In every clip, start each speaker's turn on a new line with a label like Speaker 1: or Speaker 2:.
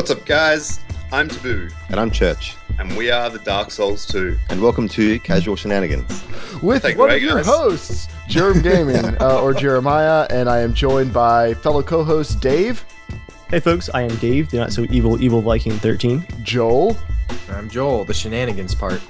Speaker 1: What's up, guys? I'm Taboo.
Speaker 2: And I'm Church.
Speaker 1: And we are the Dark Souls 2.
Speaker 2: And welcome to Casual Shenanigans.
Speaker 3: With one of your hosts, Jerem Gaming, or Jeremiah, and I am joined by fellow co-host Dave.
Speaker 4: Hey folks, I am Dave, the Not So Evil Viking 13.
Speaker 3: Joel.
Speaker 5: I'm Joel, the shenanigans part.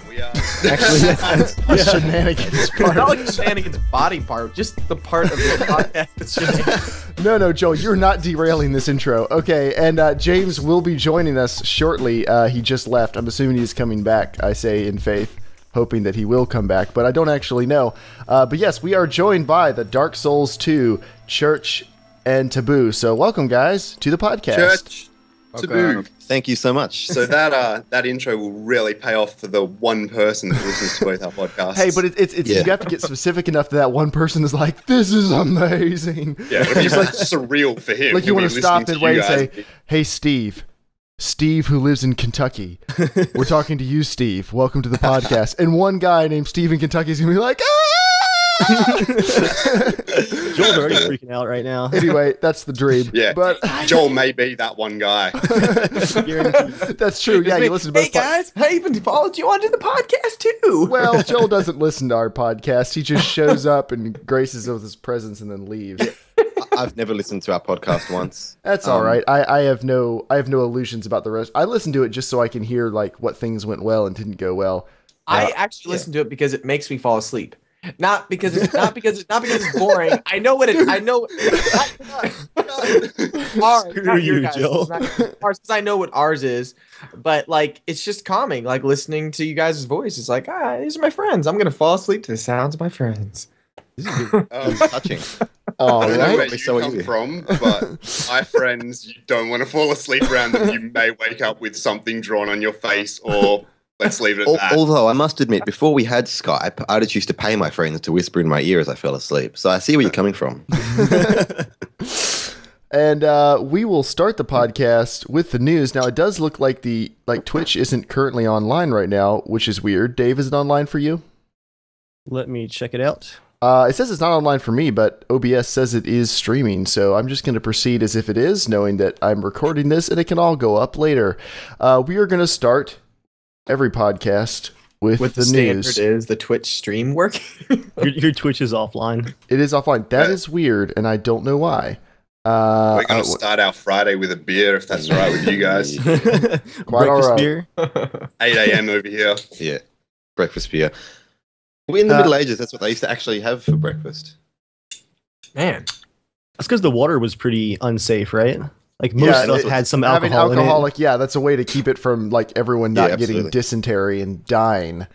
Speaker 1: We are...
Speaker 4: Actually, that's
Speaker 3: the shenanigans part.
Speaker 5: Not like the shenanigans body part, just the part of the podcast that's shenanigans.
Speaker 3: No, Joel, you're not derailing this intro. Okay, and James will be joining us shortly. He just left. I'm assuming he's coming back, I say in faith, hoping that he will come back, but I don't actually know. But yes, we are joined by the Dark Souls 2, Church, and Taboo. So welcome, guys, to the podcast.
Speaker 1: Church, Taboo.
Speaker 2: Thank you so much.
Speaker 1: So that intro will really pay off for the one person that listens to both our podcasts.
Speaker 3: Hey, but it's you have to get specific enough that one person is like, this is amazing.
Speaker 1: Yeah, it'll be like surreal for him.
Speaker 3: Like you want to stop midway and say, hey, Steve, who lives in Kentucky, we're talking to you, Steve. Welcome to the podcast. And one guy named Steve in Kentucky is going to be like,
Speaker 4: Joel's already freaking out right now.
Speaker 3: Anyway, that's the dream.
Speaker 1: Yeah,
Speaker 3: but
Speaker 1: Joel may be that one guy.
Speaker 3: That's true. Yeah, you listen to both.
Speaker 5: Hey guys, I even followed you onto the podcast too.
Speaker 3: Well, Joel doesn't listen to our podcast. He just shows up and graces us with his presence and then leaves.
Speaker 2: I've never listened to our podcast once.
Speaker 3: That's all right. I have no illusions about the rest. I listen to it just so I can hear like what things went well and didn't go well.
Speaker 5: I actually listen to it because it makes me fall asleep. Not because it's boring. I know what it. I know.
Speaker 4: Screw you, Joel.
Speaker 5: Ours, because I know what ours is, but like it's just calming. Like listening to you guys' voice. It's like these are my friends. I'm gonna fall asleep to the sounds of my friends.
Speaker 2: This is good. Touching.
Speaker 1: I don't know where you
Speaker 2: so
Speaker 1: come from, but my friends, you don't want to fall asleep around them. You may wake up with something drawn on your face, or let's leave it at that.
Speaker 2: Although I must admit, before we had Skype, I just used to pay my friends to whisper in my ear as I fell asleep. So I see where you're coming from.
Speaker 3: And we will start the podcast with the news. Now, it does look like Twitch isn't currently online right now, which is weird. Dave, is it online for you?
Speaker 4: Let me check it out.
Speaker 3: It says it's not online for me, but OBS says it is streaming, so I'm just going to proceed as if it is, knowing that I'm recording this and it can all go up later. We are going to start every podcast with the news.
Speaker 5: Is the Twitch stream working?
Speaker 4: Your Twitch is offline.
Speaker 3: It is offline. That is weird, and I don't know why.
Speaker 1: We're going to start our Friday with a beer, if that's all right with you guys.
Speaker 3: Quite all right.
Speaker 4: Beer.
Speaker 1: 8 a.m. over here.
Speaker 2: Yeah, breakfast beer. In the Middle Ages, that's what they used to actually have for breakfast.
Speaker 5: Man,
Speaker 4: that's because the water was pretty unsafe, right? Like most stuff had some alcohol.
Speaker 3: Having alcoholic, yeah, that's a way to keep it from like everyone not getting dysentery and dying.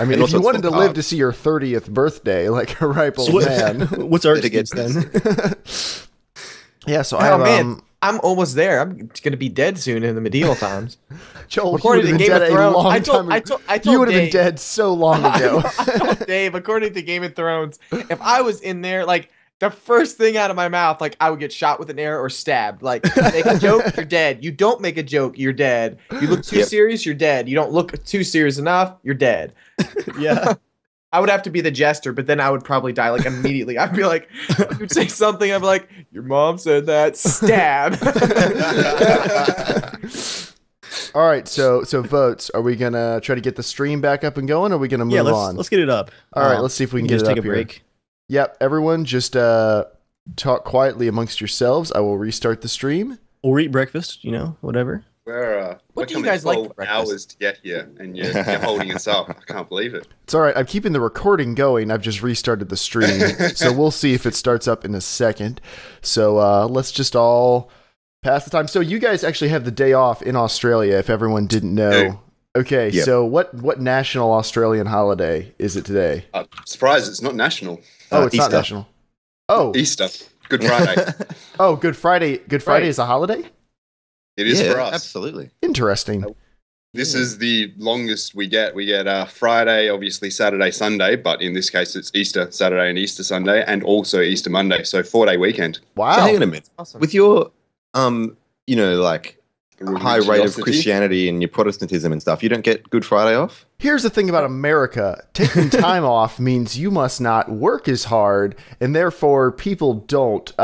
Speaker 3: I mean, if you wanted to live to see your 30th birthday, like a ripe old man,
Speaker 4: what's our excuse then?
Speaker 3: Yeah, so
Speaker 5: I'm almost there. I'm gonna be dead soon in the medieval times.
Speaker 3: Joel, you would have been dead a long time ago. You would have been dead so long ago.
Speaker 5: I told Dave, according to Game of Thrones, if I was in there, like the first thing out of my mouth, like I would get shot with an arrow or stabbed. Like make a joke, you're dead. You don't make a joke, you're dead. You look too serious, you're dead. You don't look too serious enough, you're dead.
Speaker 4: Yeah.
Speaker 5: I would have to be the jester, but then I would probably die like immediately. I'd be like, you'd say something, I'd be like, your mom said that, stab.
Speaker 3: All right, so votes. Are we gonna try to get the stream back up and going, or are we gonna move on?
Speaker 4: Let's get it up.
Speaker 3: All right, let's see if we can get it up.
Speaker 4: Take a break.
Speaker 3: Yep, everyone, just talk quietly amongst yourselves. I will restart the stream.
Speaker 4: Or eat breakfast, whatever.
Speaker 1: What do you guys like for breakfast? Hours to get here, and you're holding us up. I can't believe it.
Speaker 3: It's all right. I'm keeping the recording going. I've just restarted the stream, so we'll see if it starts up in a second. So let's just all pass the time. So you guys actually have the day off in Australia, if everyone didn't know. Okay, so what national Australian holiday is it today?
Speaker 1: Surprise! It's not national.
Speaker 3: Oh, it's
Speaker 2: Easter.
Speaker 3: not national. Oh,
Speaker 1: Easter. Good Friday.
Speaker 3: Oh, Good Friday. Good Friday is a holiday?
Speaker 1: It is for us.
Speaker 2: Absolutely.
Speaker 3: Interesting.
Speaker 1: This is the longest we get. We get Friday, obviously Saturday, Sunday, but in this case it's Easter Saturday and Easter Sunday, and also Easter Monday. So 4-day weekend.
Speaker 3: Wow.
Speaker 2: So hang on a minute.
Speaker 5: Awesome.
Speaker 2: With your, like high rate of
Speaker 1: religiosity.
Speaker 2: Christianity and your Protestantism and stuff, you don't get Good Friday off?
Speaker 3: Here's the thing about America. Taking time off means you must not work as hard, and therefore people don't.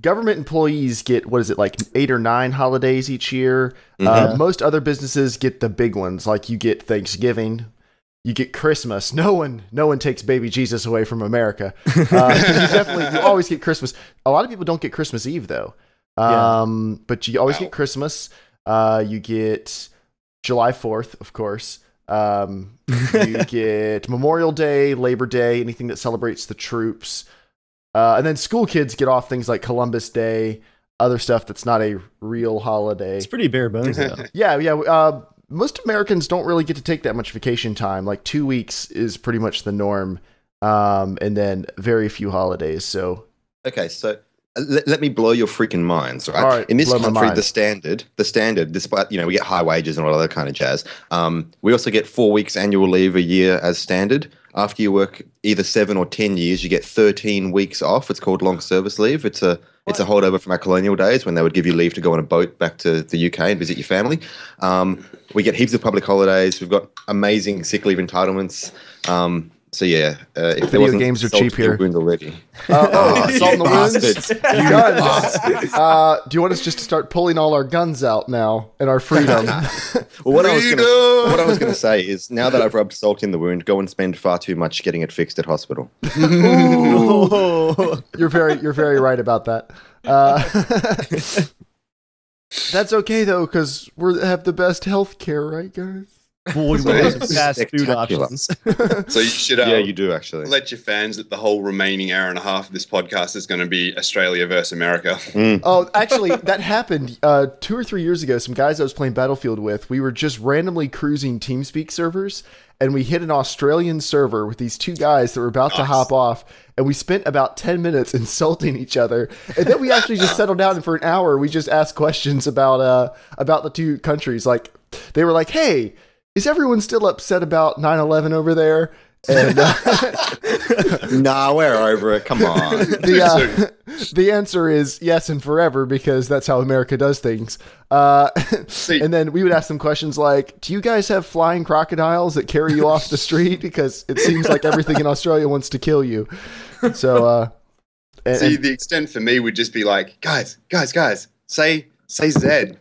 Speaker 3: Government employees get, what is it, like 8 or 9 holidays each year. Most other businesses get the big ones, like you get Thanksgiving, you get Christmas. No one takes baby Jesus away from America. You always get Christmas. A lot of people don't get Christmas Eve though. But you always get Christmas. You get July 4th, of course. You get Memorial Day, Labor Day, anything that celebrates the troops. And then school kids get off things like Columbus Day, other stuff that's not a real holiday.
Speaker 4: It's pretty bare bones, though.
Speaker 3: Yeah. Most Americans don't really get to take that much vacation time. Like 2 weeks is pretty much the norm, and then very few holidays. So
Speaker 2: okay, so let me blow your freaking minds, right?
Speaker 3: All right,
Speaker 2: in this
Speaker 3: blow my
Speaker 2: country,
Speaker 3: mind.
Speaker 2: the standard, despite we get high wages and all that kind of jazz. We also get 4 weeks annual leave a year as standard. After you work either 7 or 10 years, you get 13 weeks off. It's called long service leave. It's a holdover from our colonial days when they would give you leave to go on a boat back to the UK and visit your family. We get heaps of public holidays. We've got amazing sick leave entitlements. So yeah, if there wasn't
Speaker 3: games are
Speaker 2: salt
Speaker 3: cheap
Speaker 2: in your
Speaker 3: here.
Speaker 2: wound already.
Speaker 3: Salt in the
Speaker 2: bastards.
Speaker 3: wounds. Guns. Do you want us just to start pulling all our guns out now and our freedom?
Speaker 2: Well, what I was going to say is, now that I've rubbed salt in the wound, go and spend far too much getting it fixed at hospital.
Speaker 3: You're very right about that. That's okay though, because we have the best health care, right, guys?
Speaker 4: Boy, we have some fast food
Speaker 2: Spectacular.
Speaker 4: options.
Speaker 1: So you should
Speaker 2: Yeah, you do actually.
Speaker 1: let your fans that the whole remaining hour and a half of this podcast is going to be Australia versus America.
Speaker 3: Oh, actually, that happened 2 or 3 years ago. Some guys I was playing Battlefield with, we were just randomly cruising TeamSpeak servers, and we hit an Australian server with these 2 guys that were about to hop off, and we spent about 10 minutes insulting each other. And then we actually just settled down, and for an hour, we just asked questions about the 2 countries. Like, they were like, hey, is everyone still upset about 9/11 over there? And
Speaker 2: Nah, we're over it. Come on.
Speaker 3: the answer is yes and forever, because that's how America does things. And then we would ask them questions like, do you guys have flying crocodiles that carry you off the street? Because it seems like everything in Australia wants to kill you. So,
Speaker 1: See, the extent for me would just be like, guys, say Zed.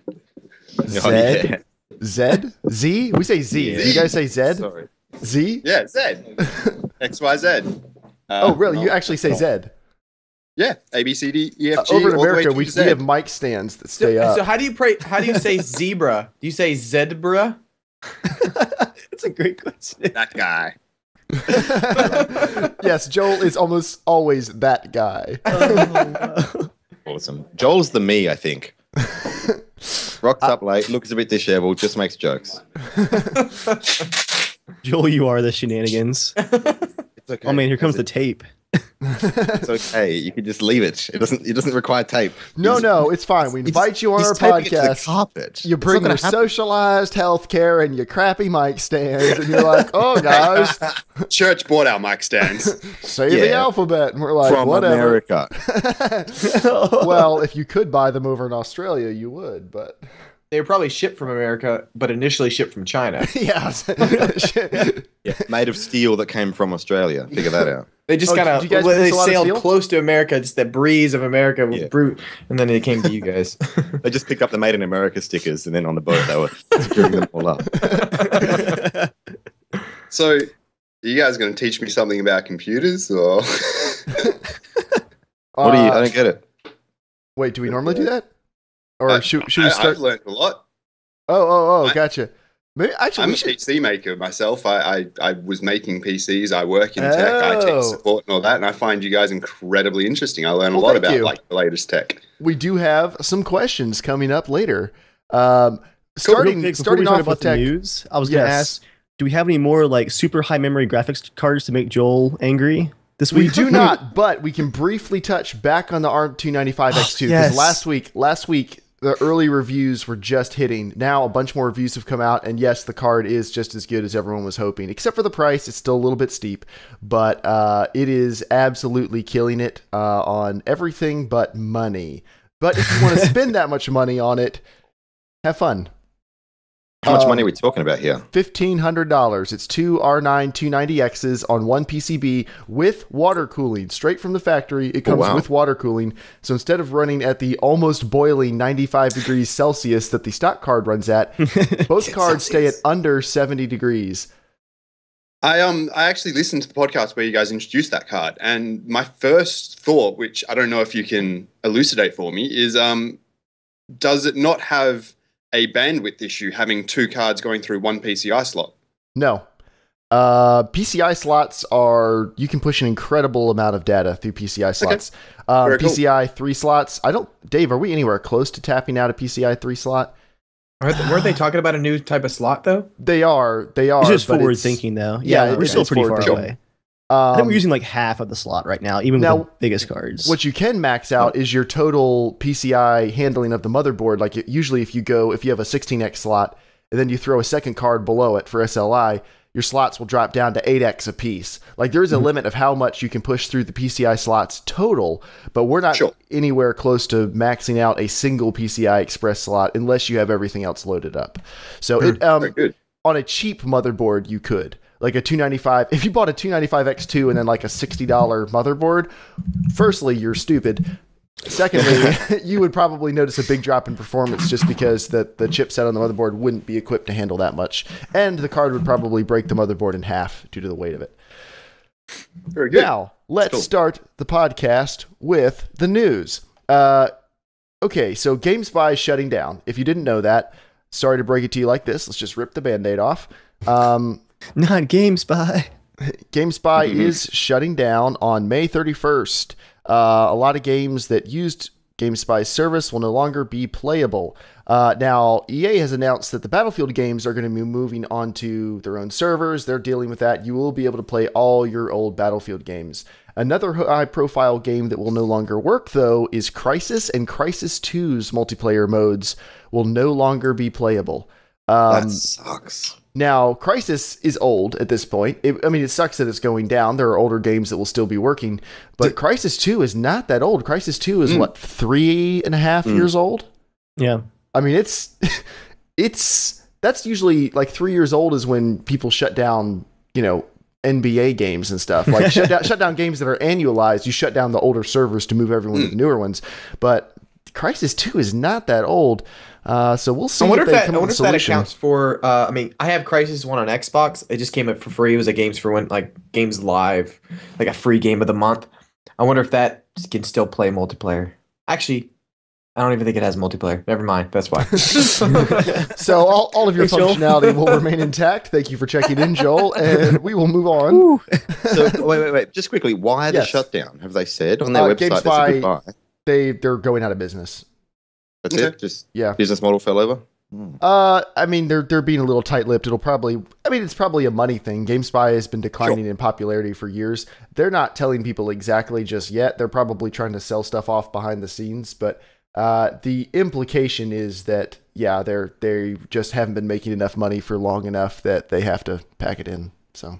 Speaker 3: Zed? Zed? Z? We say Z.
Speaker 1: Yeah.
Speaker 3: Do you guys say Zed?
Speaker 2: Sorry.
Speaker 3: Z?
Speaker 1: Yeah, Zed. XYZ.
Speaker 3: Oh, really? You actually say Zed?
Speaker 1: Yeah, A, B, C, D, E, F, G.
Speaker 3: Over in
Speaker 1: all the way
Speaker 3: America,
Speaker 1: to
Speaker 3: we
Speaker 1: Z.
Speaker 3: have mic stands that stay up.
Speaker 5: So how do you say zebra? Do you say zebra?
Speaker 4: That's a great question.
Speaker 1: That guy.
Speaker 3: Yes, Joel is almost always that guy.
Speaker 2: Awesome. Joel's the me, I think. Rocks up late, looks a bit disheveled, just makes jokes.
Speaker 4: Joel, you are the shenanigans.
Speaker 2: It's okay.
Speaker 4: Oh man, here comes the tape.
Speaker 2: It's okay. You can just leave it. It doesn't require tape.
Speaker 3: No, it's fine. We invite you on our
Speaker 2: taping it to the
Speaker 3: podcast.
Speaker 2: carpet.
Speaker 3: You
Speaker 2: It's
Speaker 3: bring
Speaker 2: not
Speaker 3: your
Speaker 2: gonna happen.
Speaker 3: socialized health care and your crappy mic stands, and you're like, oh, guys,
Speaker 1: Church bought our mic stands.
Speaker 3: say the
Speaker 2: Yeah.
Speaker 3: alphabet. And we're like,
Speaker 2: From
Speaker 3: whatever.
Speaker 2: America.
Speaker 3: Well, if you could buy them over in Australia, you would, but
Speaker 5: They were probably shipped from America, but initially shipped from China.
Speaker 3: yeah.
Speaker 2: Yeah, made of steel that came from Australia. Figure that out.
Speaker 5: They just
Speaker 3: Oh,
Speaker 5: kind
Speaker 3: did you guys
Speaker 5: of they
Speaker 3: produce a lot of
Speaker 5: sailed
Speaker 3: steel?
Speaker 5: close to America, just that breeze of America,
Speaker 2: Yeah.
Speaker 5: brute, and then they came to you guys.
Speaker 2: They just picked up the Made in America stickers, and then on the boat they were securing them all up.
Speaker 1: So, are you guys going to teach me something about computers, or?
Speaker 2: What do you? I don't get it.
Speaker 3: Wait, do we normally do that? Or should we
Speaker 1: I've
Speaker 3: start?
Speaker 1: learned a lot.
Speaker 3: Oh, gotcha. Maybe actually
Speaker 1: I'm
Speaker 3: we
Speaker 1: a
Speaker 3: should.
Speaker 1: PC maker myself. I was making PCs. I work in tech, IT support, and all that. And I find you guys incredibly interesting. I learn a
Speaker 3: Well,
Speaker 1: lot
Speaker 3: thank
Speaker 1: about
Speaker 3: you.
Speaker 1: like the latest tech.
Speaker 3: We do have some questions coming up later.
Speaker 4: Real
Speaker 3: Starting
Speaker 4: quick, before we talk
Speaker 3: off
Speaker 4: about
Speaker 3: with
Speaker 4: the
Speaker 3: tech.
Speaker 4: news, I was going to
Speaker 3: Yes.
Speaker 4: ask, do we have any more like super high memory graphics cards to make Joel angry this
Speaker 3: We
Speaker 4: week?
Speaker 3: do not, but we can briefly touch back on the ARM 295X2 because
Speaker 4: yes.
Speaker 3: last week the early reviews were just hitting. Now a bunch more reviews have come out, and yes, the card is just as good as everyone was hoping, except for the price. It's still a little bit steep, but it is absolutely killing it on everything but money. But if you want to spend that much money on it, Have fun.
Speaker 2: How much money are we talking about here?
Speaker 3: $1,500. It's two R9 290Xs on one PCB with water cooling. Straight from the factory, it comes with water cooling. So instead of running at the almost boiling 95 degrees Celsius that the stock card runs at, both cards stay at under 70 degrees.
Speaker 1: I actually listened to the podcast where you guys introduced that card, and my first thought, which I don't know if you can elucidate for me, is does it not have a bandwidth issue having two cards going through one PCI slot?
Speaker 3: No. PCI slots are, you can push an incredible amount of data through PCI slots. Okay. PCI 3 slots, Dave, are we anywhere close to tapping out a PCI 3 slot?
Speaker 5: Weren't they talking about a new type of slot, though?
Speaker 3: They are.
Speaker 4: It's just forward thinking, though. Yeah, we're still pretty far away. I think we're using like half of the slot right now, even with the biggest cards.
Speaker 3: What you can max out is your total PCI handling of the motherboard. Like usually if you have a 16X slot and then you throw a second card below it for SLI, your slots will drop down to 8X a piece. Like there is a limit of how much you can push through the PCI slots total, but we're not anywhere close to maxing out a single PCI Express slot unless you have everything else loaded up. So on a cheap motherboard, you could. Like a 295, if you bought a 295X2 and then like a $60 motherboard, firstly, you're stupid. Secondly, you would probably notice a big drop in performance just because the chipset on the motherboard wouldn't be equipped to handle that much. And the card would probably break the motherboard in half due to the weight of it.
Speaker 1: Very good.
Speaker 3: Now, let's start the podcast with the news. Okay, so GameSpy is shutting down. If you didn't know that, sorry to break it to you like this. Let's just rip the Band-Aid off.
Speaker 4: Not GameSpy.
Speaker 3: GameSpy is shutting down on May 31st. A lot of games that used GameSpy's service will no longer be playable. Now, EA has announced that the Battlefield games are going to be moving onto their own servers. They're dealing with that. You will be able to play all your old Battlefield games. Another high-profile game that will no longer work, though, is Crysis, and Crysis 2's multiplayer modes will no longer be playable.
Speaker 2: That sucks.
Speaker 3: Now, Crysis is old at this point. It sucks that it's going down. There are older games that will still be working. But Crysis 2 is not that old. Crysis 2 is, 3.5 years old?
Speaker 4: Yeah.
Speaker 3: I mean, that's usually, 3 years old is when people shut down, NBA games and stuff. Like, shut down games that are annualized. You shut down the older servers to move everyone to the newer ones. But Crysis 2 is not that old. So we'll see.
Speaker 5: I wonder if that accounts for. I have Crysis 1 on Xbox. It just came up for free. It was a Games for Win, Games Live, a free game of the month. I wonder if that can still play multiplayer. Actually, I don't even think it has multiplayer. Never mind. That's why.
Speaker 3: So all of your functionality will remain intact. Thank you for checking in, Joel, and we will move on.
Speaker 2: So wait. Just quickly, why the shutdown? Have they said on their website?
Speaker 3: GameSpy, they're going out of business.
Speaker 2: That's it? Just business model fell over?
Speaker 3: They're being a little tight-lipped. It's probably a money thing. GameSpy has been declining in popularity for years. They're not telling people exactly just yet. They're probably trying to sell stuff off behind the scenes, but the implication is that they just haven't been making enough money for long enough that they have to pack it in. So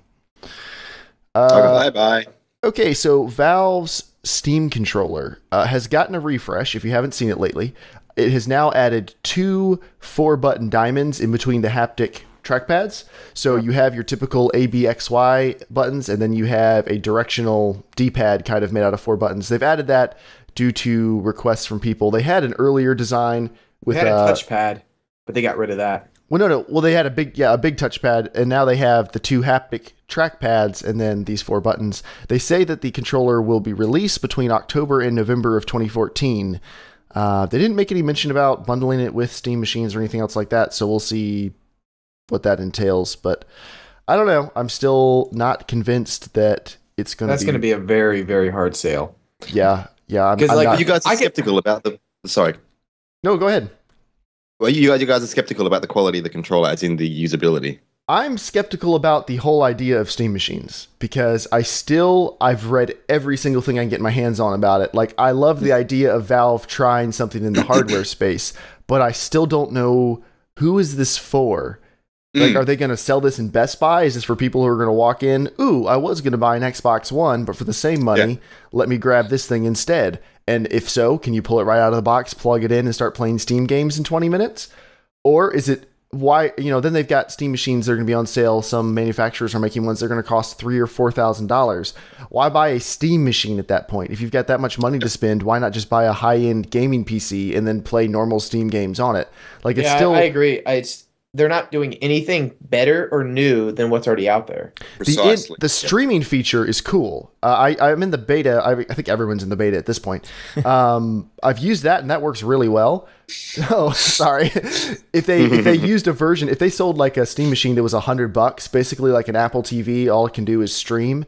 Speaker 1: bye.
Speaker 3: Okay, so Valve's Steam controller has gotten a refresh. If you haven't seen it lately, it has now added 2 4-button diamonds in between the haptic trackpads. So you have your typical A, B, X, Y buttons, and then you have a directional D-pad kind of made out of 4 buttons. They've added that due to requests from people. They had an earlier design with
Speaker 5: a touchpad, but they got rid of that.
Speaker 3: Well, no. Well, they had a big touchpad, and now they have the 2 haptic trackpads and then these 4 buttons. They say that the controller will be released between October and November of 2014. They didn't make any mention about bundling it with Steam machines or anything else like that, so we'll see what that entails. But I don't know. I'm still not convinced that it's going to be...
Speaker 5: That's going to be a very, very hard sale.
Speaker 3: Yeah.
Speaker 2: Because you guys are skeptical about the... Sorry.
Speaker 3: No, go ahead.
Speaker 2: Well, you guys are skeptical about the quality of the controller, as in the usability.
Speaker 3: I'm skeptical about the whole idea of Steam machines because I've read every single thing I can get my hands on about it. I love the idea of Valve trying something in the hardware space, but I still don't know who is this for. Are they going to sell this in Best Buy? Is this for people who are going to walk in? Ooh, I was going to buy an Xbox One, but for the same money, let me grab this thing instead. And if so, can you pull it right out of the box, plug it in, and start playing Steam games in 20 minutes? Or is it why, then they've got Steam machines that are going to be on sale. Some manufacturers are making ones that are going to cost $3,000 or $4,000. Why buy a Steam machine at that point? If you've got that much money to spend, why not just buy a high-end gaming PC and then play normal Steam games on it? Like, it's still...
Speaker 5: I agree. They're not doing anything better or new than what's already out there.
Speaker 3: The streaming feature is cool. I'm in the beta. I think everyone's in the beta at this point. I've used that, and that works really well. Oh, sorry. If they used a version, if they sold like a Steam machine that was $100, basically like an Apple TV, all it can do is stream,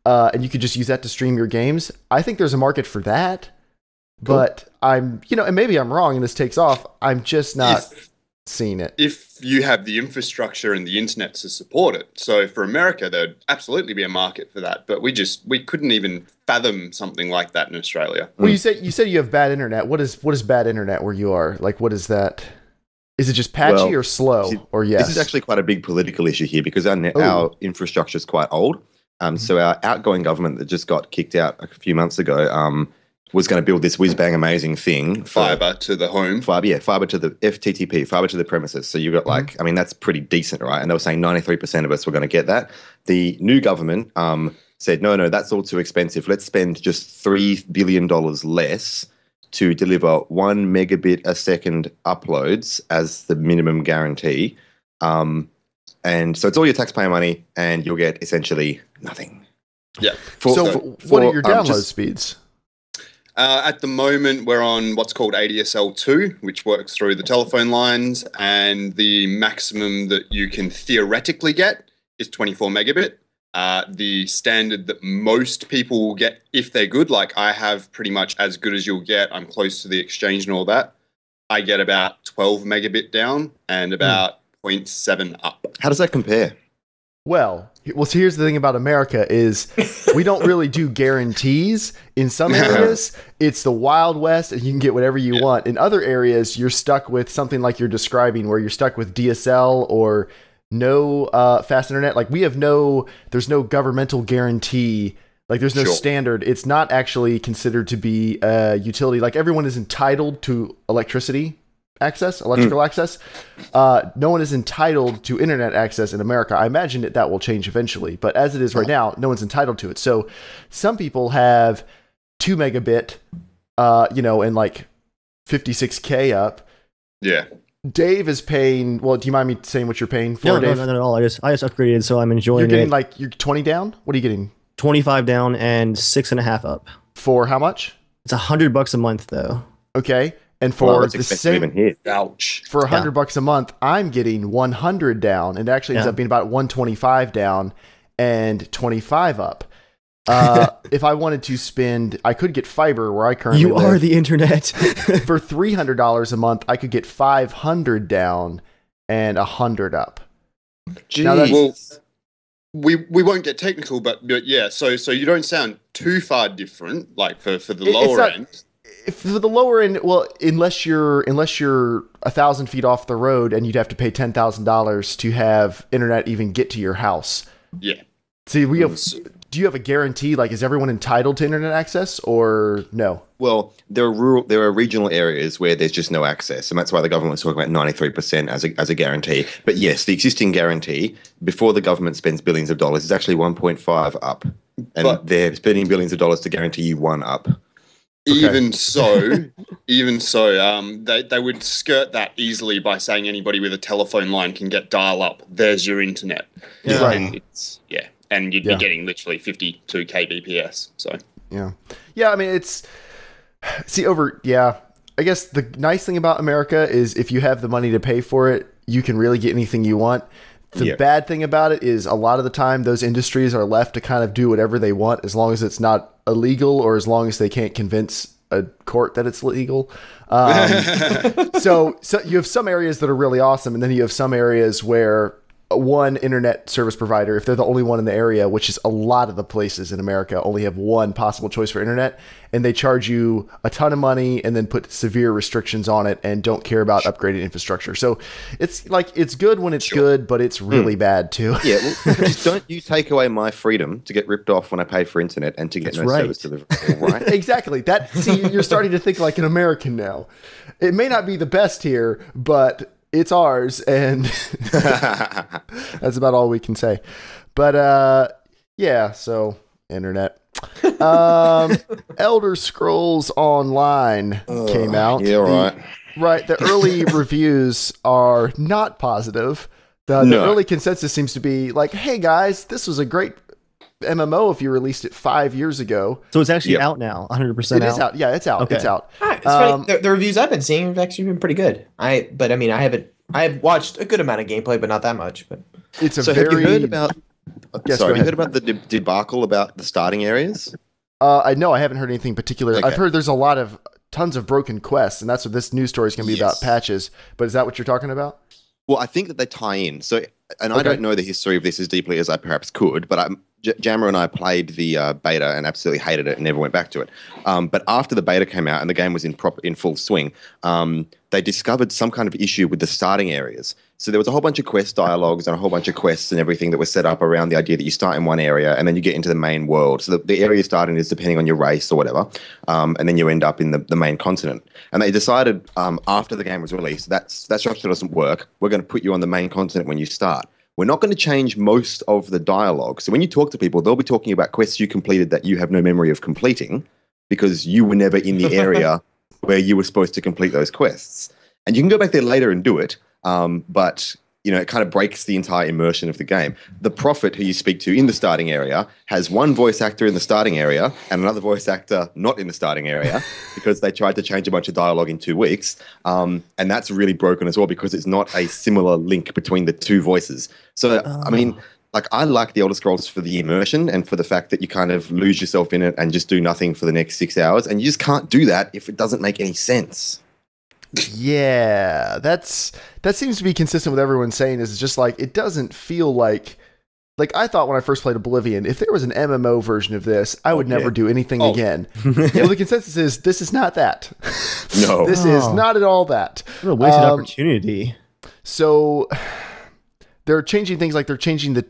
Speaker 3: and you could just use that to stream your games. I think there's a market for that. Cool. But and maybe I'm wrong, and this takes off. I'm just not seeing it.
Speaker 1: If you have the infrastructure and the internet to support it. So for America, there'd absolutely be a market for that. But we couldn't even fathom something like that in Australia.
Speaker 3: Well, you said you have bad internet. What is bad internet where you are? Like, what is that? Is it just patchy or slow? Or yes?
Speaker 2: This is actually quite a big political issue here because our infrastructure is quite old. So our outgoing government that just got kicked out a few months ago was going to build this whiz-bang amazing thing.
Speaker 1: Fiber to the home.
Speaker 2: Fiber to the FTTP, fiber to the premises. So you've got that's pretty decent, right? And they were saying 93% of us were going to get that. The new government said, no, that's all too expensive. Let's spend just $3 billion less to deliver 1 megabit a second uploads as the minimum guarantee. And so it's all your taxpayer money and you'll get essentially nothing.
Speaker 1: Yeah.
Speaker 3: What are your download speeds?
Speaker 1: At the moment, we're on what's called ADSL2, which works through the telephone lines, and the maximum that you can theoretically get is 24 megabit. The standard that most people will get if they're good, like I have pretty much as good as you'll get. I'm close to the exchange and all that. I get about 12 megabit down and about 0.7 up.
Speaker 2: How does that compare?
Speaker 3: Well, so here's the thing about America is we don't really do guarantees. In some areas, it's the Wild West and you can get whatever you want. In other areas, you're stuck with something like you're describing where you're stuck with DSL or no fast internet. Like there's no governmental guarantee. Like there's no standard. It's not actually considered to be a utility. Like everyone is entitled to electrical access. No one is entitled to internet access in America. I imagine that will change eventually, but as it is right now, no one's entitled to it. So some people have 2 megabit, and like 56K up.
Speaker 1: Yeah.
Speaker 3: Dave is paying. Well, do you mind me saying what you're paying for?
Speaker 4: No,
Speaker 3: Dave?
Speaker 4: not at all. I just upgraded, so I'm enjoying it.
Speaker 3: You're getting you're 20 down. What are you getting?
Speaker 4: 25 down and 6.5 up.
Speaker 3: For how much?
Speaker 4: It's $100 a month though.
Speaker 3: Okay. And for the same,
Speaker 1: ouch,
Speaker 3: for $100 a month, I'm getting 100 down, and it actually ends up being about 125 down and 25 up. If I wanted to spend, I could get fiber where I currently live.
Speaker 4: You are the internet.
Speaker 3: For $300 a month, I could get 500 down and 100 up.
Speaker 1: Jeez. We won't get technical, but yeah. So you don't sound too far different, like for the lower end.
Speaker 3: For the lower end, well, unless you're 1,000 feet off the road and you'd have to pay $10,000 to have internet even get to your house.
Speaker 1: Yeah.
Speaker 3: See, do you have a guarantee? Like, is everyone entitled to internet access or no?
Speaker 2: Well, there are regional areas where there's just no access, and that's why the government's talking about 93% as a guarantee. But yes, the existing guarantee before the government spends billions of dollars is actually 1.5 up, and they're spending billions of dollars to guarantee you 1 up.
Speaker 1: Okay. Even so, they would skirt that easily by saying anybody with a telephone line can get dial-up. There's your internet.
Speaker 3: Yeah. Right.
Speaker 1: And you'd be getting literally 52 kbps. So
Speaker 3: yeah. I mean, I guess the nice thing about America is if you have the money to pay for it, you can really get anything you want. The bad thing about it is a lot of the time those industries are left to kind of do whatever they want as long as it's not illegal or as long as they can't convince a court that it's legal. So you have some areas that are really awesome, and then you have some areas where one internet service provider, if they're the only one in the area, which is a lot of the places in America, only have one possible choice for internet, and they charge you a ton of money and then put severe restrictions on it and don't care about upgrading infrastructure. So it's good when it's good, but it's really bad too.
Speaker 2: Yeah, well, just don't you take away my freedom to get ripped off when I pay for internet and to get service delivery. Right?
Speaker 3: Exactly. You're starting to think like an American now. It may not be the best here, but it's ours, and that's about all we can say. But yeah, so internet. Elder Scrolls Online came out.
Speaker 2: Yeah, right.
Speaker 3: Right, the early reviews are not positive. The early consensus seems to be like, hey guys, this was a great MMO if you released it 5 years ago.
Speaker 4: So it's actually out now, 100%
Speaker 3: It is out. Yeah, it's out.
Speaker 4: Okay.
Speaker 3: It's out.
Speaker 5: It's funny. The reviews I've been seeing have actually been pretty good. I have watched a good amount of gameplay, but not that much. But
Speaker 3: it's a
Speaker 2: so
Speaker 3: very...
Speaker 2: have you heard about...
Speaker 3: Yes,
Speaker 2: Sorry, have you heard about the debacle about the starting areas?
Speaker 3: I know I haven't heard anything particular.
Speaker 2: Okay.
Speaker 3: I've heard there's tons of broken quests, and that's what this news story is going to be about, patches. But is that what you're talking about?
Speaker 2: Well, I think that they tie in. So, and I don't know the history of this as deeply as I perhaps could, but Jammer and I played the beta and absolutely hated it and never went back to it. But after the beta came out and the game was in full swing, they discovered some kind of issue with the starting areas. So there was a whole bunch of quest dialogues and a whole bunch of quests and everything that was set up around the idea that you start in one area and then you get into the main world. So the area you start in is depending on your race or whatever, and then you end up in the main continent. And they decided after the game was released, that structure doesn't work. We're going to put you on the main continent when you start. We're not going to change most of the dialogue. So when you talk to people, they'll be talking about quests you completed that you have no memory of completing because you were never in the area where you were supposed to complete those quests. And you can go back there later and do it, but it kind of breaks the entire immersion of the game. The prophet who you speak to in the starting area has one voice actor in the starting area and another voice actor not in the starting area because they tried to change a bunch of dialogue in 2 weeks. And that's really broken as well because it's not a similar link between the two voices. So, I mean, I like the Elder Scrolls for the immersion and for the fact that you kind of lose yourself in it and just do nothing for the next 6 hours. And you just can't do that if it doesn't make any sense.
Speaker 3: Yeah, that seems to be consistent with everyone saying is just like it doesn't feel like I thought when I first played Oblivion, if there was an MMO version of this, I would never do anything again. Well, the consensus is this is not that.
Speaker 2: No,
Speaker 3: this is not at all that.
Speaker 4: What a wasted opportunity.
Speaker 3: So they're changing things like they're changing the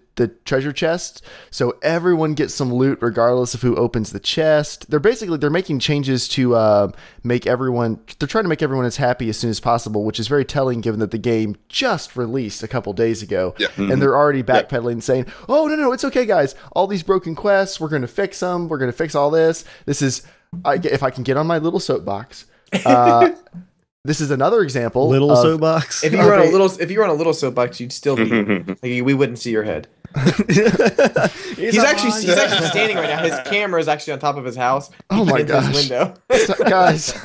Speaker 3: treasure chest, so everyone gets some loot regardless of who opens the chest. They're making changes to make everyone. They're trying to make everyone as happy as soon as possible, which is very telling given that the game just released a couple days ago, and they're already backpedaling and saying, "Oh no, it's okay, guys. All these broken quests, we're going to fix them. We're going to fix all this. This is if I can get on my little soapbox." This is another example.
Speaker 4: Soapbox.
Speaker 5: If you were on a little soapbox, you'd still be. We wouldn't see your head. He's actually standing right now. His camera is actually on top of his house.
Speaker 3: Oh my gosh,
Speaker 5: his window.
Speaker 3: Guys.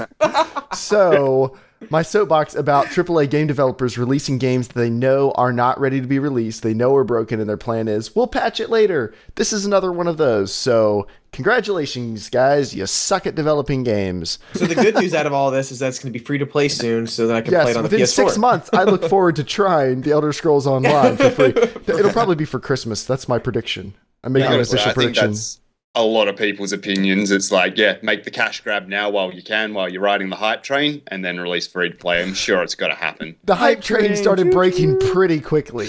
Speaker 3: So my soapbox about AAA game developers releasing games that they know are not ready to be released. They know are broken, and their plan is we'll patch it later. This is another one of those. So congratulations, guys. You suck at developing games.
Speaker 5: So the good news out of all this is that it's going to be free to play soon, so that I can play it on the PS4.
Speaker 3: Within 6 months, I look forward to trying the Elder Scrolls Online for free. It'll probably be for Christmas. That's my prediction. I'm making an official prediction.
Speaker 1: That's a lot of people's opinions. It's like, make the cash grab now while you can, while you're riding the hype train, and then release free to play. I'm sure it's got to happen.
Speaker 3: The hype train started breaking pretty quickly.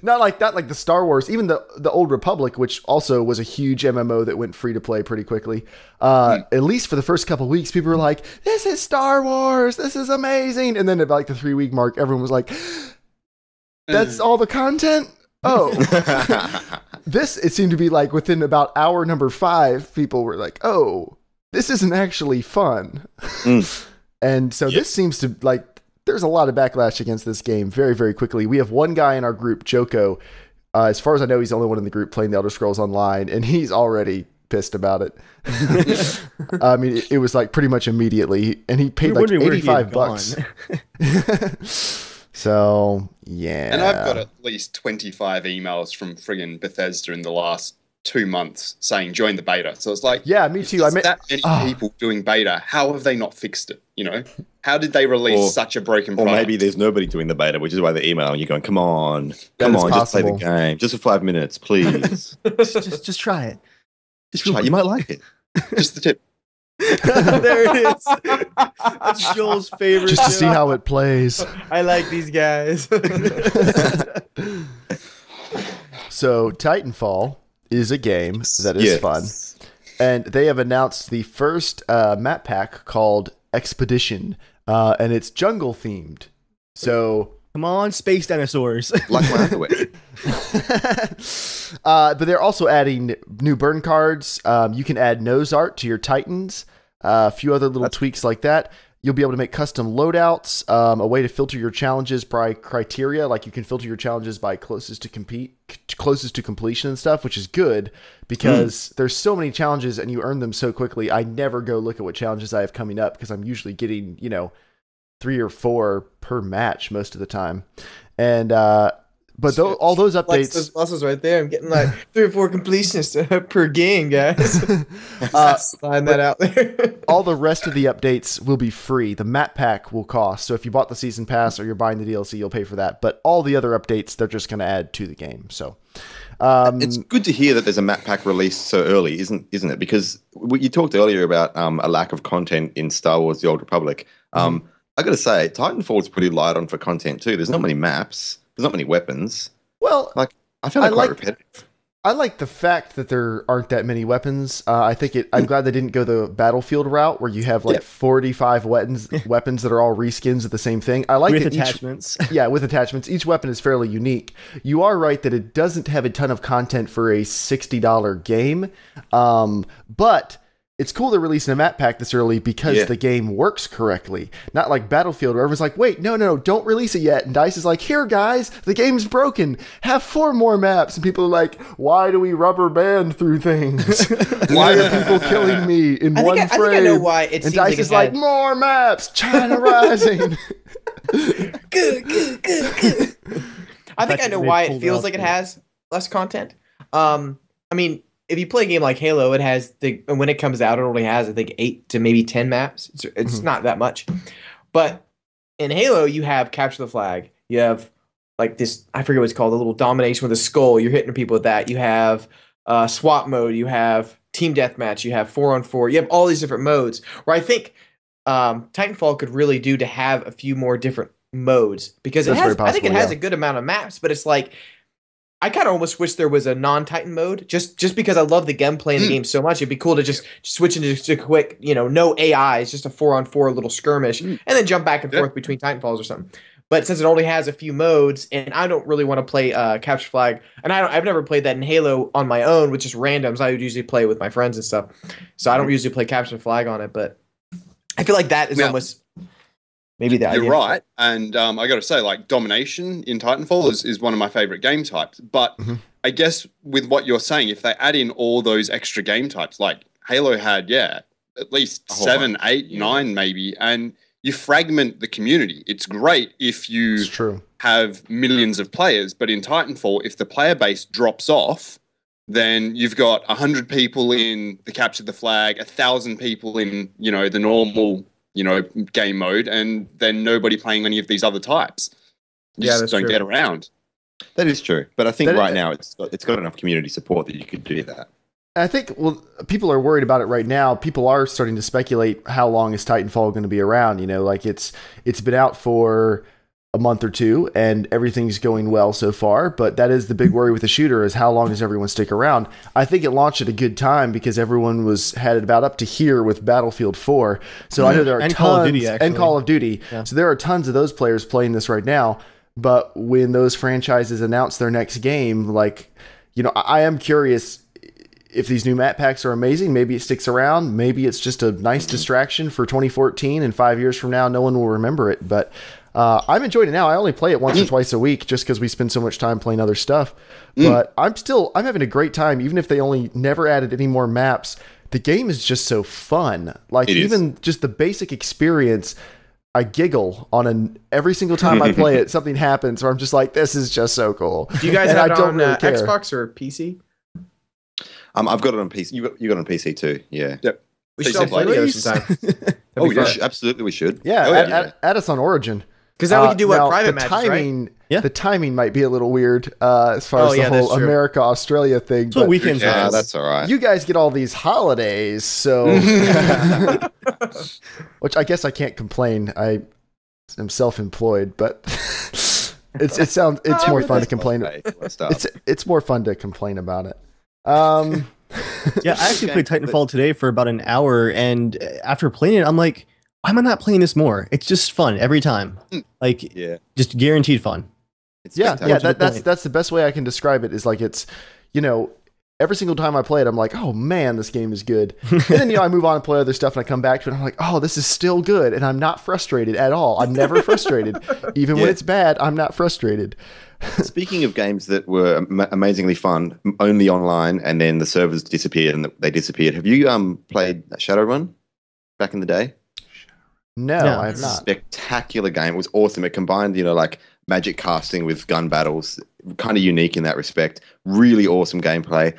Speaker 3: Not like that, like the Star Wars, even the Old Republic, which also was a huge MMO that went free to play pretty quickly. At least for the first couple of weeks, people were like, "This is Star Wars. This is amazing." And then at like the 3-week mark, everyone was like, "That's all the content." Oh, it seemed to be like within about hour number 5, people were like, "Oh, this isn't actually fun." And so this seems to there's a lot of backlash against this game very, very quickly. We have one guy in our group, Joko. As far as I know, he's the only one in the group playing the Elder Scrolls Online, and he's already pissed about it. I mean, it was like pretty much immediately, and he paid like $85. So, yeah.
Speaker 1: And I've got at least 25 emails from friggin' Bethesda in the last 2 months saying join the beta. So it's like,
Speaker 3: yeah, me too. I mean,
Speaker 1: that many people doing beta. How have they not fixed it? How did they release such a broken product?
Speaker 2: Or maybe there's nobody doing the beta, which is why they're emailing you going, come on, just play the game. Just for 5 minutes, please.
Speaker 4: just try it.
Speaker 2: Just try it. You might like it. Just the tip.
Speaker 4: There it is. That's Joel's favorite.
Speaker 3: Just to see how it plays.
Speaker 5: I like these guys.
Speaker 3: So Titanfall is a game that is fun. And they have announced the first map pack called Expedition. And it's jungle themed. So
Speaker 4: come on, space dinosaurs.
Speaker 2: Like my underwear.
Speaker 3: But they're also adding new burn cards. You can add nose art to your Titans. A few other little tweaks like that. You'll be able to make custom loadouts, a way to filter your challenges by criteria. Like you can filter your challenges by closest to completion and stuff, which is good because there's so many challenges and you earn them so quickly. I never go look at what challenges I have coming up because I'm usually getting, 3 or 4 per match most of the time. And, but all those updates,
Speaker 5: those muscles right there. I'm getting like 3 or 4 completions per game, guys. Slide that out there.
Speaker 3: All the rest of the updates will be free. The map pack will cost. So if you bought the season pass or you're buying the DLC, you'll pay for that. But all the other updates, they're just going to add to the game. So
Speaker 2: it's good to hear that there's a map pack released so early, isn't it? Because you talked earlier about a lack of content in Star Wars: The Old Republic. I got to say, Titanfall's pretty light on for content too. There's not many maps. There's not many weapons.
Speaker 3: Well,
Speaker 2: I found it quite repetitive.
Speaker 3: I like the fact that there aren't that many weapons. I'm glad they didn't go the Battlefield route where you have 45 weapons that are all reskins of the same thing. I like
Speaker 4: with attachments.
Speaker 3: With attachments. Each weapon is fairly unique. You are right that it doesn't have a ton of content for a $60 game, but it's cool they're releasing a map pack this early because the game works correctly. Not like Battlefield where everyone's like, wait, no, don't release it yet. And DICE is like, here, guys, the game's broken. Have 4 more maps. And people are like, why do we rubber band through things? Why are people killing me in one frame?
Speaker 5: I think I know why it seems
Speaker 3: DICE is like, more maps, China Rising.
Speaker 5: Good. I think I know why it feels like it has less content. If you play a game like Halo, it has when it comes out, it only has, I think, 8 to maybe 10 maps. It's not that much. But in Halo, you have Capture the Flag. You have like this, I forget what it's called, a little domination with a skull. You're hitting people with that. You have SWAT mode. You have Team Deathmatch. You have 4-on-4. You have all these different modes where I think Titanfall could really do to have a few more different modes because I think it has a good amount of maps, but it's like, I kind of almost wish there was a non-Titan mode, just because I love the gameplay in the game so much. It'd be cool to just switch into just a quick, no AIs, just a 4-on-4 little skirmish, and then jump back and forth between Titanfalls or something. But since it only has a few modes, and I don't really want to play Capture Flag, and I've never played that in Halo on my own with just randoms. I would usually play with my friends and stuff, so I don't usually play Capture Flag on it. But I feel like that is almost. Maybe the idea.
Speaker 1: You're right. And I got to say, like, domination in Titanfall is one of my favorite game types. But I guess with what you're saying, if they add in all those extra game types, like Halo had, at least 7, 8, 9 maybe, and you fragment the community. It's great if you have millions of players. But in Titanfall, if the player base drops off, then you've got 100 people in the Capture the Flag, 1,000 people in, the normal game mode, and then nobody playing any of these other types. You just don't get around.
Speaker 2: That is true, but I think right now it's got enough community support that you could do that.
Speaker 3: I think, people are worried about it right now. People are starting to speculate how long is Titanfall going to be around. It's been out for a month or 2 and everything's going well so far, but that is the big worry with the shooter is how long does everyone stick around. I think it launched at a good time because everyone had it about up to here with Battlefield 4. So I know there are tons, Call of Duty. Yeah. So there are tons of those players playing this right now, but when those franchises announce their next game, I am curious if these new map packs are amazing. Maybe it sticks around. Maybe it's just a nice distraction for 2014 and 5 years from now, no one will remember it, but I'm enjoying it now. I only play it once or twice a week just because we spend so much time playing other stuff. But I'm having a great time, even if they only never added any more maps. The game is just so fun. Just the basic experience, I giggle every single time I play it. Something happens where I'm just like, this is just so cool.
Speaker 5: Do you guys have it on Xbox or PC?
Speaker 2: I've got it on PC. You got it on PC too. Yeah.
Speaker 1: Yep.
Speaker 5: We should all play together sometime.
Speaker 2: Absolutely, we should.
Speaker 3: Yeah, add us on Origin.
Speaker 5: Because then we can do private matches, right?
Speaker 3: Yeah. The timing might be a little weird as far as the whole America-Australia thing.
Speaker 4: But weekends
Speaker 2: that's all right.
Speaker 3: You guys get all these holidays, so... Which I guess I can't complain. I am self-employed, but it's more fun to complain. It's more fun to complain about it.
Speaker 4: I actually played Titanfall today for about an hour, and after playing it, I'm like, why am I not playing this more? It's just fun every time. Like, just guaranteed fun.
Speaker 3: That's the best way I can describe it. Is like it's, every single time I play it, I'm like, oh man, this game is good. And then I move on and play other stuff, and I come back to it, and I'm like, oh, this is still good, and I'm not frustrated at all. I'm never frustrated, even when it's bad. I'm not frustrated.
Speaker 2: Speaking of games that were amazingly fun, only online, and then the servers disappeared and they disappeared. Have you played Shadowrun back in the day?
Speaker 3: No, I have not.
Speaker 2: Spectacular game. It was awesome. It combined, like magic casting with gun battles. Kind of unique in that respect. Really awesome gameplay.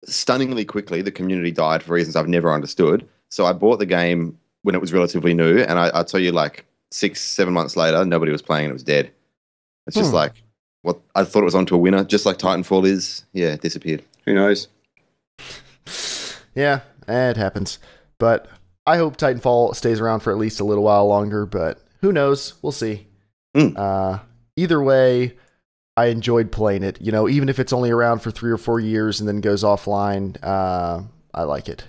Speaker 2: Stunningly quickly, the community died for reasons I've never understood. So I bought the game when it was relatively new, and I'll tell you, like 6-7 months later, nobody was playing and it was dead. It's just like what I thought it was onto a winner, just like Titanfall is. Yeah, it disappeared. Who knows?
Speaker 3: Yeah, it happens. But I hope Titanfall stays around for at least a little while longer, but who knows? We'll see. Either way, I enjoyed playing it. Even if it's only around for 3 or 4 years and then goes offline, I like it.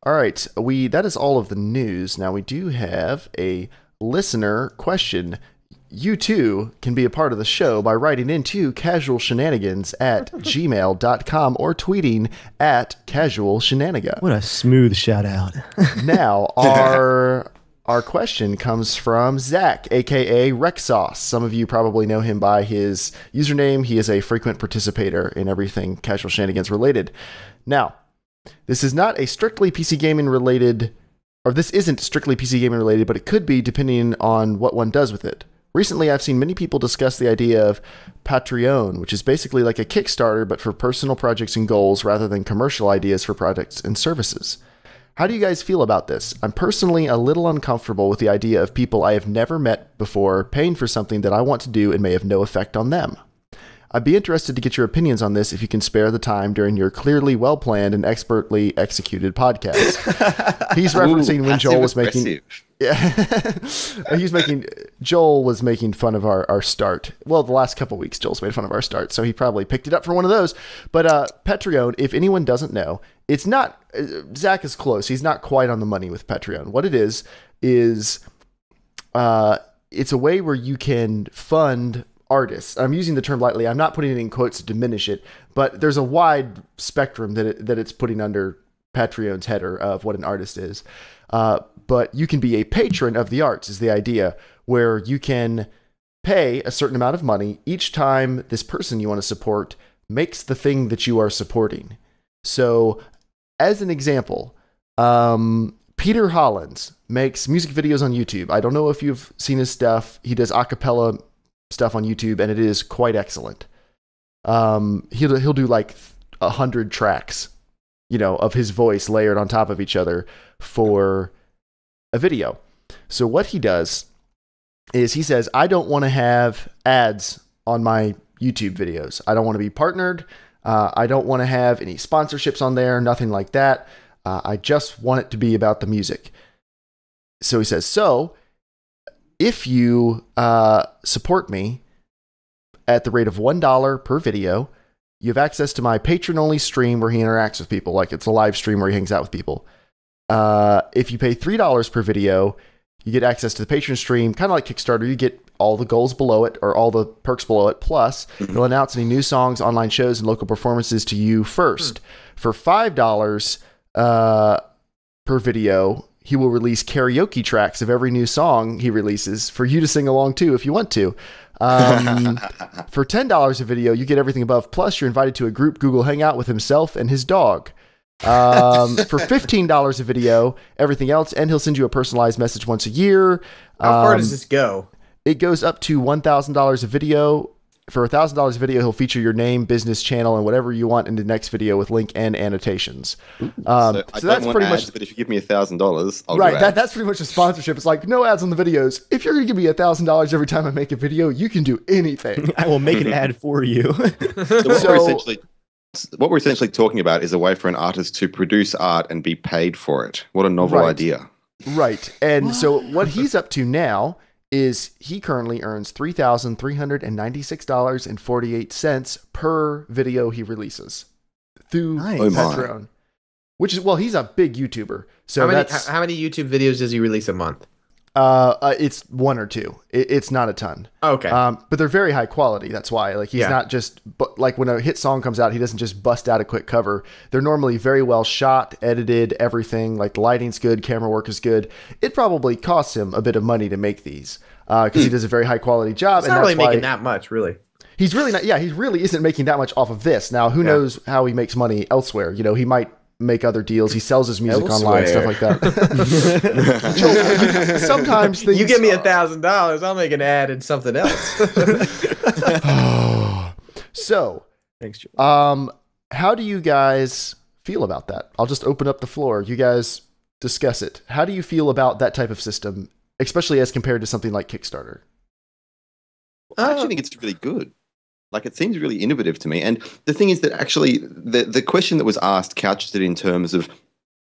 Speaker 3: All right, that is all of the news. Now we do have a listener question. You too can be a part of the show by writing into casualshenanigans@gmail.com or tweeting @casualshenanigan.
Speaker 4: What a smooth shout out.
Speaker 3: Now, our question comes from Zach, aka Rexos. Some of you probably know him by his username. He is a frequent participator in everything Casual Shenanigans related. Now, this is not a strictly PC gaming related, or this isn't strictly PC gaming related, but it could be depending on what one does with it. Recently, I've seen many people discuss the idea of Patreon, which is basically like a Kickstarter, but for personal projects and goals rather than commercial ideas for products and services. How do you guys feel about this? I'm personally a little uncomfortable with the idea of people I have never met before paying for something that I want to do and may have no effect on them. I'd be interested to get your opinions on this if you can spare the time during your clearly well-planned and expertly executed podcast. He's referencing when Joel was making... Joel was making fun of our start. Well, the last couple weeks, Joel's made fun of our start, so he probably picked it up for one of those. But Patreon, if anyone doesn't know, it's not... Zach is close. He's not quite on the money with Patreon. What it is it's a way where you can fund artists. I'm using the term lightly. I'm not putting it in quotes to diminish it, but there's a wide spectrum that it's putting under Patreon's header of what an artist is. But you can be a patron of the arts is the idea, where you can pay a certain amount of money each time this person you want to support makes the thing that you are supporting. So as an example, Peter Hollins makes music videos on YouTube. I don't know if you've seen his stuff. He does a cappella stuff on YouTube, and it is quite excellent. He'll do like 100 tracks, of his voice layered on top of each other for a video. So what he does is he says, I don't want to have ads on my YouTube videos. I don't want to be partnered. I don't want to have any sponsorships on there, nothing like that. I just want it to be about the music. So he says, if you support me at the rate of $1 per video, you have access to my patron-only stream where he interacts with people. Like it's a live stream where he hangs out with people. If you pay $3 per video, you get access to the patron stream, kind of like Kickstarter. You get all the goals below it or all the perks below it. Plus, he'll announce any new songs, online shows, and local performances to you first. For $5 per video, he will release karaoke tracks of every new song he releases for you to sing along to if you want to. For $10 a video, you get everything above. Plus, you're invited to a group Google Hangout with himself and his dog. For $15 a video, everything else, and he'll send you a personalized message once a year.
Speaker 5: How far does this go?
Speaker 3: It goes up to $1,000 a video. For $1,000 a video, he'll feature your name, business, channel, and whatever you want in the next video with link and annotations.
Speaker 2: So that's pretty much. But if you give me $1,000, I'll
Speaker 3: right. That's pretty much a sponsorship. It's like no ads on the videos. If you're going to give me $1,000 every time I make a video, you can do anything.
Speaker 4: I will make an ad for you.
Speaker 2: What we're essentially talking about is a way for an artist to produce art and be paid for it. What a novel idea!
Speaker 3: Right. And so what he's up to now is he currently earns $3,396.48 per video he releases through Patreon. Which is, well, he's a big YouTuber. So
Speaker 5: how many YouTube videos does he release a month?
Speaker 3: It's one or two. It's not a ton.
Speaker 5: Okay.
Speaker 3: But they're very high quality. That's why. Like he's not just like when a hit song comes out, he doesn't just bust out a quick cover. They're normally very well shot, edited, everything. Like the lighting's good, camera work is good. It probably costs him a bit of money to make these because he does a very high quality job.
Speaker 5: He's not really making that much, really.
Speaker 3: He's really not. Yeah, he really isn't making that much off of this. Now, who knows how he makes money elsewhere? You know, he might make other deals. He sells his music online, stuff like that. Sometimes things,
Speaker 5: you give me $1,000, I'll make an ad in something else.
Speaker 3: So,
Speaker 4: thanks, Joe.
Speaker 3: How do you guys feel about that? I'll just open up the floor. You guys discuss it. How do you feel about that type of system, especially as compared to something like Kickstarter?
Speaker 2: I actually think it's really good. Like, it seems really innovative to me. And the thing is that actually the question that was asked couched it in terms of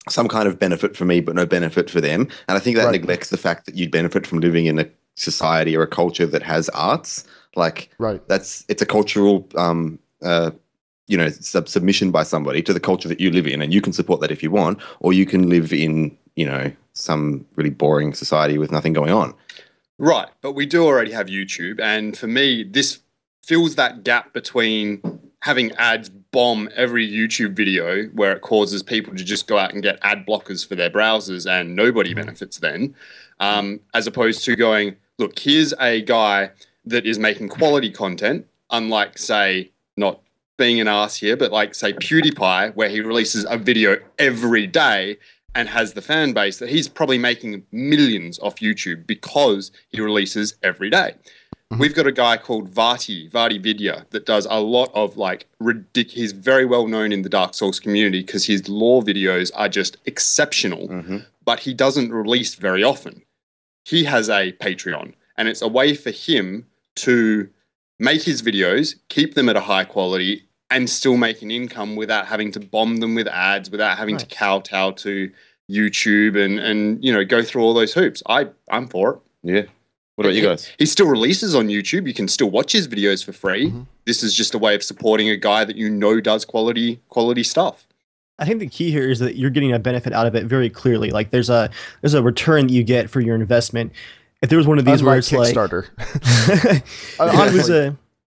Speaker 2: some kind of benefit for me, but no benefit for them. And I think that neglects the fact that you'd benefit from living in a society or a culture that has arts. Like, it's a cultural, submission by somebody to the culture that you live in. And you can support that if you want, or you can live in, some really boring society with nothing going on.
Speaker 1: Right. But we do already have YouTube. And for me, this fills that gap between having ads bomb every YouTube video where it causes people to just go out and get ad blockers for their browsers and nobody benefits then, as opposed to going, look, here's a guy that is making quality content, unlike, say, not being an ass here, but like, say, PewDiePie, where he releases a video every day and has the fan base that he's probably making millions off YouTube because he releases every day. We've got a guy called Vati Vidya, that does a lot of like ridiculous. He's very well known in the Dark Souls community because his lore videos are just exceptional, but he doesn't release very often. He has a Patreon, and it's a way for him to make his videos, keep them at a high quality, and still make an income without having to bomb them with ads, without having to kowtow to YouTube and go through all those hoops. I'm for it.
Speaker 2: Yeah. What about you guys?
Speaker 1: He still releases on YouTube. You can still watch his videos for free. This is just a way of supporting a guy that does quality stuff.
Speaker 4: I think the key here is that you're getting a benefit out of it very clearly. Like there's a return that you get for your investment. If there was one of these where it's
Speaker 3: Kickstarter.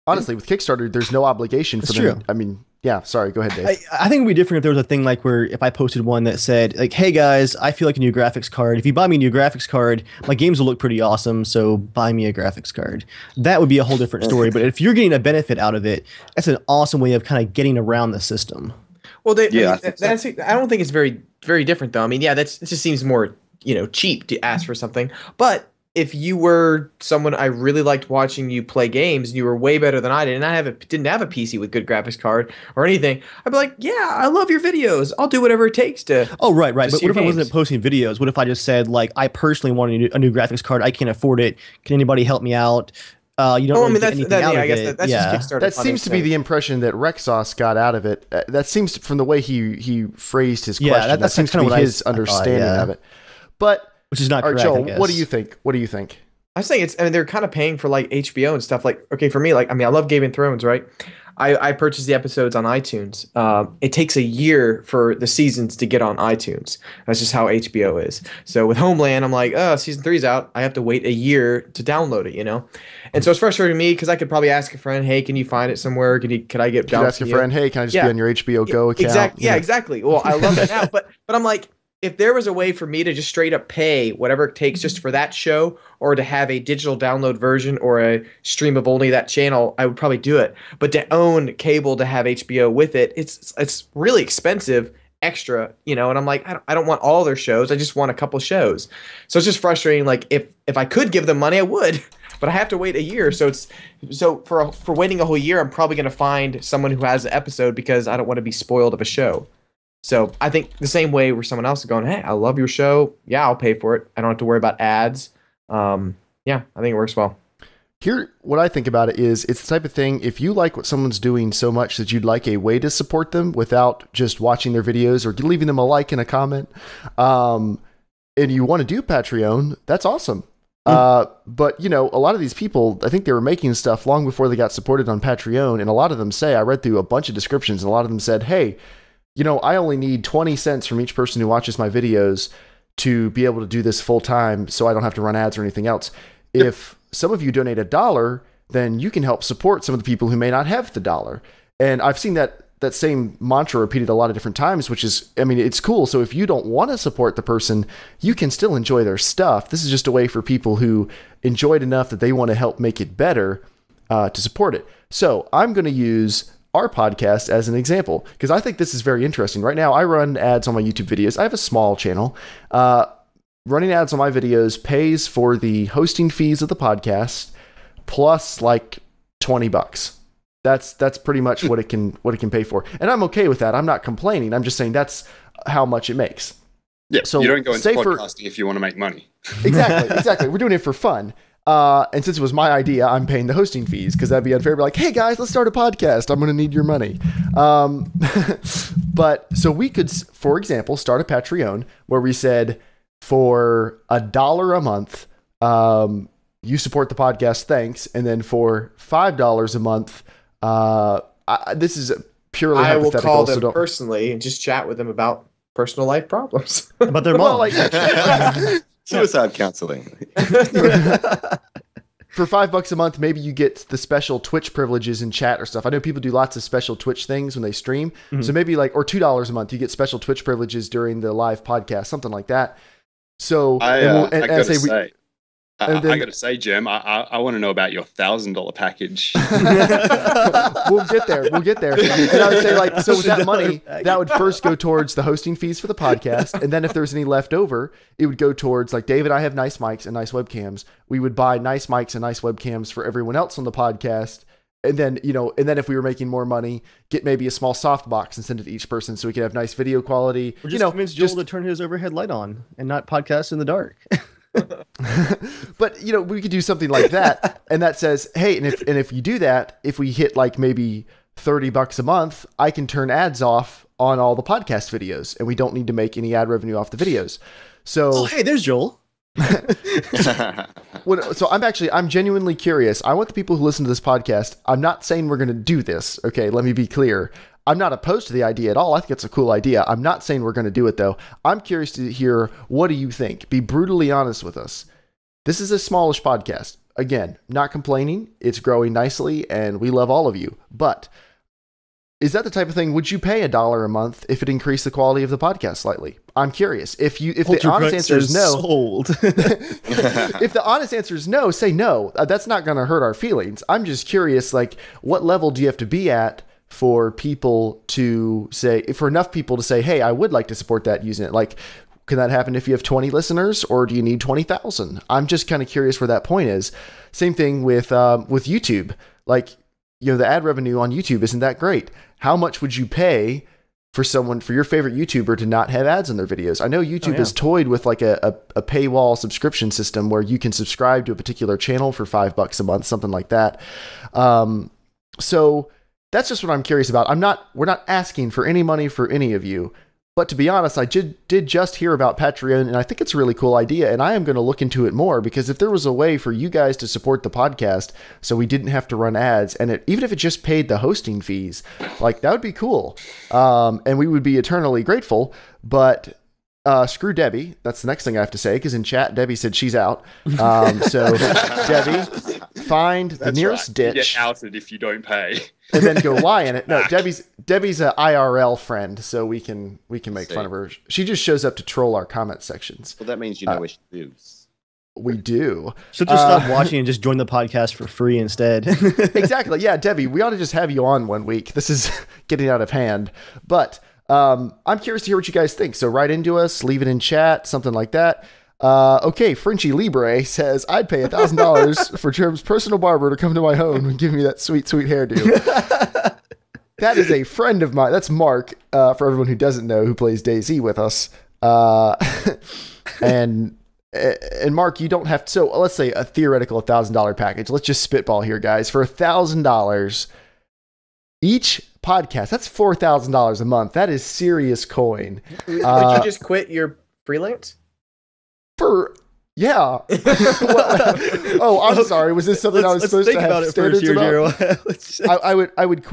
Speaker 3: Honestly, with Kickstarter, there's no obligation for them. I mean, yeah, sorry, go ahead, Dave.
Speaker 4: I think it would be different if there was a thing like where if I posted one that said, like, hey guys, I feel like a new graphics card. If you buy me a new graphics card, my games will look pretty awesome, so buy me a graphics card. That would be a whole different story. But if you're getting a benefit out of it, that's an awesome way of kind of getting around the system.
Speaker 5: Well, I don't think it's very, very different, though. I mean, it just seems more, cheap to ask for something. But if you were someone I really liked watching you play games and you were way better than I did, and I didn't have a PC with good graphics card or anything, I'd be like, yeah, I love your videos. I'll do whatever it takes to.
Speaker 4: Oh, right. But what if I wasn't posting videos? What if I just said, like, I personally want a new graphics card. I can't afford it. Can anybody help me out? You don't really get anything out of it.
Speaker 5: That's just Kickstarter.
Speaker 3: That seems to be the impression that Rexos got out of it. That seems, from the way he phrased his question, that seems to be his understanding of it. But
Speaker 4: which is not correct,
Speaker 3: Joel,
Speaker 4: I guess.
Speaker 3: what do you think?
Speaker 5: I was saying they're kind of paying for like HBO and stuff. Like, okay, for me, like, I mean, I love Game of Thrones, right? I purchased the episodes on iTunes. It takes a year for the seasons to get on iTunes. That's just how HBO is. So with Homeland, I'm like, season 3's out. I have to wait a year to download it, And so it's frustrating me because I could probably ask a friend, hey, can you find it somewhere? Could I get?
Speaker 3: You could ask a friend, hey, can I just be on your HBO Go account?
Speaker 5: Exactly. Yeah, exactly. Well, I love it now, but I'm like, if there was a way for me to just straight up pay whatever it takes just for that show, or to have a digital download version or a stream of only that channel, I would probably do it. But to own cable to have HBO with it, it's really expensive extra, and I'm like, I don't want all their shows. I just want a couple shows. So it's just frustrating. Like if I could give them money, I would, but I have to wait a year. So for waiting a whole year, I'm probably going to find someone who has the episode because I don't want to be spoiled of a show. So I think the same way where someone else is going, hey, I love your show. Yeah, I'll pay for it. I don't have to worry about ads. I think it works well.
Speaker 3: Here, what I think about it is it's the type of thing, if you like what someone's doing so much that you'd like a way to support them without just watching their videos or leaving them a like and a comment, and you want to do Patreon, that's awesome. But, a lot of these people, I think they were making stuff long before they got supported on Patreon, and a lot of them say, I read through a bunch of descriptions, and a lot of them said, hey, I only need 20 cents from each person who watches my videos to be able to do this full time so I don't have to run ads or anything else. If some of you donate $1, then you can help support some of the people who may not have the dollar. And I've seen that same mantra repeated a lot of different times, which is, it's cool. So if you don't want to support the person, you can still enjoy their stuff. This is just a way for people who enjoy it enough that they want to help make it better to support it. So I'm going to use our podcast as an example, because I think this is very interesting. Right now, I run ads on my YouTube videos. I have a small channel. Running ads on my videos pays for the hosting fees of the podcast, plus like $20. That's pretty much what it can pay for. And I'm okay with that. I'm not complaining. I'm just saying that's how much it makes.
Speaker 1: Yeah, so you don't go into podcasting if you want to make money.
Speaker 3: Exactly. We're doing it for fun. And since it was my idea, I'm paying the hosting fees, because that'd be unfair. Be like, hey guys, let's start a podcast. I'm going to need your money. But so we could, for example, start a Patreon where we said for $1 a month, you support the podcast. Thanks. And then for $5 a month, this is purely hypothetical.
Speaker 5: I will call them personally and just chat with them about personal life problems.
Speaker 4: About their mom.
Speaker 2: Suicide counseling.
Speaker 3: For $5 a month, maybe you get the special Twitch privileges in chat or stuff. I know people do lots of special Twitch things when they stream. Mm-hmm. So maybe or $2 a month, you get special Twitch privileges during the live podcast, something like that. So
Speaker 1: I gotta say, Jim, I want to know about your $1,000 package.
Speaker 3: We'll get there. And I would say, so with that money, that would first go towards the hosting fees for the podcast, and then if there's any left over, it would go towards, Dave and I have nice mics and nice webcams. We would buy nice mics and nice webcams for everyone else on the podcast, and then if we were making more money, get maybe a small softbox and send it to each person so we could have nice video quality.
Speaker 4: Or just convince Joel to turn his overhead light on and not podcast in the dark.
Speaker 3: But we could do something like that, and that says, hey, and if you do that, if we hit maybe $30 a month, I can turn ads off on all the podcast videos, and we don't need to make any ad revenue off the videos. So
Speaker 4: hey, there's Joel.
Speaker 3: So I'm genuinely curious. I want the people who listen to this podcast, I'm not saying we're going to do this. Okay, let me be clear. I'm not opposed to the idea at all. I think it's a cool idea. I'm not saying we're going to do it, though. I'm curious to hear, what do you think? Be brutally honest with us. This is a smallish podcast. Again, not complaining. It's growing nicely, and we love all of you. But is that the type of thing, would you pay $1 a month if it increased the quality of the podcast slightly? I'm curious. If the honest answer is no,
Speaker 4: sold.
Speaker 3: If the honest answer is no, say no. That's not going to hurt our feelings. I'm just curious, what level do you have to be at for people to say, for enough people to say, hey, I would like to support that using it? Can that happen if you have 20 listeners, or do you need 20,000? I'm just kind of curious where that point is. Same thing with YouTube. The ad revenue on YouTube isn't that great. How much would you pay for your favorite YouTuber to not have ads in their videos? I know YouTube has toyed with a paywall subscription system where you can subscribe to a particular channel for $5 a month, something like that. So that's just what I'm curious about. We're not asking for any money for any of you, but to be honest, I did just hear about Patreon, and I think it's a really cool idea, and I am going to look into it more, because if there was a way for you guys to support the podcast so we didn't have to run ads, and even if it just paid the hosting fees, that would be cool. And we would be eternally grateful, but screw Debbie. That's the next thing I have to say, because in chat, Debbie said she's out. So Debbie, find the nearest ditch.
Speaker 1: You get outed if you don't pay.
Speaker 3: And then go lie in it. No, Debbie's a IRL friend, so we can make fun of her. She just shows up to troll our comment sections.
Speaker 2: Well, that means you know where she lives.
Speaker 3: We do.
Speaker 4: So just stop watching and just join the podcast for free instead.
Speaker 3: Exactly. Yeah, Debbie, we ought to just have you on one week. This is getting out of hand. But I'm curious to hear what you guys think. So write into us, leave it in chat, something like that. Okay, Frenchie Libre says, I'd pay $1,000 for Jerem's personal barber to come to my home and give me that sweet, sweet hairdo. That is a friend of mine. That's Mark, for everyone who doesn't know, who plays DayZ with us. And Mark, you don't have to, so let's say a theoretical $1,000 package. Let's just spitball here, guys. For $1,000 each podcast, that's $4,000 a month. That is serious coin.
Speaker 5: Would you just quit your freelance?
Speaker 3: Yeah. Oh, I'm sorry. Was this something I was supposed to have standards about? I would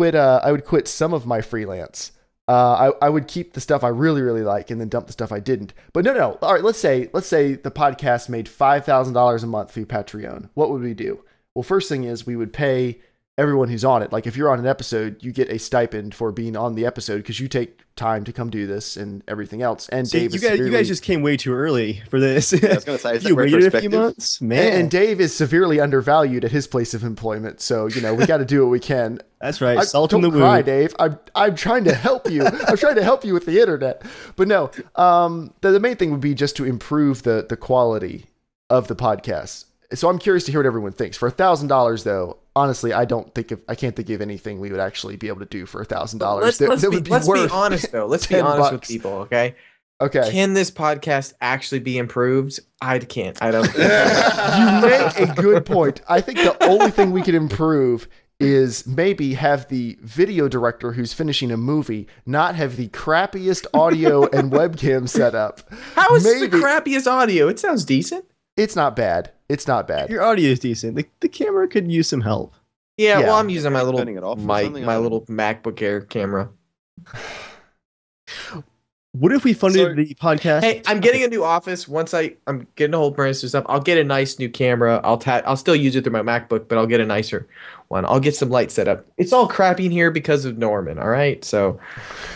Speaker 3: quit some of my freelance. I would keep the stuff I really, really like and then dump the stuff I didn't. But no. All right, let's say the podcast made $5,000 a month through Patreon. What would we do? Well, first thing is we would pay everyone who's on it. Like if you're on an episode, you get a stipend for being on the episode because you take time to come do this and everything else. And
Speaker 4: See,
Speaker 3: Dave,
Speaker 4: you guys just came way too early for this.
Speaker 2: I was going to say, is
Speaker 4: you
Speaker 2: that
Speaker 4: waited a few
Speaker 2: retrospective?
Speaker 4: months, man.
Speaker 3: and Dave is severely undervalued at his place of employment. So we got to do what we can.
Speaker 4: That's right. Salt in
Speaker 3: Don't
Speaker 4: the
Speaker 3: cry,
Speaker 4: wound.
Speaker 3: Dave. I'm trying to help you. I'm trying to help you with the internet. But no, the main thing would be just to improve the quality of the podcast. So I'm curious to hear what everyone thinks. For $1,000, though, honestly, I can't think of anything we would actually be able to do for $1,000.
Speaker 5: Let's be honest though. Let's be honest with
Speaker 3: $10.
Speaker 5: people, okay?
Speaker 3: Okay.
Speaker 5: Can this podcast actually be improved? I can't. I don't.
Speaker 3: You make a good point. I think the only thing we could improve is maybe have the video director who's finishing a movie not have the crappiest audio and webcam setup.
Speaker 5: How is this the crappiest audio? It sounds decent.
Speaker 3: It's not bad. It's not bad.
Speaker 4: Your audio is decent. The camera could use some help.
Speaker 5: Yeah,
Speaker 3: Yeah.
Speaker 5: well, I'm using my little
Speaker 2: Turning it off or
Speaker 5: mic,
Speaker 2: something?
Speaker 5: my little MacBook Air camera.
Speaker 4: What if we funded
Speaker 1: So-
Speaker 4: the podcast?
Speaker 5: Hey, I'm getting a new office. Once I'm getting a whole brand new stuff, I'll get a nice new camera. I'll still use it through my MacBook, but I'll get a nicer one. I'll get some lights set up. It's all crappy in here because of Norman. All right, so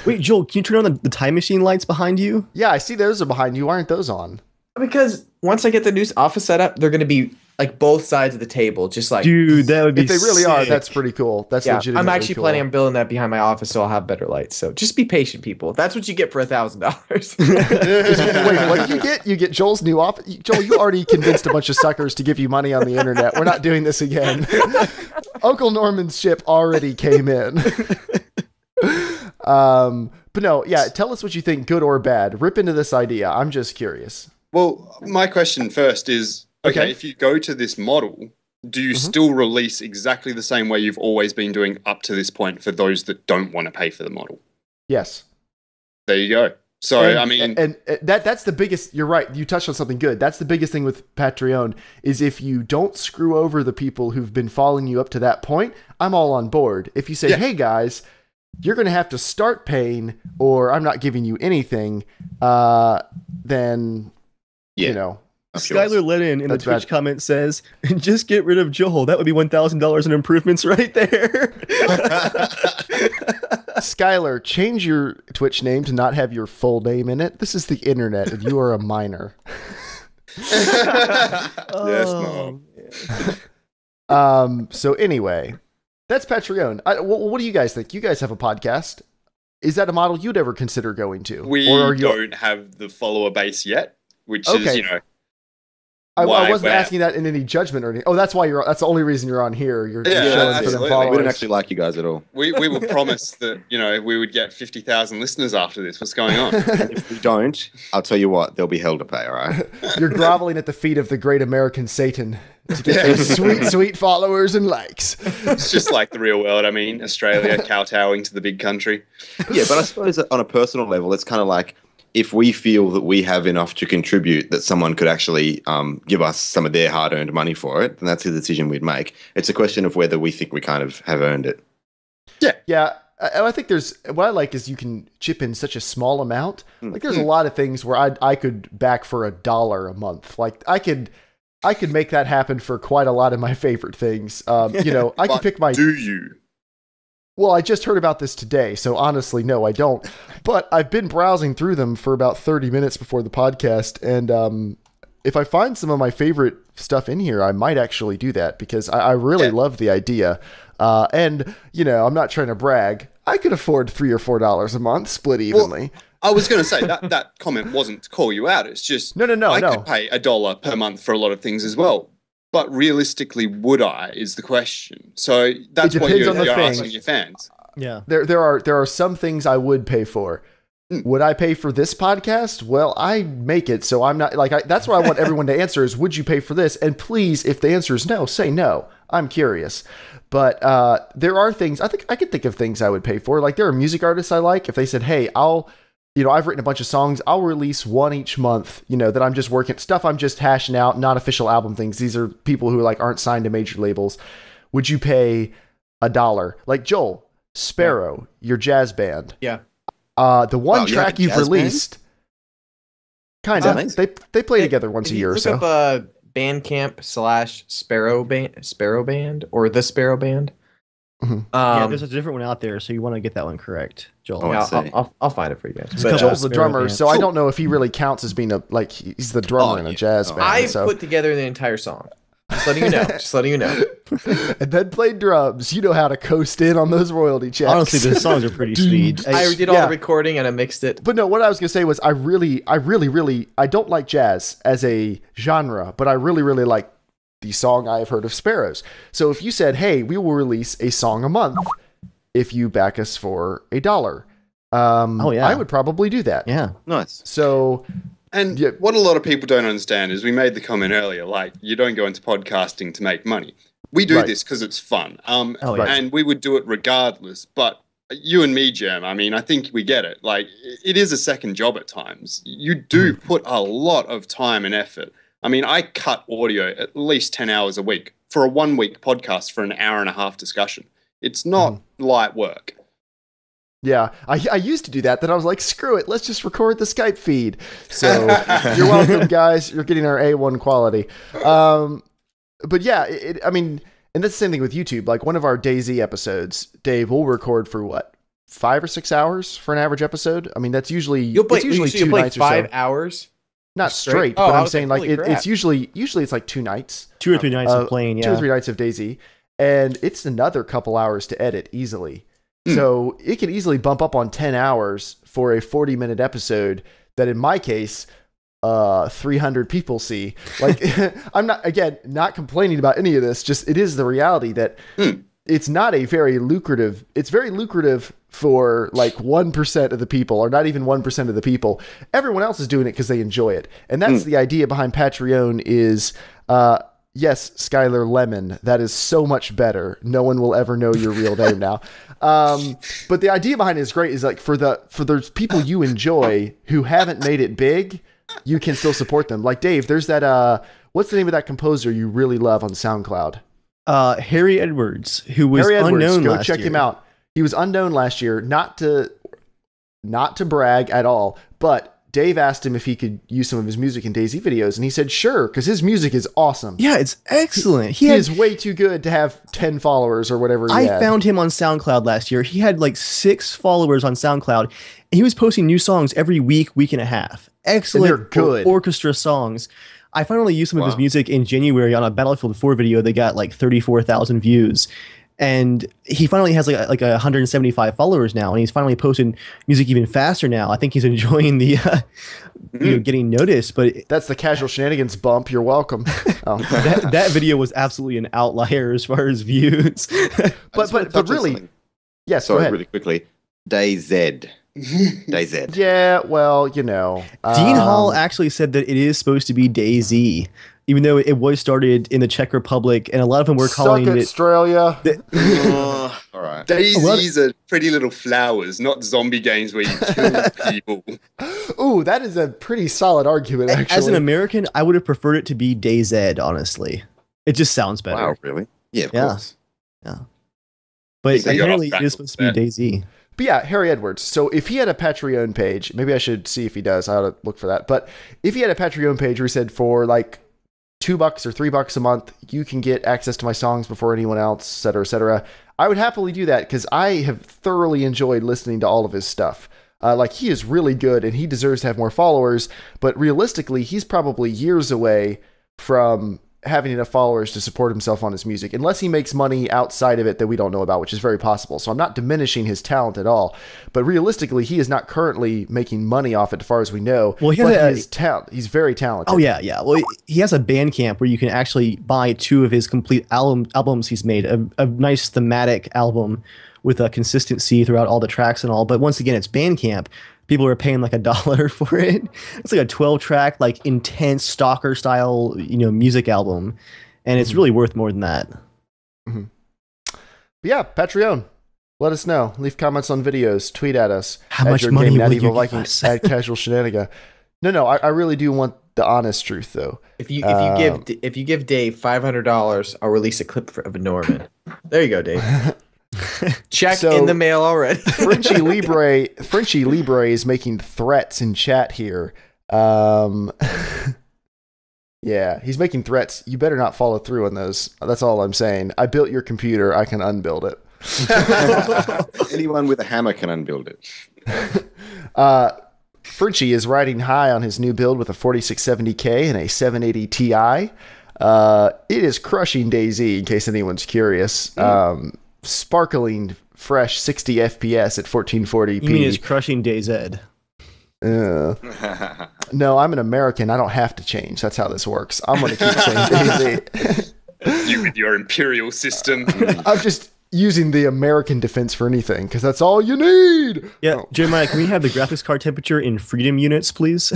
Speaker 4: Wait, Joel, can you turn on the time machine lights behind you?
Speaker 3: Yeah, I see those are behind you. Why aren't those on?
Speaker 5: because once I get the new office set up, they're going to be like both sides of the table, just like
Speaker 4: Dude, that would be
Speaker 3: If they really are,
Speaker 4: sick.
Speaker 3: that's pretty cool. That's
Speaker 5: yeah.
Speaker 3: legitimately
Speaker 5: I'm actually
Speaker 3: cool.
Speaker 5: planning on building that behind my office, so I'll have better lights. So just be patient, people. That's what you get for $1,000.
Speaker 3: Wait, what did you get? You get Joel's new office. Joel, you already convinced a bunch of suckers to give you money on the internet. We're not doing this again. Uncle Norman's ship already came in. But no, yeah, tell us what you think, good or bad. Rip into this idea. I'm just curious.
Speaker 1: Well, my question first is, okay, if you go to this model, do you still release exactly the same way you've always been doing up to this point for those that don't want to pay for the model?
Speaker 3: Yes.
Speaker 1: There you go. So,
Speaker 3: And,
Speaker 1: I mean,
Speaker 3: and that's the biggest. You're right. You touched on something good. That's the biggest thing with Patreon is if you don't screw over the people who've been following you up to that point, I'm all on board. If you say, hey guys, you're going to have to start paying, or I'm not giving you anything, then you know.
Speaker 4: Skylar Lennon in the
Speaker 3: That's
Speaker 4: Twitch
Speaker 3: bad.
Speaker 4: comment says, just get rid of Joel. That would be $1,000 in improvements right there.
Speaker 3: Skylar, change your Twitch name to not have your full name in it. This is the internet, and you are a minor.
Speaker 1: yes,
Speaker 4: Oh,
Speaker 3: So anyway, that's Patreon. What do you guys think? You guys have a podcast. Is that a model you'd ever consider going to?
Speaker 1: we
Speaker 3: Or are you-
Speaker 1: don't have the follower base yet, which is,
Speaker 3: Okay.
Speaker 1: you know,
Speaker 3: I
Speaker 1: why
Speaker 3: wasn't
Speaker 1: we're-
Speaker 3: asking that in any judgment or anything. Oh, that's why that's the only reason you're on here. You're
Speaker 1: Yeah,
Speaker 3: showing for
Speaker 1: absolutely.
Speaker 3: them
Speaker 2: We
Speaker 3: followers.
Speaker 2: don't actually like you guys at all.
Speaker 1: we will promise that, you know, we would get 50,000 listeners after this. What's going on?
Speaker 2: If we don't, I'll tell you what, there'll be hell to pay, all right?
Speaker 3: You're groveling at the feet of the great American Satan to get those sweet, sweet followers and likes.
Speaker 1: It's just like the real world. I mean, Australia kowtowing to the big country.
Speaker 2: Yeah, but I suppose that on a personal level, it's kind of like if we feel that we have enough to contribute that someone could actually give us some of their hard-earned money for it, then that's the decision we'd make. It's a question of whether we think we kind of have earned it.
Speaker 3: Yeah, I think what I like is you can chip in such a small amount. Like there's a lot of things where I could back for $1 a month. Like I could make that happen for quite a lot of my favorite things. You know, I could
Speaker 1: But
Speaker 3: pick my.
Speaker 1: Do you?
Speaker 3: Well, I just heard about this today, so honestly, no, I don't. But I've been browsing through them for about 30 minutes before the podcast, and if I find some of my favorite stuff in here, I might actually do that because I really love the idea. And you know, I'm not trying to brag. I could afford $3 or $4 a month, split evenly.
Speaker 1: I was going to say that comment wasn't to call you out. It's just
Speaker 3: No,
Speaker 1: I could pay $1 per month for a lot of things as well. But realistically, would I is the question. So that's what
Speaker 3: depends
Speaker 1: you're,
Speaker 3: on the
Speaker 1: you're
Speaker 3: thing.
Speaker 1: asking your fans.
Speaker 4: yeah.
Speaker 3: There are some things I would pay for. Would I pay for this podcast? Well, I make it, so I'm not like that's what I want everyone to answer is would you pay for this? And please, if the answer is no, say no. I'm curious. But there are things I think I could think of things I would pay for. Like there are music artists I like. If they said, "Hey, I've written a bunch of songs. I'll release one each month, that I'm just working stuff. I'm just hashing out, not official album things. These are people who aren't signed to major labels. Would you pay $1? Like Joel Sparrow, your jazz band.
Speaker 5: Yeah.
Speaker 3: The one
Speaker 2: Wow, you have
Speaker 3: track
Speaker 2: a
Speaker 3: you've
Speaker 2: jazz band?
Speaker 3: released, kind of.
Speaker 2: Amazing.
Speaker 3: They play together once
Speaker 5: If
Speaker 3: a
Speaker 5: you
Speaker 3: year or
Speaker 5: look
Speaker 3: so.
Speaker 5: up Bandcamp / Sparrow Band or the Sparrow Band.
Speaker 4: Yeah, there's a different one out there, so you want to get that one correct, Joel.
Speaker 2: Oh, I
Speaker 5: Yeah,
Speaker 2: see.
Speaker 5: I'll find it for you guys.
Speaker 4: It's
Speaker 5: But,
Speaker 4: called
Speaker 3: Joel's the
Speaker 4: Sparrow
Speaker 3: drummer,
Speaker 4: Band.
Speaker 3: so I don't know if he really counts as being he's the drummer in a jazz band.
Speaker 5: I
Speaker 3: so.
Speaker 5: put together the entire song. Just letting you know. Just letting you know.
Speaker 3: And then played drums. You know how to coast in on those royalty checks.
Speaker 4: Honestly, the songs are pretty sweet.
Speaker 5: I did all the recording and I mixed it.
Speaker 3: But no, what I was gonna say was I really I don't like jazz as a genre, but I really like the song I have heard of Sparrows. So if you said, hey, we will release a song a month if you back us for $1, I would probably do that.
Speaker 4: Yeah.
Speaker 2: Nice.
Speaker 3: So
Speaker 1: And what a lot of people don't understand is we made the comment earlier, like, you don't go into podcasting to make money. We do this because it's fun. And we would do it regardless. But you and me, Jem, I mean, I think we get it. Like, it is a second job at times. You do put a lot of time and effort. I mean, I cut audio at least 10 hours a week for a 1 week podcast for an hour and a half discussion. It's not light work.
Speaker 3: yeah, I used to do that. Then I was like, screw it, let's just record the Skype feed. So you're welcome, guys. You're getting our A1 quality. But yeah, I mean, and that's the same thing with YouTube. Like one of our DayZ episodes, Dave will record for what, 5 or 6 hours for an average episode. I mean, that's usually it's usually 2 nights or so.
Speaker 5: 5 hours.
Speaker 3: Not straight,
Speaker 5: Oh,
Speaker 3: but
Speaker 5: I
Speaker 3: I'm
Speaker 5: was
Speaker 3: saying
Speaker 5: like,
Speaker 3: like
Speaker 5: holy crap.
Speaker 3: it's usually it's like 2 nights.
Speaker 4: 2 or 3 nights of playing,
Speaker 3: 2 or 3 nights of DayZ, and it's another couple hours to edit easily.
Speaker 2: Mm.
Speaker 3: So it can easily bump up on 10 hours for a 40-minute episode that in my case 300 people see. Like I'm not complaining about any of this, just it is the reality that it's not a very lucrative. It's very lucrative for like 1% of the people, or not even 1% of the people. Everyone else is doing it because they enjoy it. And that's the idea behind Patreon is, yes, Skylar Lemon, that is so much better. No one will ever know your real name now. But the idea behind it is great, is like for those people you enjoy who haven't made it big, you can still support them. Like Dave, there's that, what's the name of that composer you really love on SoundCloud?
Speaker 4: Harry Edwards, who was
Speaker 3: Harry Edwards,
Speaker 4: unknown
Speaker 3: go
Speaker 4: last
Speaker 3: check
Speaker 4: year.
Speaker 3: him out. He was unknown last year, not to brag at all, but Dave asked him if he could use some of his music in DayZ videos, and he said sure, because his music is awesome.
Speaker 4: Yeah, it's excellent.
Speaker 3: He is way too good to have 10 followers or whatever he had.
Speaker 4: I found him on SoundCloud last year. He had like 6 followers on SoundCloud, and he was posting new songs every week and a half. Excellent,
Speaker 3: And they're good.
Speaker 4: Orchestra songs. I finally used some of his music in January on a Battlefield 4 video that got like 34,000 views. And he finally has like 175 followers now, and he's finally posting music even faster now. I think he's enjoying the getting noticed. But
Speaker 3: That's the Casual Shenanigans bump. You're welcome. Oh.
Speaker 4: that video was absolutely an outlier as far as views.
Speaker 3: but really, yes.
Speaker 2: Sorry,
Speaker 3: go ahead.
Speaker 2: really quickly. DayZ. DayZ.
Speaker 3: Yeah, well, you know,
Speaker 4: Dean Hall actually said that it is supposed to be DayZ, even though it was started in the Czech Republic, and a lot of them were calling
Speaker 3: suck
Speaker 4: it
Speaker 3: Australia.
Speaker 2: All right.
Speaker 1: Daisies are pretty little flowers, not zombie games where you kill people.
Speaker 3: Ooh, that is a pretty solid argument, actually.
Speaker 4: As an American, I would have preferred it to be DayZ, honestly. It just sounds better.
Speaker 2: Wow, really? Yeah, of
Speaker 4: Yeah.
Speaker 2: course.
Speaker 4: But
Speaker 1: So you got
Speaker 4: apparently
Speaker 1: off
Speaker 4: it is
Speaker 1: track
Speaker 4: supposed to be
Speaker 1: there.
Speaker 4: DayZ.
Speaker 3: But yeah, Harry Edwards. So if he had a Patreon page, maybe I should see if he does. I ought to look for that. But if he had a Patreon page where he said for like $2 or $3 a month, you can get access to my songs before anyone else, et cetera, et cetera, I would happily do that because I have thoroughly enjoyed listening to all of his stuff. Like he is really good and he deserves to have more followers. But realistically, he's probably years away from having enough followers to support himself on his music, unless he makes money outside of it that we don't know about, which is very possible. So I'm not diminishing his talent at all, but realistically, he is not currently making money off it as far as we know.
Speaker 4: Well, he
Speaker 3: but
Speaker 4: has
Speaker 3: he is he's very talented.
Speaker 4: Oh, yeah. Well, he has a Bandcamp where you can actually buy 2 of his complete albums he's made. A nice thematic album with a consistency throughout all the tracks and all. But once again, it's Bandcamp. People are paying like $1 for it. It's like a 12-track, like intense stalker style, music album, and it's really worth more than that.
Speaker 3: Mm-hmm. But yeah, Patreon. Let us know. Leave comments on videos. Tweet at us.
Speaker 4: How much money will you give
Speaker 3: Viking
Speaker 4: us?
Speaker 3: at Casual Shenanigan. No. I really do want the honest truth, though.
Speaker 5: If you give Dave $500, I'll release a clip of Norman. There you go, Dave. Check
Speaker 3: So-
Speaker 5: in the mail already.
Speaker 3: Frenchie Libre is making threats in chat here. Yeah, he's making threats. You better not follow through on those. That's all I'm saying. I built your computer. I can unbuild it.
Speaker 2: Anyone with a hammer can unbuild it.
Speaker 3: Frenchie is riding high on his new build with a 4670K and a 780 Ti. It is crushing DayZ, in case anyone's curious. Sparkling, fresh 60 FPS at 1440p.
Speaker 4: You mean it's crushing DayZ?
Speaker 3: No, I'm an American. I don't have to change. That's how this works. I'm going to keep saying DayZ.
Speaker 1: You with your imperial system.
Speaker 3: I'm just using the American defense for anything, because that's all you need.
Speaker 4: Yeah, Jeremiah, can we have the graphics card temperature in freedom units, please?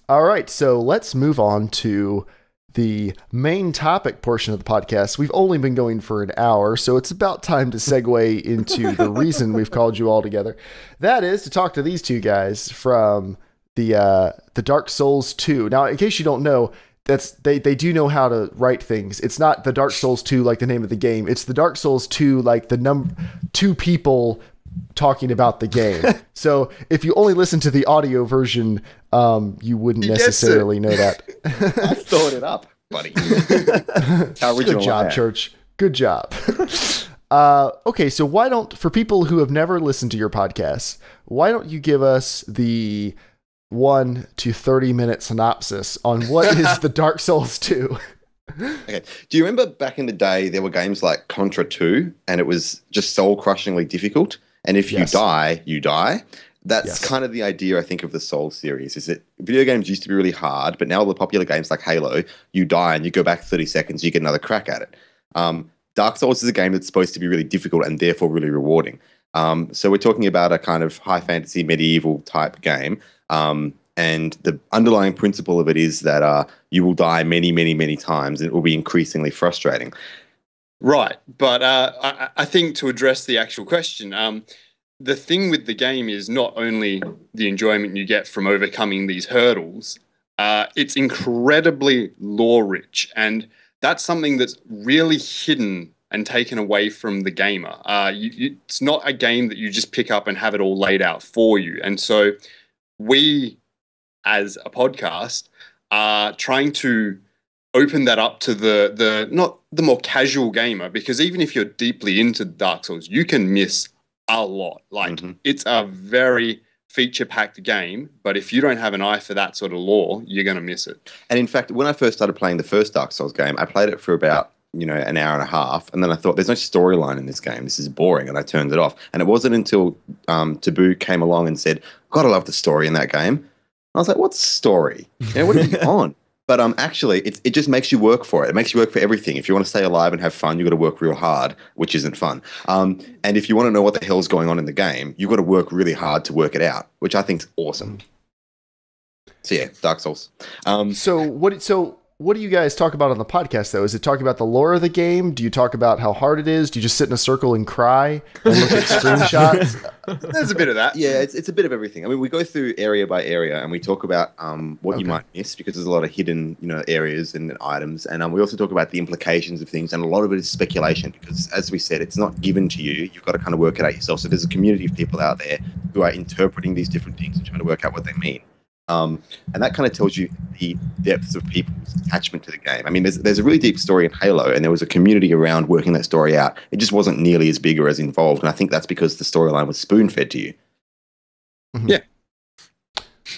Speaker 3: All right, so let's move on to the main topic portion of the podcast. We've only been going for an hour, so it's about time to segue into the reason we've called you all together. That is to talk to these two guys from the Dark Souls 2. Now, in case you don't know, they do know how to write things. It's not the Dark Souls 2 like the name of the game. It's the Dark Souls 2 like the two people talking about the game. So if you only listen to the audio version, you wouldn't necessarily know that.
Speaker 2: I thought it up, buddy.
Speaker 3: Good job, Church. Good job. Okay, so why don't, for people who have never listened to your podcast, why don't you give us the 1 to 30-minute synopsis on what is the Dark Souls 2?
Speaker 2: Okay. Do you remember back in the day there were games like Contra 2 and it was just soul-crushingly difficult? And if you die, you die. That's kind of the idea, I think, of the Souls series, is that video games used to be really hard, but now all the popular games like Halo, you die and you go back 30 seconds, you get another crack at it. Dark Souls is a game that's supposed to be really difficult and therefore really rewarding. So we're talking about a kind of high fantasy medieval type game. And the underlying principle of it is that you will die many, many, many times and it will be increasingly frustrating.
Speaker 1: Right, but I think to address the actual question, the thing with the game is not only the enjoyment you get from overcoming these hurdles, it's incredibly lore-rich, and that's something that's really hidden and taken away from the gamer. It's not a game that you just pick up and have it all laid out for you, and so we, as a podcast, are trying to open that up to the not the more casual gamer, because even if you're deeply into Dark Souls, you can miss a lot. Like it's a very feature-packed game, but if you don't have an eye for that sort of lore, you're going to miss it.
Speaker 2: And in fact, when I first started playing the first Dark Souls game, I played it for about an hour and a half, and then I thought, there's no storyline in this game, this is boring, and I turned it off. And it wasn't until Taboo came along and said, God, I love the story in that game. I was like, what's story? What are you on? But actually, it just makes you work for it. It makes you work for everything. If you want to stay alive and have fun, you've got to work real hard, which isn't fun. And if you want to know what the hell's going on in the game, you've got to work really hard to work it out, which I think is awesome. So yeah, Dark Souls.
Speaker 3: So what do you guys talk about on the podcast, though? Is it talking about the lore of the game? Do you talk about how hard it is? Do you just sit in a circle and cry and look at screenshots?
Speaker 1: There's a bit of that.
Speaker 2: Yeah, it's a bit of everything. I mean, we go through area by area and we talk about what you might miss, because there's a lot of hidden areas and items. And we also talk about the implications of things, and a lot of it is speculation, because as we said, it's not given to you. You've got to kind of work it out yourself. So there's a community of people out there who are interpreting these different things and trying to work out what they mean. And that kind of tells you the depths of people's attachment to the game. I mean, there's a really deep story in Halo, and there was a community around working that story out. It just wasn't nearly as big or as involved, and I think that's because the storyline was spoon-fed to you.
Speaker 3: Mm-hmm.
Speaker 1: Yeah.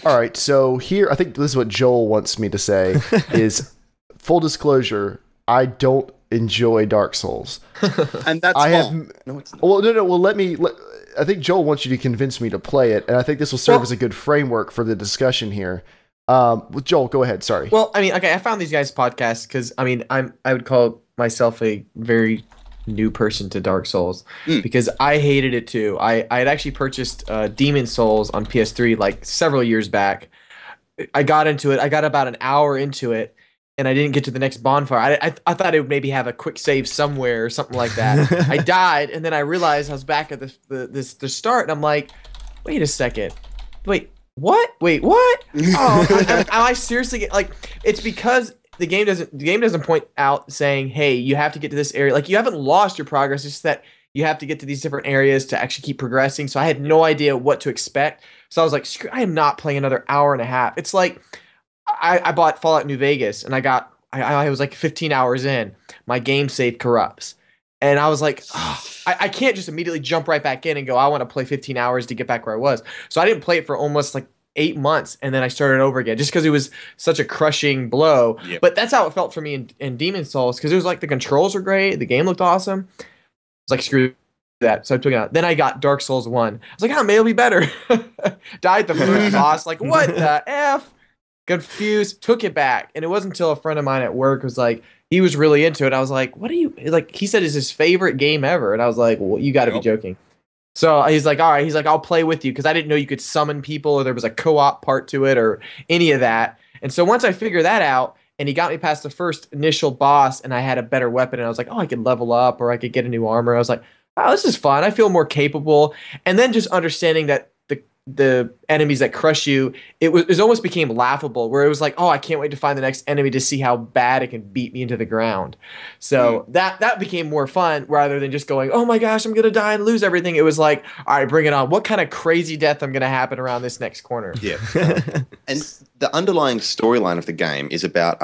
Speaker 3: All right, so here, I think this is what Joel wants me to say, is full disclosure, I don't enjoy Dark Souls.
Speaker 1: And that's
Speaker 2: No, it's not.
Speaker 3: Well, no. Well, I think Joel wants you to convince me to play it, and I think this will serve as a good framework for the discussion here. With Joel, go ahead. Sorry.
Speaker 5: Well, I mean, okay, I found these guys' podcasts because I mean, I would call myself a very new person to Dark Souls because I hated it too. I had actually purchased Demon Souls on PS3 like several years back. I got into it. I got about an hour into it, and I didn't get to the next bonfire. I thought it would maybe have a quick save somewhere or something like that. I died, and then I realized I was back at the start, and I'm like, wait a second. Wait, what? Wait, what? Oh, am I seriously it's because the game doesn't point out saying, hey, you have to get to this area. Like, you haven't lost your progress. It's just that you have to get to these different areas to actually keep progressing. So I had no idea what to expect. So I was like, screw, I am not playing another hour and a half. It's like I bought Fallout New Vegas and I was like 15 hours in. My game save corrupts. And I was like, oh, I can't just immediately jump right back in and go, I want to play 15 hours to get back where I was. So I didn't play it for almost like 8 months, and then I started over again just because it was such a crushing blow.
Speaker 1: Yep.
Speaker 5: But that's how it felt for me in Demon's Souls, because it was like the controls were great, the game looked awesome. I was like, screw that. So I took it out. Then I got Dark Souls 1. I was like, oh, maybe it'll be better. Died the first boss. Like, what the F? Confused. Took it back. And it wasn't until a friend of mine at work was like, he was really into it. I was like, what are you, like, he said it's his favorite game ever. And I was like, well, you got to be joking. So he's like, all right. He's like, I'll play with you, because I didn't know you could summon people or there was a co-op part to it or any of that. And so once I figured that out, and he got me past the first initial boss, and I had a better weapon, and I was like, oh, I could level up or I could get a new armor. I was like, oh, this is fun. I feel more capable. And then just understanding that the enemies that crush you, it almost became laughable, where it was like, oh, I can't wait to find the next enemy to see how bad it can beat me into the ground. So that became more fun, rather than just going, oh my gosh, I'm gonna die and lose everything. It was like, all right, bring it on. What kind of crazy death I'm gonna happen around this next corner?
Speaker 2: Yeah. And the underlying storyline of the game is about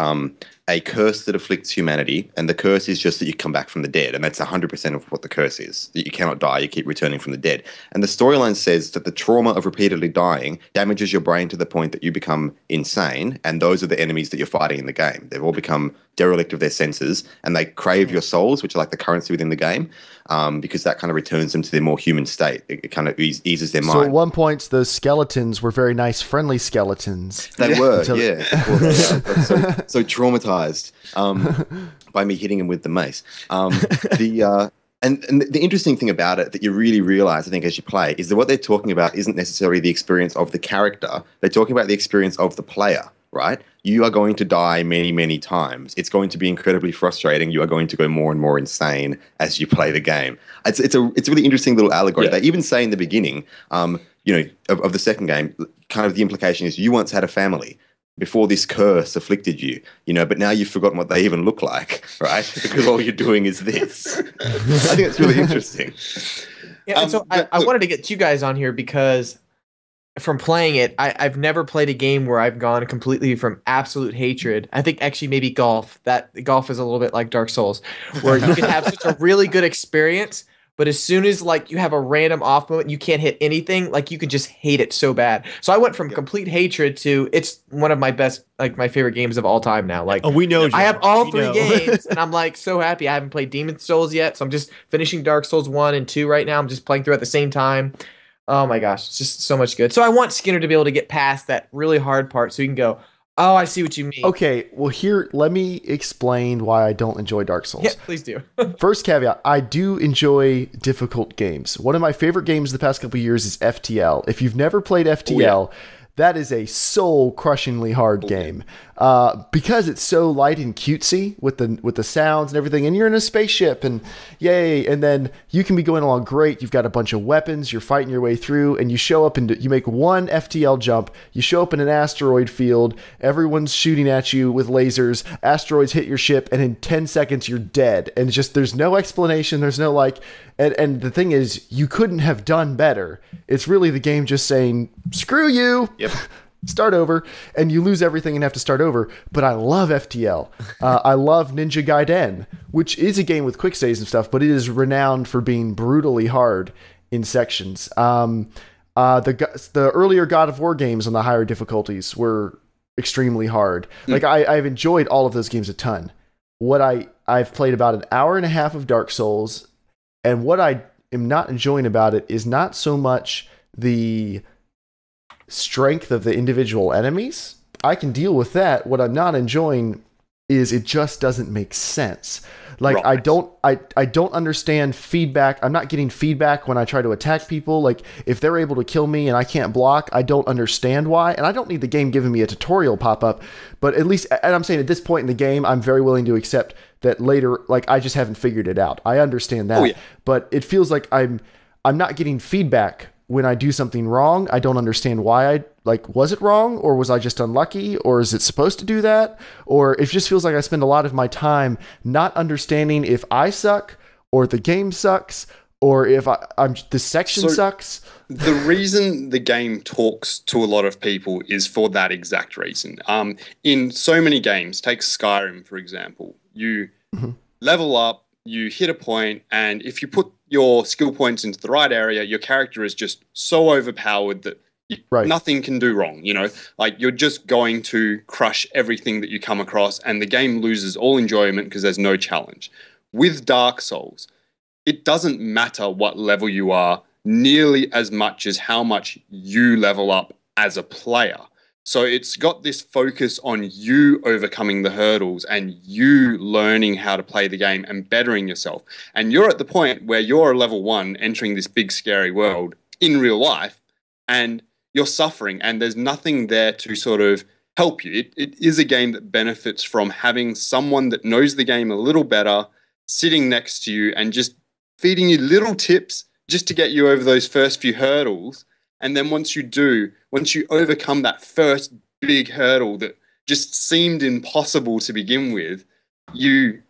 Speaker 2: a curse that afflicts humanity, and the curse is just that you come back from the dead, and that's 100% of what the curse is. That you cannot die, you keep returning from the dead. And the storyline says that the trauma of repeatedly dying damages your brain to the point that you become insane, and those are the enemies that you're fighting in the game. They've all become derelict of their senses, and they crave your souls, which are like the currency within the game, because that kind of returns them to their more human state. It kind of eases their mind.
Speaker 3: So at one point, those skeletons were very nice, friendly skeletons.
Speaker 2: They were, yeah. So traumatized by me hitting him with the mace. And the interesting thing about it that you really realize, I think, as you play, is that what they're talking about isn't necessarily the experience of the character. They're talking about the experience of the player, right? You are going to die many, many times. It's going to be incredibly frustrating. You are going to go more and more insane as you play the game. It's a really interesting little allegory. They even say in the beginning, of the second game, kind of the implication is you once had a family before this curse afflicted you, but now you've forgotten what they even look like, right? Because all you're doing is this. I think it's really interesting.
Speaker 5: Yeah, and so I wanted to get you guys on here because from playing it, I've never played a game where I've gone completely from absolute hatred. I think actually maybe golf. That golf is a little bit like Dark Souls, where you can have such a really good experience, but as soon as like you have a random off moment, you can't hit anything, like you can just hate it so bad. So I went from complete hatred to it's one of my best, like my favorite games of all time now. Like,
Speaker 4: we know,
Speaker 5: I have all three games, and I'm like so happy. I haven't played Demon's Souls yet, so I'm just finishing Dark Souls 1 and 2 right now. I'm just playing through at the same time. Oh my gosh, it's just so much good. So I want Skinner to be able to get past that really hard part, so he can go, oh, I see what you mean.
Speaker 3: Okay, well here, let me explain why I don't enjoy Dark Souls.
Speaker 5: Yeah, please do.
Speaker 3: First caveat, I do enjoy difficult games. One of my favorite games the past couple of years is FTL. If you've never played FTL, that is a soul-crushingly hard game because it's so light and cutesy with the sounds and everything, and you're in a spaceship, and yay, and then you can be going along great. You've got a bunch of weapons, you're fighting your way through, and you show up and you make one FTL jump, you show up in an asteroid field, everyone's shooting at you with lasers, asteroids hit your ship, and in 10 seconds you're dead, and just there's no explanation, there's no like, and the thing is, you couldn't have done better. It's really the game just saying, screw you.
Speaker 2: Yep.
Speaker 3: Start over, and you lose everything and have to start over. But I love FTL. I love Ninja Gaiden, which is a game with quick saves and stuff, but it is renowned for being brutally hard in sections. The earlier God of War games on the higher difficulties were extremely hard. Like I've enjoyed all of those games a ton. I've played about an hour and a half of Dark Souls, and what I am not enjoying about it is not so much the strength of the individual enemies. I can deal with that. What I'm not enjoying is it just doesn't make sense. Like right. I don't understand feedback. I'm not getting feedback when I try to attack people. Like if they're able to kill me and I can't block, I don't understand why. And I don't need the game giving me a tutorial pop up, but at least, and I'm saying at this point in the game, I'm very willing to accept that later, like I just haven't figured it out. I understand that, but it feels like I'm not getting feedback when I do something wrong, I don't understand why was it wrong, or was I just unlucky, or is it supposed to do that? Or it just feels like I spend a lot of my time not understanding if I suck or the game sucks or if this section sucks.
Speaker 1: The reason the game talks to a lot of people is for that exact reason. In so many games, take Skyrim, for example, you level up, you hit a point, and if you put your skill points into the right area, your character is just so overpowered that nothing can do wrong. Like you're just going to crush everything that you come across, and the game loses all enjoyment because there's no challenge. With Dark Souls, it doesn't matter what level you are nearly as much as how much you level up as a player. So it's got this focus on you overcoming the hurdles and you learning how to play the game and bettering yourself. And you're at the point where you're a level 1 entering this big scary world in real life, and you're suffering, and there's nothing there to sort of help you. It is a game that benefits from having someone that knows the game a little better sitting next to you and just feeding you little tips just to get you over those first few hurdles. And then once you overcome that first big hurdle that just seemed impossible to begin with, you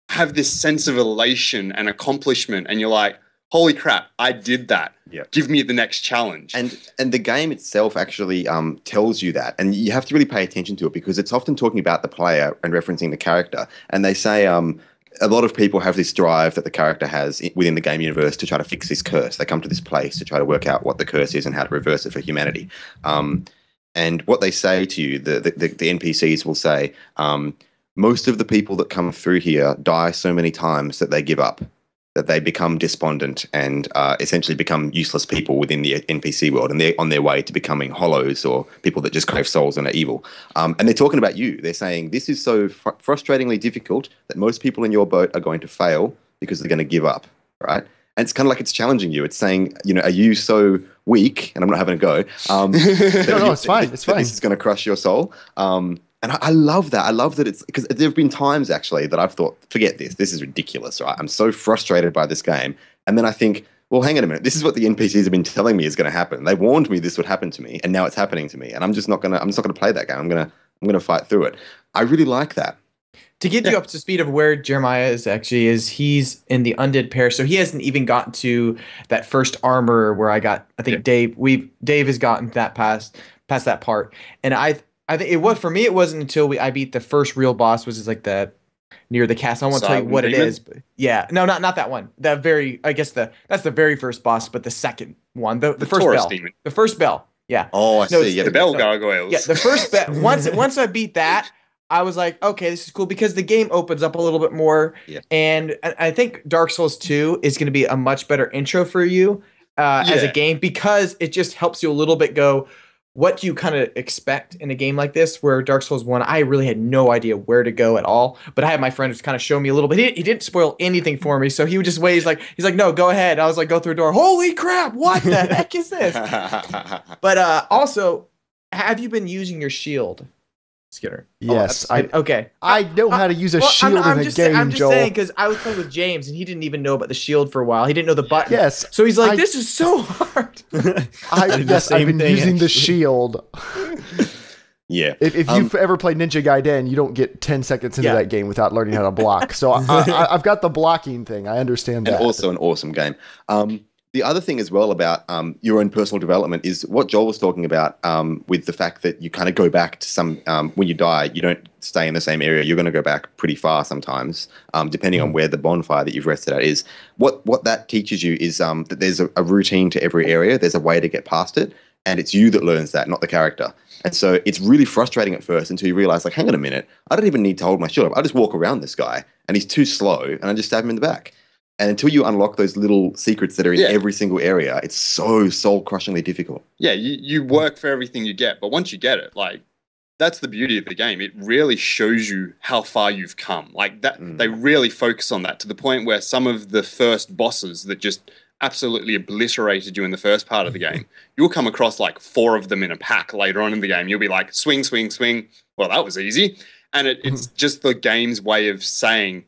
Speaker 1: have this sense of elation and accomplishment, and you're like, holy crap, I did that.
Speaker 2: Yeah.
Speaker 1: Give me the next challenge.
Speaker 2: And the game itself actually tells you that. And you have to really pay attention to it, because it's often talking about the player and referencing the character. And they say a lot of people have this drive that the character has within the game universe to try to fix this curse. They come to this place to try to work out what the curse is and how to reverse it for humanity. And what they say to you, the NPCs will say, most of the people that come through here die so many times that they give up, that they become despondent and essentially become useless people within the NPC world, and they're on their way to becoming hollows or people that just crave souls and are evil. And they're talking about you. They're saying this is so frustratingly difficult that most people in your boat are going to fail because they're going to give up, right? And it's kind of like it's challenging you. It's saying, are you so weak? And I'm not having a go.
Speaker 3: No, it's fine. It's fine.
Speaker 2: This is going to crush your soul. And I love that. I love that it's because there have been times actually that I've thought, forget this. This is ridiculous, right? I'm so frustrated by this game. And then I think, well, hang on a minute. This is what the NPCs have been telling me is going to happen. They warned me this would happen to me, and now it's happening to me. And I'm just not gonna play that game. I'm gonna fight through it. I really like that.
Speaker 5: To get you up to speed of where Jeremiah is, he's in the Undead Parish, so he hasn't even gotten to that first armor where I think Dave has gotten that past that part, and I think it was, for me, it wasn't until I beat the first real boss, which is like near the castle. I won't tell you what it is, but yeah, no, not that one. That's the very first boss, but the second one, the first bell,
Speaker 1: demon.
Speaker 5: The first bell, yeah.
Speaker 2: Oh, I see. Yeah,
Speaker 1: the bell gargoyles.
Speaker 5: Yeah, the first bell. Once I beat that, I was like, okay, this is cool, because the game opens up a little bit more, and I think Dark Souls 2 is going to be a much better intro for you as a game, because it just helps you a little bit go, what do you kind of expect in a game like this, where Dark Souls 1, I really had no idea where to go at all, but I had my friend who's kind of show me a little bit. He didn't spoil anything for me, so he would just wait. He's like, no, go ahead. I was like, go through a door. Holy crap, what the heck is this? But also, have you been using your shield, Skinner?
Speaker 3: Yes.
Speaker 5: Okay.
Speaker 3: I know how to use a shield in a game,
Speaker 5: I'm just
Speaker 3: Joel.
Speaker 5: saying, because I was playing with James, and he didn't even know about the shield for a while. He didn't know the button.
Speaker 3: Yes.
Speaker 5: So he's like, this is so hard.
Speaker 3: I've been using the shield.
Speaker 2: Yeah.
Speaker 3: If you've ever played Ninja Gaiden, you don't get 10 seconds into that game without learning how to block. So I've got the blocking thing. I understand that.
Speaker 2: And also an awesome game. The other thing as well about your own personal development is what Joel was talking about with the fact that you kind of go back to some, when you die, you don't stay in the same area. You're going to go back pretty far sometimes, depending on where the bonfire that you've rested at is. What that teaches you is that there's a routine to every area. There's a way to get past it. And it's you that learns that, not the character. And so it's really frustrating at first until you realize, like, hang on a minute, I don't even need to hold my shield up. I just walk around this guy, and he's too slow, and I just stab him in the back. And until you unlock those little secrets that are in every single area, it's so soul-crushingly difficult.
Speaker 1: Yeah, you work for everything you get, but once you get it, like, that's the beauty of the game. It really shows you how far you've come. Like, that, they really focus on that, to the point where some of the first bosses that just absolutely obliterated you in the first part of the game, you'll come across like 4 of them in a pack later on in the game. You'll be like, swing, swing, swing. Well, that was easy. And it's just the game's way of saying,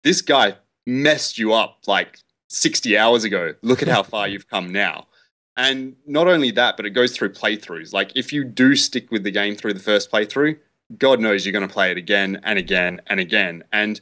Speaker 1: this guy messed you up like 60 hours ago. Look at how far you've come now. And not only that, but it goes through playthroughs. Like if you do stick with the game through the first playthrough, God knows you're going to play it again and again and again. And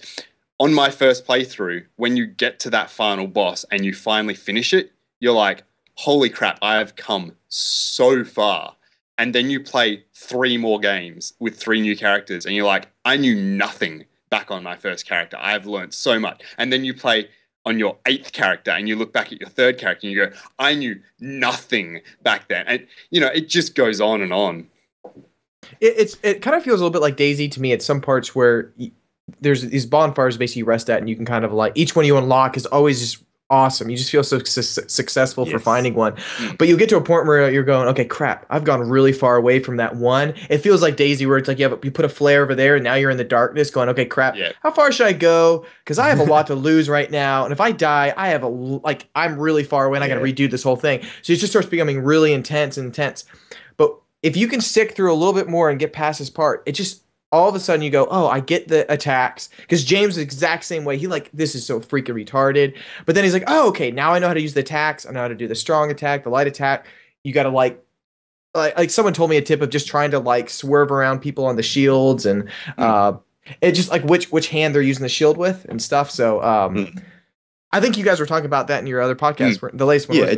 Speaker 1: on my first playthrough, when you get to that final boss and you finally finish it, you're like, holy crap, I have come so far. And then you play 3 more games with 3 new characters and you're like, I knew nothing back on my first character. I've learned so much. And then you play on your 8th character and you look back at your 3rd character and you go, I knew nothing back then. And, you know, it just goes on and on.
Speaker 5: It kind of feels a little bit like DayZ to me at some parts where there's these bonfires basically you rest at and you can kind of like, each one you unlock is always just awesome. You just feel so successful for finding one. But you'll get to a point where you're going, okay, crap, I've gone really far away from that one. It feels like DayZ where it's like you put a flare over there and now you're in the darkness going, okay, crap, how far should I go? Because I have a lot to lose right now. And if I die, I have I'm really far away and I got to redo this whole thing. So it just starts becoming really intense. But if you can stick through a little bit more and get past this part, it just, all of a sudden you go, oh, I get the attacks. Because James is the exact same way. He this is so freaking retarded. But then he's like, oh, okay, now I know how to use the attacks. I know how to do the strong attack, the light attack. You got to like someone told me a tip of just trying to swerve around people on the shields and it just like which hand they're using the shield with and stuff. So I think you guys were talking about that in your other podcast, the latest one.
Speaker 2: Yeah,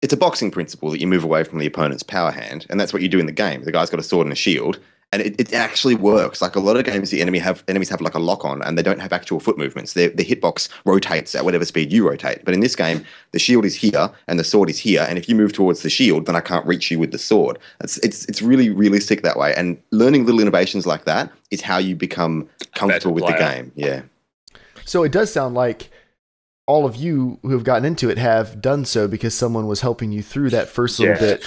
Speaker 2: it's a boxing principle that you move away from the opponent's power hand, and that's what you do in the game. The guy's got a sword and a shield. And it actually works. Like a lot of games, the enemies have like a lock on, and they don't have actual foot movements. The hitbox rotates at whatever speed you rotate. But in this game, the shield is here and the sword is here. And if you move towards the shield, then I can't reach you with the sword. It's really realistic that way. And learning little innovations like that is how you become comfortable with the game. Yeah.
Speaker 3: So it does sound like all of you who have gotten into it have done so because someone was helping you through that first little bit.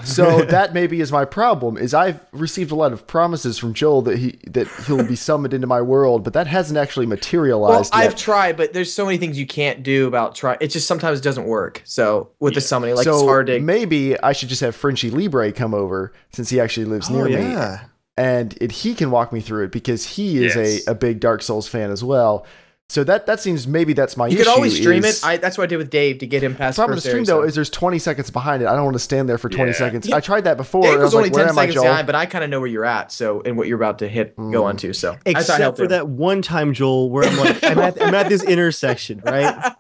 Speaker 3: So that maybe is my problem, is I've received a lot of promises from Joel that he'll be summoned into my world, but that hasn't actually materialized yet.
Speaker 5: I've tried, but there's so many things you can't do about try. It just sometimes doesn't work. So with the summoning, it's hard to.
Speaker 3: Maybe I should just have Frenchie Libre come over since he actually lives near me. And he can walk me through it because he is a big Dark Souls fan as well. So that seems, maybe that's my issue.
Speaker 5: You could always stream it. That's what I did with Dave to get him past the first
Speaker 3: stream, though, is there's 20 seconds behind it. I don't want to stand there for 20 seconds. I tried that before.
Speaker 5: Dave was only
Speaker 3: like,
Speaker 5: 10 seconds behind, but I kind of know where you're at, and what you're about to go on to. So
Speaker 4: except for that one time, Joel, where I'm like, I'm at this intersection, right?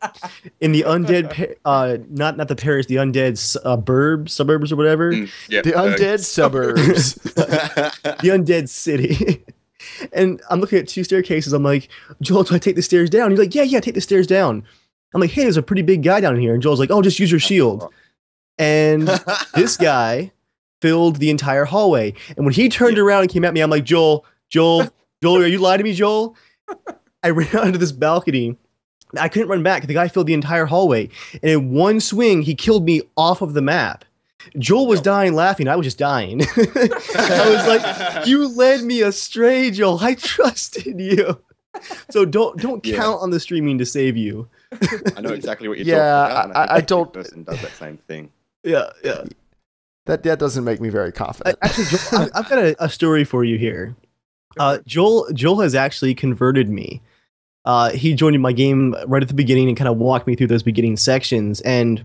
Speaker 4: In the undead, not the parish, the undead suburbs or whatever.
Speaker 3: The undead suburbs.
Speaker 4: The undead city. And I'm looking at 2 staircases. I'm like, Joel, do I take the stairs down? He's like, yeah, take the stairs down. I'm like, hey, there's a pretty big guy down here. And Joel's like, oh, just use your shield. And this guy filled the entire hallway. And when he turned around and came at me, I'm like, Joel, are you lying to me, Joel? I ran out into this balcony. I couldn't run back. The guy filled the entire hallway. And in one swing, he killed me off of the map. Joel was dying laughing. I was just dying. I was like, you led me astray, Joel. I trusted you. So don't count on the streaming to save you.
Speaker 2: I know exactly what you're talking about.
Speaker 3: I don't.
Speaker 2: Person does that same thing.
Speaker 4: Yeah.
Speaker 3: That doesn't make me very confident.
Speaker 4: Actually, Joel, I've got a story for you here. Joel has actually converted me. He joined in my game right at the beginning and kind of walked me through those beginning sections. And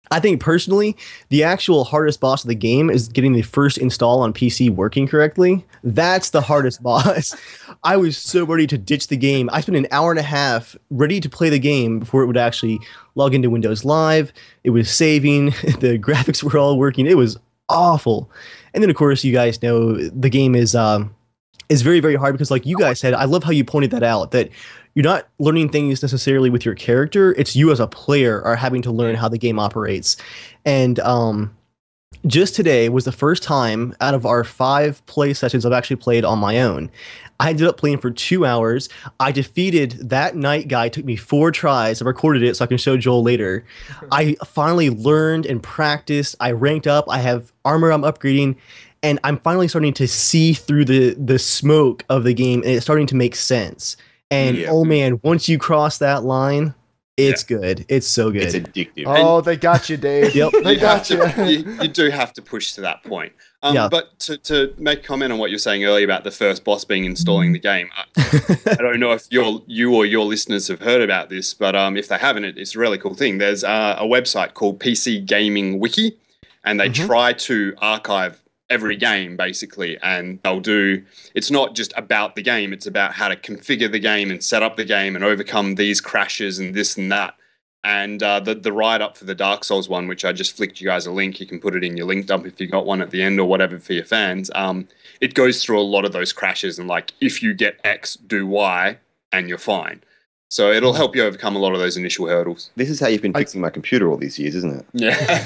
Speaker 4: I think personally, the actual hardest boss of the game is getting the first install on PC working correctly. That's the hardest boss. I was so ready to ditch the game. I spent an hour and a half ready to play the game before it would actually log into Windows Live. It was saving. The graphics were all working. It was awful. And then, of course, you guys know the game is very, very hard because, like you guys said, I love how you pointed that out, that you're not learning things necessarily with your character. It's you as a player are having to learn how the game operates. And just today was the first time out of our 5 play sessions I've actually played on my own. I ended up playing for 2 hours. I defeated that night guy. It took me 4 tries. I recorded it so I can show Joel later. I finally learned and practiced. I ranked up. I have armor I'm upgrading. And I'm finally starting to see through the smoke of the game, and it's starting to make sense. And oh man, once you cross that line, it's good. It's so good.
Speaker 2: It's addictive.
Speaker 3: Oh, they got you, Dave.
Speaker 4: Yep.
Speaker 3: They got you.
Speaker 1: You do have to push to that point.
Speaker 4: Yeah.
Speaker 1: But to make a comment on what you were saying earlier about the first boss being installing the game, I don't know if you or your listeners have heard about this, but if they haven't, it's a really cool thing. There's a website called PC Gaming Wiki, and they try to archive every game basically, and it's not just about the game, it's about how to configure the game and set up the game and overcome these crashes and this and that. And the write-up for the Dark Souls one, which I just flicked you guys a link, you can put it in your link dump if you got one at the end or whatever for your fans. It goes through a lot of those crashes and like, if you get X, do Y, and you're fine. So it'll help you overcome a lot of those initial hurdles.
Speaker 2: This is how you've been fixing my computer all these years, isn't it?
Speaker 1: Yeah.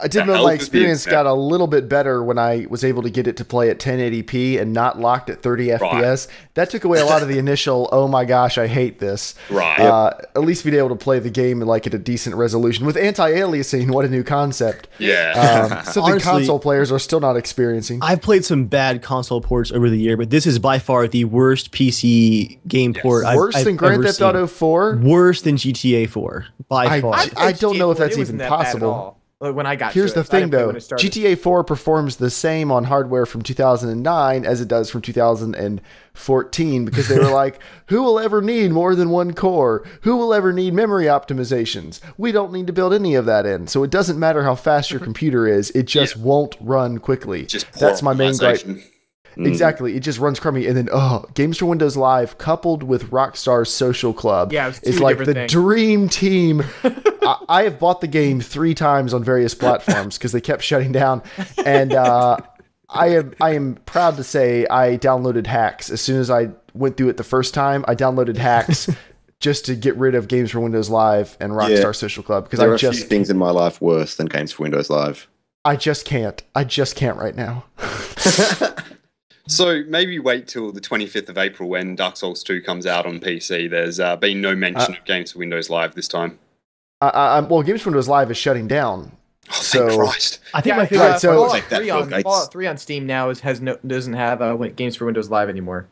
Speaker 3: I did know my experience got a little bit better when I was able to get it to play at 1080p and not locked at 30 FPS. That took away a lot of the initial, oh my gosh, I hate this.
Speaker 1: Right.
Speaker 3: At least being able to play the game like at a decent resolution. With anti-aliasing, what a new concept.
Speaker 1: Yeah.
Speaker 3: Something
Speaker 4: Honestly,
Speaker 3: console players are still not experiencing.
Speaker 4: I've played some bad console ports over the year, but this is by far the worst PC game port
Speaker 3: Worse than Grand Theft Auto 4?
Speaker 4: Worse than GTA 4, by far.
Speaker 3: I don't know if that's even possible.
Speaker 5: When I got
Speaker 3: Here's
Speaker 5: to
Speaker 3: the thing, though. GTA 4 performs the same on hardware from 2009 as it does from 2014 because they were like, who will ever need more than one core? Who will ever need memory optimizations? We don't need to build any of that in. So it doesn't matter how fast your computer is. It just won't run quickly. That's my main gripe. Exactly. It just runs crummy. And then, Games for Windows Live coupled with Rockstar's Social Club.
Speaker 5: Yeah,
Speaker 3: it's like the dream team. I have bought the game 3 times on various platforms because they kept shutting down. And I am proud to say I downloaded hacks. As soon as I went through it the first time, I downloaded hacks just to get rid of Games for Windows Live and Rockstar Social Club. Because
Speaker 2: there are a few things in my life worse than Games for Windows Live.
Speaker 3: I just can't. I just can't right now.
Speaker 1: So maybe wait till the 25th of April when Dark Souls 2 comes out on PC. There's been no mention of Games for Windows Live this time.
Speaker 3: Well, Games for Windows Live is shutting down.
Speaker 1: Oh, thank Christ.
Speaker 5: I think my favorite Fallout 3 on Steam now doesn't have Games for Windows Live anymore.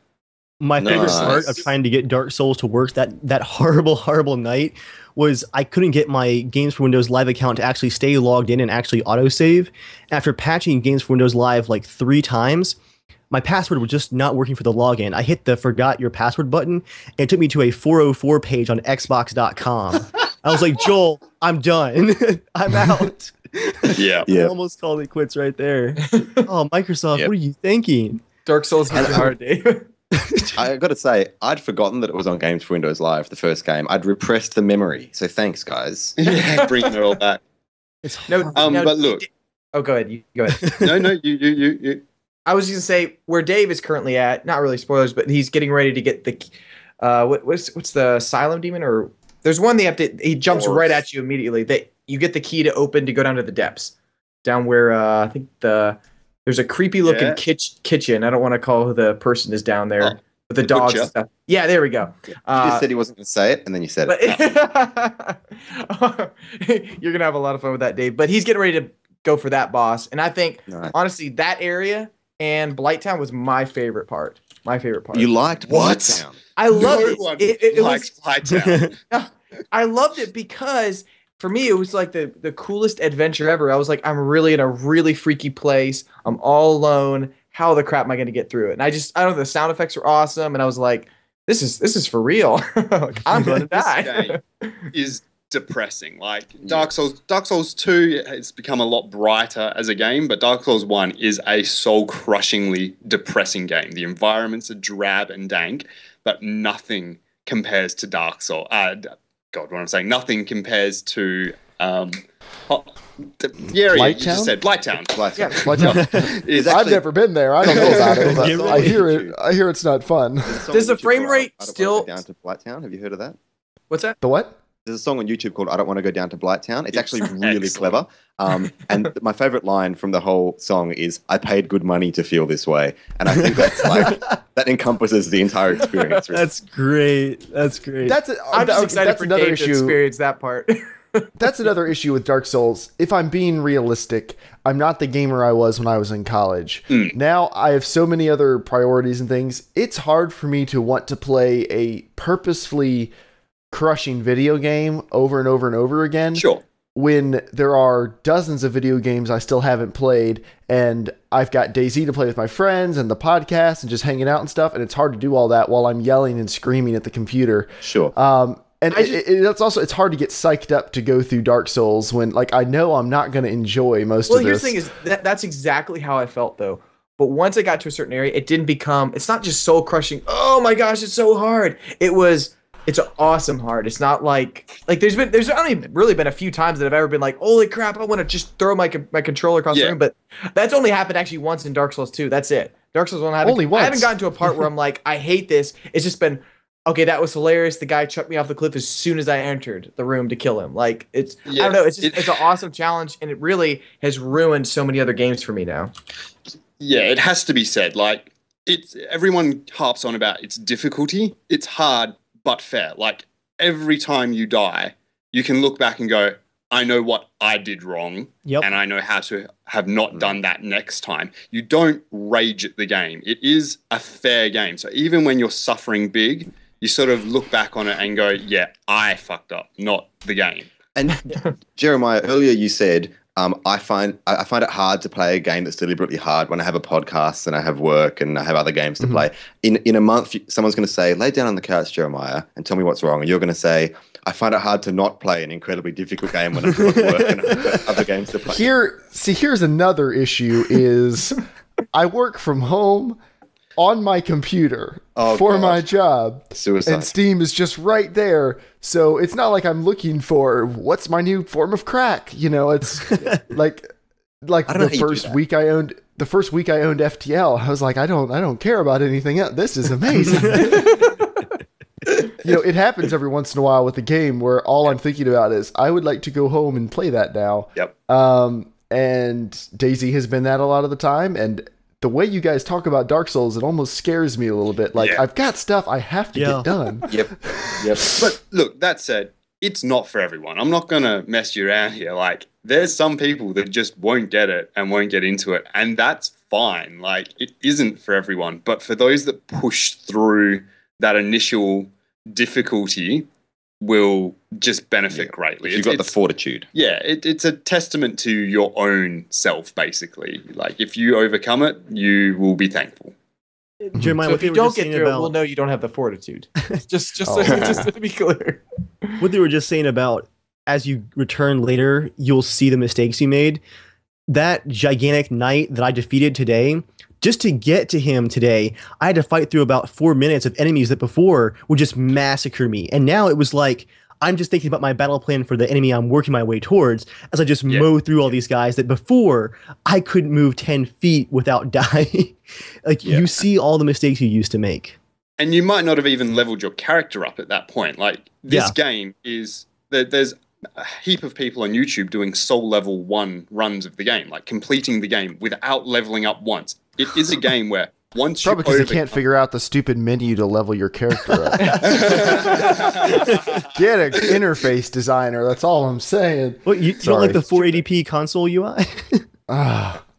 Speaker 4: My favorite part of trying to get Dark Souls to work that horrible night was I couldn't get my Games for Windows Live account to actually stay logged in and actually autosave. After patching Games for Windows Live like 3 times, my password was just not working for the login. I hit the forgot your password button, and it took me to a 404 page on Xbox.com. I was like, Joel, I'm done. I'm out.
Speaker 1: Yeah.
Speaker 4: I almost called it quits right there. Oh, Microsoft, what are you thinking?
Speaker 5: Dark Souls is hard, Dave.
Speaker 2: I got to say, I'd forgotten that it was on Games for Windows Live, the first game. I'd repressed the memory. So thanks, guys.
Speaker 1: Yeah, bringing it all back. But look.
Speaker 5: Oh, go ahead. Go ahead.
Speaker 1: No, you.
Speaker 5: I was going to say where Dave is currently at. Not really spoilers, but he's getting ready to get the what's the Asylum Demon, or there's one they have to. He jumps right at you immediately. That you get the key to open to go down to the depths, down where I think there's a creepy looking kitchen. I don't want to call who the person is down there. With the dogs and stuff. Yeah, there we go.
Speaker 2: You just said he wasn't going to say it, and then you said it.
Speaker 5: You're going to have a lot of fun with that, Dave. But he's getting ready to go for that boss. And I think, honestly, that area and Blighttown was my favorite part.
Speaker 2: You liked Blighttown?
Speaker 5: I loved it. It
Speaker 1: likes Blighttown.
Speaker 5: I loved it because, for me, it was like the coolest adventure ever. I was like, I'm really in a really freaky place. I'm all alone. How the crap am I going to get through it? And I don't know, the sound effects were awesome. And I was like, this is for real. Like, I'm going to die.
Speaker 1: This game is depressing. Like Dark Souls 2 has become a lot brighter as a game, but Dark Souls 1 is a soul-crushingly depressing game. The environments are drab and dank, but nothing compares to Dark Souls. Nothing compares to the area you just said, Blighttown.
Speaker 3: I've never been there. I don't know about it. But I hear it's not fun.
Speaker 5: Does the frame rate still
Speaker 2: down to Blighttown? Have you heard of that?
Speaker 5: What's that?
Speaker 3: The what?
Speaker 2: There's a song on YouTube called "I Don't Want to Go Down to Blighttown." It's actually really clever. And my favorite line from the whole song is, "I paid good money to feel this way," and I think that's that encompasses the entire experience.
Speaker 4: That's great.
Speaker 5: I'm just excited for Dave to experience that part.
Speaker 3: That's another issue with Dark Souls. If I'm being realistic, I'm not the gamer I was when I was in college. Now I have so many other priorities and things. It's hard for me to want to play a purposefully crushing video game over and over and over again.
Speaker 1: Sure.
Speaker 3: when there are dozens of video games I still haven't played, and I've got DayZ to play with my friends and the podcast and just hanging out and stuff, and it's hard to do all that while I'm yelling and screaming at the computer.
Speaker 2: Sure.
Speaker 3: And it's hard to get psyched up to go through Dark Souls when, like, I know I'm not going to enjoy most of this.
Speaker 5: Well, here's the thing is that's exactly how I felt, though. But once I got to a certain area, it didn't become, it's not just soul crushing. Oh my gosh, it's so hard. It's an awesome hard. It's not like there's only really been a few times that I've ever been like, holy crap, I want to just throw my controller across the room. But that's only happened actually once in Dark Souls 2. That's it. Dark Souls 1
Speaker 3: only once.
Speaker 5: I haven't gotten to a part where I'm like, I hate this. It's just been, okay, that was hilarious. The guy chucked me off the cliff as soon as I entered the room to kill him. Like, I don't know. It's an awesome challenge, and it really has ruined so many other games for me now.
Speaker 1: Yeah, it has to be said. Like, everyone harps on about its difficulty. It's hard, but fair. Like, every time you die, you can look back and go, I know what I did wrong, and I know how to have not done that next time. You don't rage at the game. It is a fair game. So even when you're suffering big, you sort of look back on it and go, yeah, I fucked up, not the game.
Speaker 2: And Jeremiah, earlier you said, I find it hard to play a game that's deliberately hard when I have a podcast and I have work and I have other games to play. In a month, someone's going to say, lay down on the couch, Jeremiah, and tell me what's wrong. And you're going to say, I find it hard to not play an incredibly difficult game when I've got work and I've got other games to play.
Speaker 3: Here's another issue is I work from home on my computer for my job.
Speaker 2: Suicide.
Speaker 3: And Steam is just right there. So it's not like I'm looking for what's my new form of crack. You know, it's like the first week I owned FTL, I was like, I don't care about anything else. This is amazing. You know, it happens every once in a while with a game where all I'm thinking about is I would like to go home and play that now.
Speaker 1: Yep.
Speaker 3: And DayZ has been that a lot of the time, and the way you guys talk about Dark Souls, it almost scares me a little bit. Like, I've got stuff I have to get done.
Speaker 1: Yep. But look, that said, it's not for everyone. I'm not going to mess you around here. Like, there's some people that just won't get it and won't get into it. And that's fine. Like, it isn't for everyone. But for those that push through that initial difficulty will just benefit greatly.
Speaker 2: You've got the fortitude.
Speaker 1: Yeah, it's a testament to your own self, basically. Like, if you overcome it, you will be thankful.
Speaker 4: Jeremiah,
Speaker 5: so if you don't get through it, we'll know you don't have the fortitude. just to be clear.
Speaker 4: What they were just saying about as you return later, you'll see the mistakes you made. That gigantic knight that I defeated today, just to get to him today, I had to fight through about 4 minutes of enemies that before would just massacre me. And now it was like, I'm just thinking about my battle plan for the enemy I'm working my way towards as I just mow through all these guys that before I couldn't move 10 feet without dying. You see all the mistakes you used to make.
Speaker 1: And you might not have even leveled your character up at that point. Like, this game is, there's a heap of people on YouTube doing soul level 1 runs of the game, like completing the game without leveling up once. It is a game where once
Speaker 3: probably because they can't figure out the stupid menu to level your character up. Get an interface designer. That's all I'm saying.
Speaker 4: Well, you don't like the 480p console UI?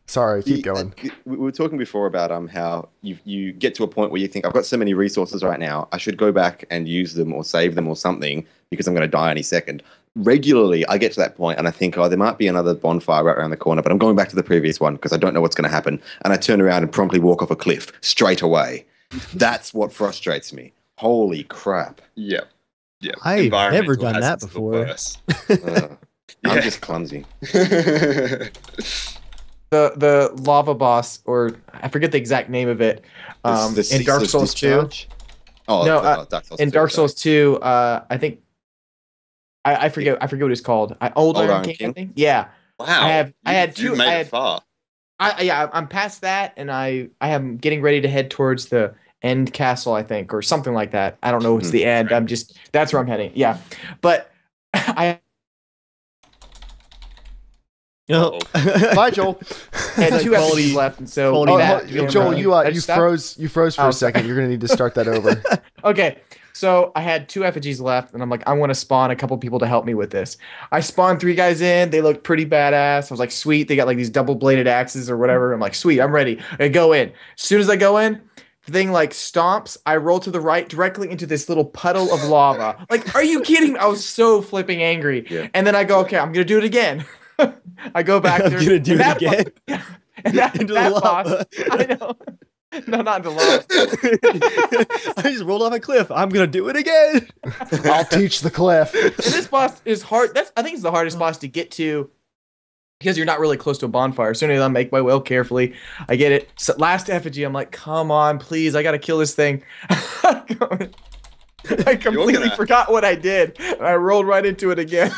Speaker 3: Sorry, keep going.
Speaker 2: We were talking before about how you get to a point where you think, I've got so many resources right now, I should go back and use them or save them or something because I'm going to die any second. Regularly, I get to that point and I think, there might be another bonfire right around the corner, but I'm going back to the previous one because I don't know what's going to happen. And I turn around and promptly walk off a cliff straight away. That's what frustrates me. Holy crap.
Speaker 1: Yeah.
Speaker 4: I've never done that before.
Speaker 2: I'm just clumsy.
Speaker 5: The lava boss, or I forget the exact name of it, in Dark Souls 2.
Speaker 2: Dark Souls
Speaker 5: in
Speaker 2: 2,
Speaker 5: Dark Souls 2, I think I forget what it's called. Old Iron King, I think. Yeah.
Speaker 1: Wow.
Speaker 5: I had two.
Speaker 1: You made it far.
Speaker 5: I'm past that, and I am getting ready to head towards the end castle, I think, or something like that. I don't know. It's the end. That's where I'm heading. Yeah, but I.
Speaker 3: Bye, Joel.
Speaker 5: Had 2 episodes left, and so
Speaker 3: Joel, you froze for a second. You're gonna need to start that over.
Speaker 5: Okay. So I had 2 effigies left, and I'm like, I want to spawn a couple people to help me with this. I spawned 3 guys in. They looked pretty badass. I was like, sweet. They got like these double-bladed axes or whatever. I'm like, sweet. I'm ready. I go in. As soon as I go in, thing like stomps. I roll to the right directly into this little puddle of lava. Like, are you kidding me? I was so flipping angry. Yeah. And then I go, okay, I'm gonna do it again. I go back there.
Speaker 4: I'm gonna do it again.
Speaker 5: And that,
Speaker 4: into
Speaker 5: that
Speaker 4: the lava.
Speaker 5: boss, I know. No, not into lava.
Speaker 4: I just rolled off a cliff. I'm gonna do it again.
Speaker 3: I'll teach the cliff.
Speaker 5: And this boss is hard. I think it's the hardest boss to get to because you're not really close to a bonfire. As soon as I make my way carefully, I get it. So last effigy, I'm like, come on, please, I gotta kill this thing. I completely forgot what I did. And I rolled right into it again.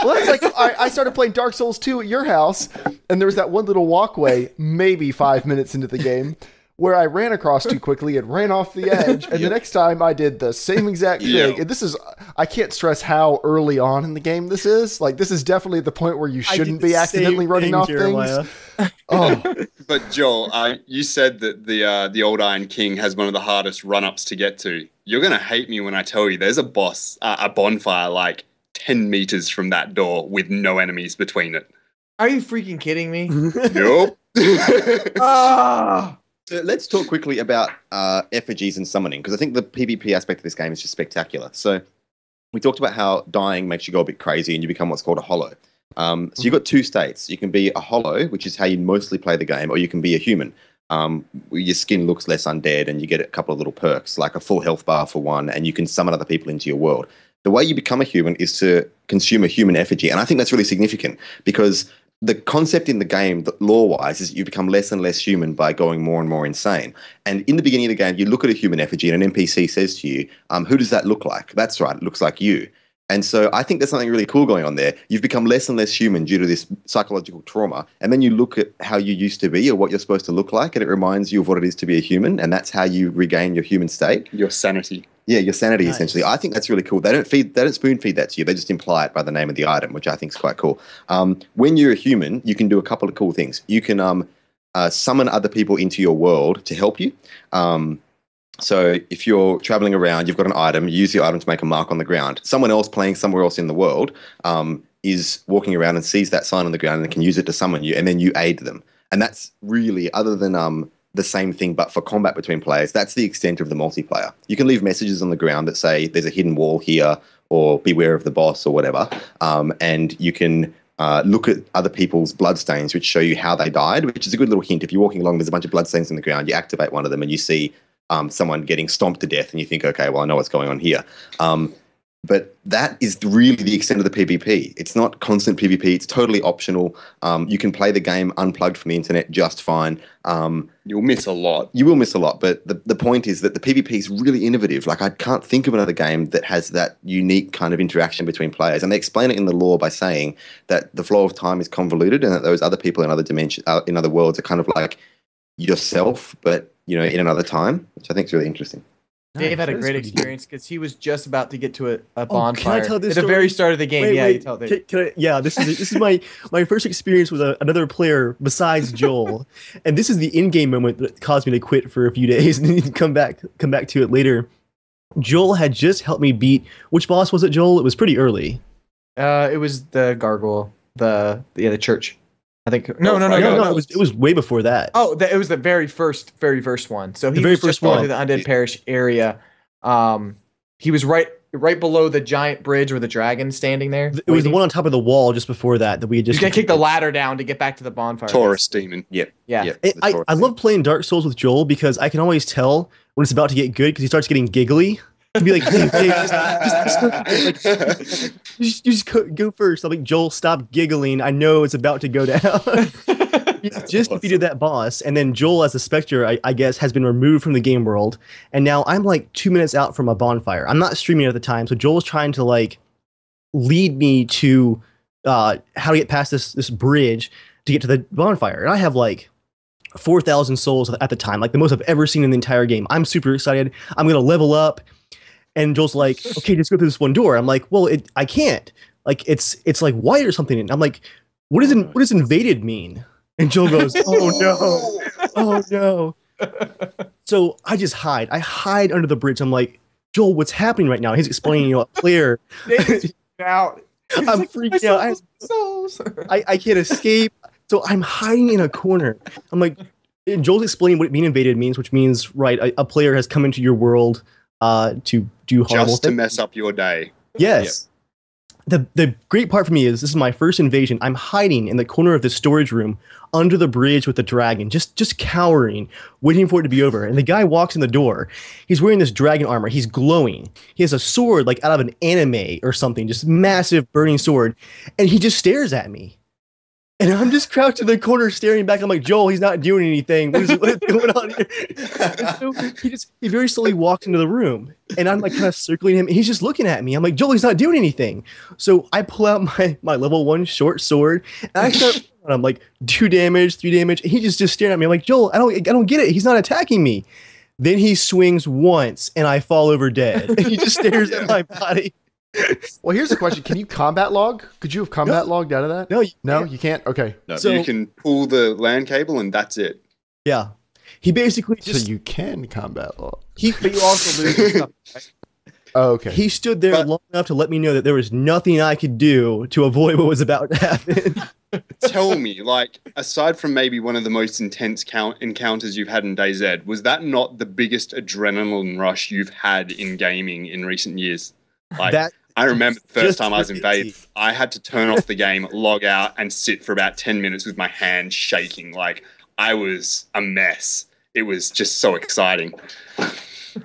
Speaker 3: Well, that's like I started playing Dark Souls 2 at your house, and there was that one little walkway, maybe 5 minutes into the game, where I ran across too quickly and ran off the edge. And the next time I did the same exact thing. And this is, I can't stress how early on in the game this is. Like, this is definitely the point where you shouldn't be accidentally running off things. Oh.
Speaker 1: But Joel, you said that the Old Iron King has one of the hardest run-ups to get to. You're going to hate me when I tell you there's a boss, a bonfire, like 10 meters from that door with no enemies between it.
Speaker 5: Are you freaking kidding me?
Speaker 1: Nope.
Speaker 2: So let's talk quickly about effigies and summoning, because I think the PvP aspect of this game is just spectacular. So we talked about how dying makes you go a bit crazy and you become what's called a hollow. So you've got two states. You can be a hollow, which is how you mostly play the game, or you can be a human. Your skin looks less undead and you get a couple of little perks, like a full health bar for one, and you can summon other people into your world. The way you become a human is to consume a human effigy, and I think that's really significant because the concept in the game, lore-wise, is that you become less and less human by going more and more insane. And in the beginning of the game, you look at a human effigy and an NPC says to you, who does that look like? That's right, it looks like you. And so I think there's something really cool going on there. You've become less and less human due to this psychological trauma. And then you look at how you used to be or what you're supposed to look like, and it reminds you of what it is to be a human. And that's how you regain your human state.
Speaker 1: Your sanity.
Speaker 2: Yeah, your sanity, essentially. I think that's really cool. They don't spoon feed that to you. They just imply it by the name of the item, which I think is quite cool. When you're a human, you can do a couple of cool things. You can summon other people into your world to help you. So if you're traveling around, you've got an item, you use the item to make a mark on the ground. Someone else playing somewhere else in the world is walking around and sees that sign on the ground and can use it to summon you, and then you aid them. And that's really, other than the same thing, but for combat between players, that's the extent of the multiplayer. You can leave messages on the ground that say there's a hidden wall here or beware of the boss or whatever, and you can look at other people's bloodstains which show you how they died, which is a good little hint. If you're walking along, there's a bunch of bloodstains on the ground, you activate one of them and you see someone getting stomped to death and you think, okay, well, I know what's going on here. But that is really the extent of the PvP. It's not constant PvP. It's totally optional. You can play the game unplugged from the internet just fine.
Speaker 1: You'll miss a lot.
Speaker 2: You will miss a lot, but the point is that the PvP is really innovative. Like, I can't think of another game that has that unique kind of interaction between players. And they explain it in the lore by saying that the flow of time is convoluted and that those other people in other dimensions, in other worlds, are kind of like yourself, but, you know, in another time, which I think is really interesting.
Speaker 5: Dave had a great experience because he was just about to get to a bonfire
Speaker 4: can I tell this
Speaker 5: at the very start of the game.
Speaker 4: Wait,
Speaker 5: you tell Dave.
Speaker 4: This is my first experience with another player besides Joel, and this is the in-game moment that caused me to quit for a few days and then come back to it later. Joel had just helped me beat, which boss was it, Joel? It was pretty early.
Speaker 5: It was the gargoyle, the church. I think no.
Speaker 4: It was way before that.
Speaker 5: Oh, it was the very first one. So he
Speaker 4: the very
Speaker 5: was
Speaker 4: first
Speaker 5: just going
Speaker 4: one
Speaker 5: to the Undead Parish area. He was right below the giant bridge with the dragon standing there.
Speaker 4: It was the one on top of the wall just before that we had just.
Speaker 5: He's gonna kick the ladder down to get back to the bonfire.
Speaker 1: Taurus demon.
Speaker 2: Yep.
Speaker 5: Yeah.
Speaker 4: I love playing Dark Souls with Joel because I can always tell when it's about to get good because he starts getting giggly. To be like, hey, just go first. I'm like, Joel, stop giggling. I know it's about to go down. Just defeated that boss, and then Joel, as the Spectre, I guess, has been removed from the game world, and now I'm like 2 minutes out from a bonfire. I'm not streaming at the time, so Joel's trying to like lead me to how to get past this bridge to get to the bonfire, and I have like 4,000 souls at the time, like the most I've ever seen in the entire game. I'm super excited. I'm gonna level up. And Joel's like, okay, just go through this one door. I'm like, well, I can't. Like, it's like white or something. And I'm like, what does invaded mean? And Joel goes, oh no. So I just hide. I hide under the bridge. I'm like, Joel, what's happening right now? He's explaining, a player.
Speaker 5: Dave's out.
Speaker 4: I'm freaking out. I can't escape. So I'm hiding in a corner. I'm like, And Joel's explaining what being invaded means, which means, right, a player has come into your world to do horrible
Speaker 1: Just to
Speaker 4: things.
Speaker 1: mess up your day.
Speaker 4: Yes. The great part for me is this is my first invasion. I'm hiding in the corner of the storage room under the bridge with the dragon, just cowering, waiting for it to be over. And the guy walks in the door. He's wearing this dragon armor. He's glowing. He has a sword like out of an anime or something, just massive burning sword. And he just stares at me. And I'm just crouched in the corner staring back. I'm like, Joel, he's not doing anything. What is going on here? And so he very slowly walks into the room. And I'm like kind of circling him. And he's just looking at me. I'm like, Joel, he's not doing anything. So I pull out my level 1 short sword. And I start, I'm like, 2 damage, 3 damage. And he just staring at me. I'm like, Joel, I don't get it. He's not attacking me. Then he swings once and I fall over dead. And he just stares at my body.
Speaker 3: Well, here's the question: can you combat log? Could you have combat logged out of that?
Speaker 4: No,
Speaker 3: you can't. Okay,
Speaker 1: No,
Speaker 4: So-
Speaker 1: you can pull the LAN cable and that's it.
Speaker 4: Yeah. He basically
Speaker 3: so
Speaker 4: just
Speaker 3: you can combat log.
Speaker 5: But you also lose your stuff. Right?
Speaker 3: Oh, okay.
Speaker 4: he stood there
Speaker 1: But-
Speaker 4: long enough to let me know that there was nothing I could do to avoid what was about to happen.
Speaker 1: Tell me, like, aside from maybe one of the most intense encounters you've had in DayZ, was that not the biggest adrenaline rush you've had in gaming in recent years? Like,
Speaker 4: That
Speaker 1: I remember the first
Speaker 4: just
Speaker 1: time I was
Speaker 4: crazy.
Speaker 1: invaded, I had to turn off the game, log out, and sit for about 10 minutes with my hands shaking. Like, I was a mess. It was just so exciting.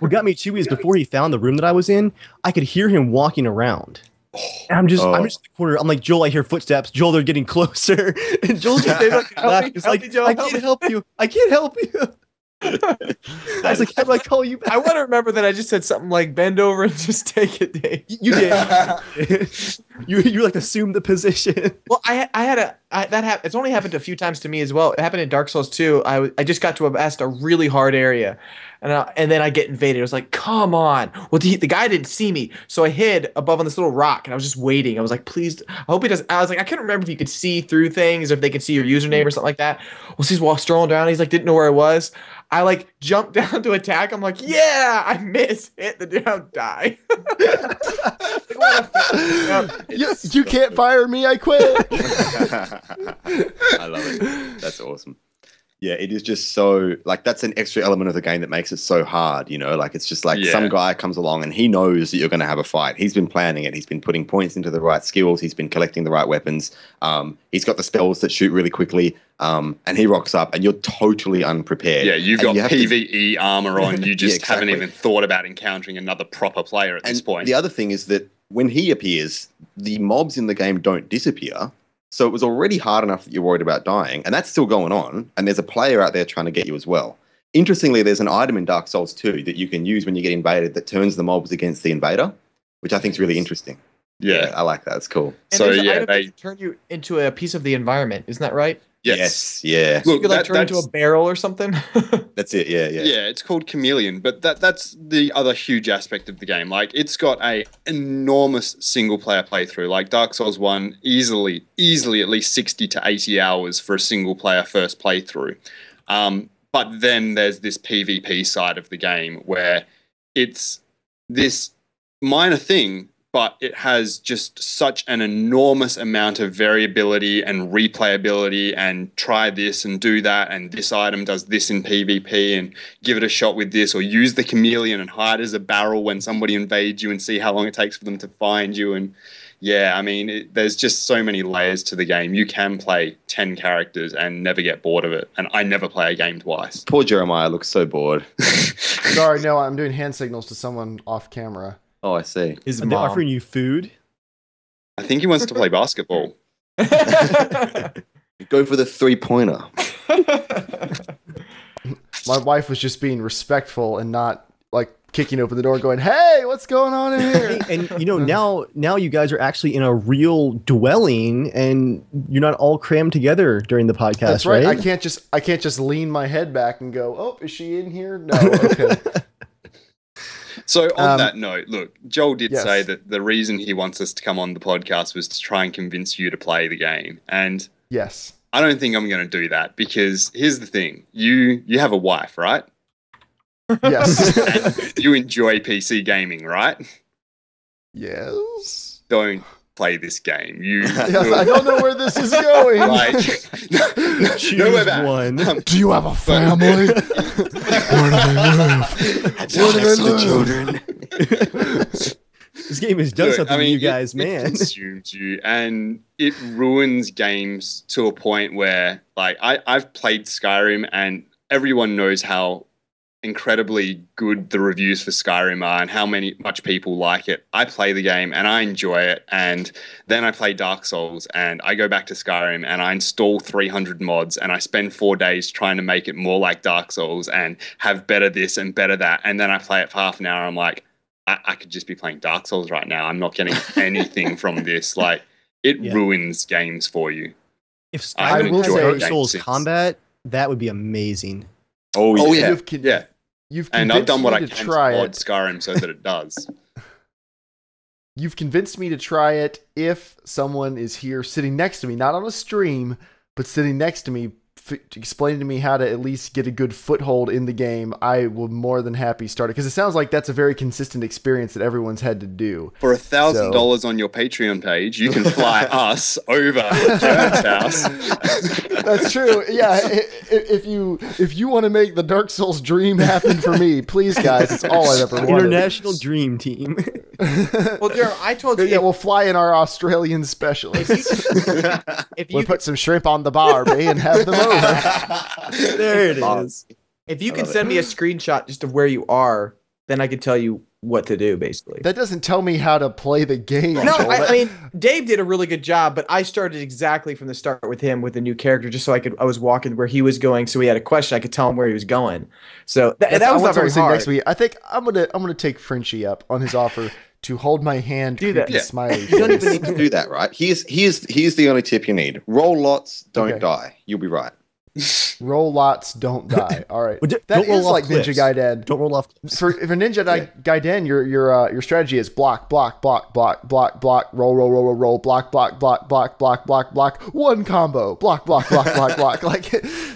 Speaker 4: what got me too is before he found the room that I was in, I could hear him walking around. And I'm just in the corner. I'm like, Joel, I hear footsteps. Joel, they're getting closer. And Joel's just there like, laughing. He's like,
Speaker 5: Joel,
Speaker 4: I
Speaker 5: help
Speaker 4: can't
Speaker 5: me."
Speaker 4: help you. I can't help you. I was like, how do I call you back?
Speaker 5: I want to remember that I just said something like bend over and just take it, Dave.
Speaker 4: You did. you like assumed the position.
Speaker 5: Well, it's only happened a few times to me as well. It happened in Dark Souls 2. I just got to a really hard area, and then I get invaded. I was like, come on. Well, the guy didn't see me, so I hid above on this little rock, and I was just waiting. I was like, please, I hope he does. I was like, I couldn't remember if you could see through things, or if they could see your username or something like that. Well, he's strolling down. He's like, didn't know where I was. I like jumped down to attack. I'm like, yeah, I miss, hit the down, die.
Speaker 3: You can't fire me. I quit.
Speaker 2: I love it. That's awesome. Yeah, it is just so, like, that's an extra element of the game that makes it so hard, you know? Like, it's just like some guy comes along and he knows that you're going to have a fight. He's been planning it. He's been putting points into the right skills. He's been collecting the right weapons. He's got the spells that shoot really quickly. And he rocks up and you're totally unprepared.
Speaker 1: Yeah, you've
Speaker 2: And
Speaker 1: got
Speaker 2: you have
Speaker 1: PvE armor on. You just
Speaker 2: exactly.
Speaker 1: haven't even thought about encountering another proper player at this point.
Speaker 2: The other thing is that when he appears, the mobs in the game don't disappear. So it was already hard enough that you're worried about dying, and that's still going on, and there's a player out there trying to get you as well. Interestingly, there's an item in Dark Souls 2 that you can use when you get invaded that turns the mobs against the invader, which I think is really interesting.
Speaker 1: Yeah.
Speaker 2: I like that. It's cool.
Speaker 5: And
Speaker 1: So,
Speaker 5: there's an
Speaker 1: yeah,
Speaker 5: item
Speaker 1: they-
Speaker 5: that turn you into a piece of the environment. Isn't that right?
Speaker 1: Yes.
Speaker 2: Yeah.
Speaker 5: You
Speaker 1: Look,
Speaker 5: could like turn into a barrel or something.
Speaker 2: That's it. Yeah.
Speaker 1: Yeah, it's called Chameleon, but that's the other huge aspect of the game. Like, it's got a enormous single player playthrough. Like Dark Souls 1, easily at least 60 to 80 hours for a single player first playthrough. But then there's this PvP side of the game where it's this minor thing, but it has just such an enormous amount of variability and replayability, and try this and do that, and this item does this in PvP, and give it a shot with this, or use the chameleon and hide as a barrel when somebody invades you and see how long it takes for them to find you. And yeah, I mean, there's just so many layers to the game. You can play 10 characters and never get bored of it. And I never play a game twice.
Speaker 2: Poor Jeremiah looks so bored.
Speaker 3: Sorry, no, I'm doing hand signals to someone off camera.
Speaker 2: Oh, I see.
Speaker 5: His
Speaker 4: Are they offering you food?
Speaker 1: I think he wants to play basketball.
Speaker 2: Go for the 3-pointer.
Speaker 3: My wife was just being respectful and not like kicking open the door and going, "Hey, what's going on in here?"
Speaker 4: And you know, now you guys are actually in a real dwelling and you're not all crammed together during the podcast.
Speaker 3: That's right. I can't just lean my head back and go, "Oh, is she in here?" No. Okay.
Speaker 1: So on that note, look, Joel did
Speaker 3: Yes.
Speaker 1: say that the reason he wants us to come on the podcast was to try and convince you to play the game. And
Speaker 3: Yes.
Speaker 1: I don't think I'm going to do that, because here's the thing. You have a wife, right?
Speaker 3: Yes.
Speaker 1: And you enjoy PC gaming, right?
Speaker 3: Yes.
Speaker 1: Don't play this game. You,
Speaker 3: Yes, I don't know where this is going.
Speaker 1: like, nowhere back.
Speaker 4: one.
Speaker 3: Do you have a family? Where do they live? Where do they live?
Speaker 2: Children.
Speaker 4: This game has done
Speaker 1: Look,
Speaker 4: something to you guys,
Speaker 1: it
Speaker 4: man.
Speaker 1: consumes you, and it ruins games to a point where, like, I've played Skyrim, and everyone knows how incredibly good the reviews for Skyrim are and how much people like it. I play the game and I enjoy it, and then I play Dark Souls and I go back to Skyrim and I install 300 mods and I spend 4 days trying to make it more like Dark Souls and have better this and better that, and then I play it for half an hour. I'm like, I could just be playing Dark Souls right now. I'm not getting anything from this. Like, it ruins games for you.
Speaker 4: If Skyrim had Dark Souls combat, that would be amazing.
Speaker 1: Oh yeah,
Speaker 3: You've
Speaker 1: and I've done what I can to mod
Speaker 3: it.
Speaker 1: Skyrim so that it does.
Speaker 3: You've convinced me to try it if someone is here sitting next to me, not on a stream, but sitting next to me, explaining to me how to at least get a good foothold in the game. I will more than happy start it, because it sounds like that's a very consistent experience that everyone's had to do. For
Speaker 1: $1,000 on your Patreon page, you can fly us over to Jared's house.
Speaker 3: That's true. Yeah, if you want to make the Dark Souls dream happen for me, please, guys, it's all I've ever wanted.
Speaker 4: International Dream Team.
Speaker 5: Well, Jared, I told you.
Speaker 3: Yeah, we'll fly in our Australian specialists. We'll put some shrimp on the barbie and have them over.
Speaker 4: There it is.
Speaker 5: If you can send me a screenshot just of where you are, then I can tell you what to do, basically.
Speaker 3: That doesn't tell me how to play the game.
Speaker 5: No, I mean, Dave did a really good job, but I started exactly from the start with him with a new character, just so I was walking where he was going, so he had a question, I could tell him where he was going. So that was not very hard.
Speaker 3: Next week. I think I'm gonna take Frenchie up on his offer to hold my hand.
Speaker 5: Do that.
Speaker 3: Smiley face.
Speaker 2: You don't even need to do that, right? Here's the only tip you need. Roll lots, don't die. You'll be right.
Speaker 3: Roll lots, don't die. All right.
Speaker 4: Well,
Speaker 3: that is like Ninja Gaiden.
Speaker 4: Don't roll off.
Speaker 3: For Ninja Gaiden, your strategy is block, block, block, block, block, block, roll, roll, roll, roll, roll, block, block, block, block, block, block, block, one combo, block, block, block, block, block. Like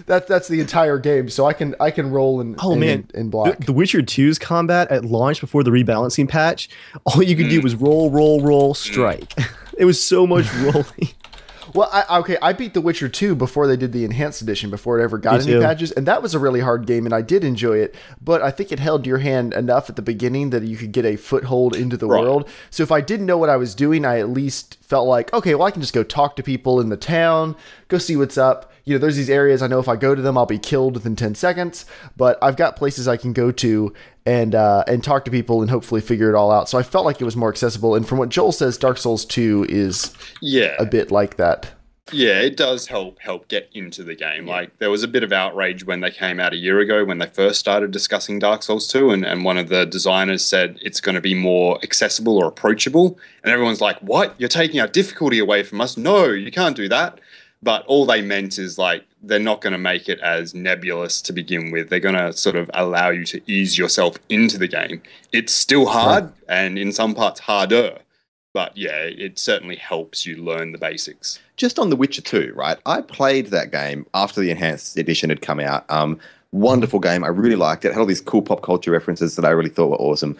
Speaker 3: that's the entire game. So I can roll and and block.
Speaker 4: The Witcher 2's combat at launch before the rebalancing patch, all you could do was roll, roll, roll, strike. It was so much rolling.
Speaker 3: Well, I beat The Witcher 2 before they did the Enhanced Edition, before it ever got any patches, and that was a really hard game, and I did enjoy it, but I think it held your hand enough at the beginning that you could get a foothold into the world. So if I didn't know what I was doing, I at least felt like, okay, well, I can just go talk to people in the town, go see what's up. You know, there's these areas I know if I go to them, I'll be killed within 10 seconds, but I've got places I can go to and talk to people and hopefully figure it all out. So I felt like it was more accessible. And from what Joel says, Dark Souls 2 is a bit like that.
Speaker 1: Yeah, it does help get into the game. Like, there was a bit of outrage when they came out a year ago when they first started discussing Dark Souls 2, and one of the designers said it's going to be more accessible or approachable. And everyone's like, what? You're taking our difficulty away from us? No, you can't do that. But all they meant is, like, they're not going to make it as nebulous to begin with. They're going to sort of allow you to ease yourself into the game. It's still hard, and in some parts harder. But yeah, it certainly helps you learn the basics.
Speaker 2: Just on The Witcher 2, right? I played that game after the Enhanced Edition had come out. Wonderful game. I really liked it. It had all these cool pop culture references that I really thought were awesome.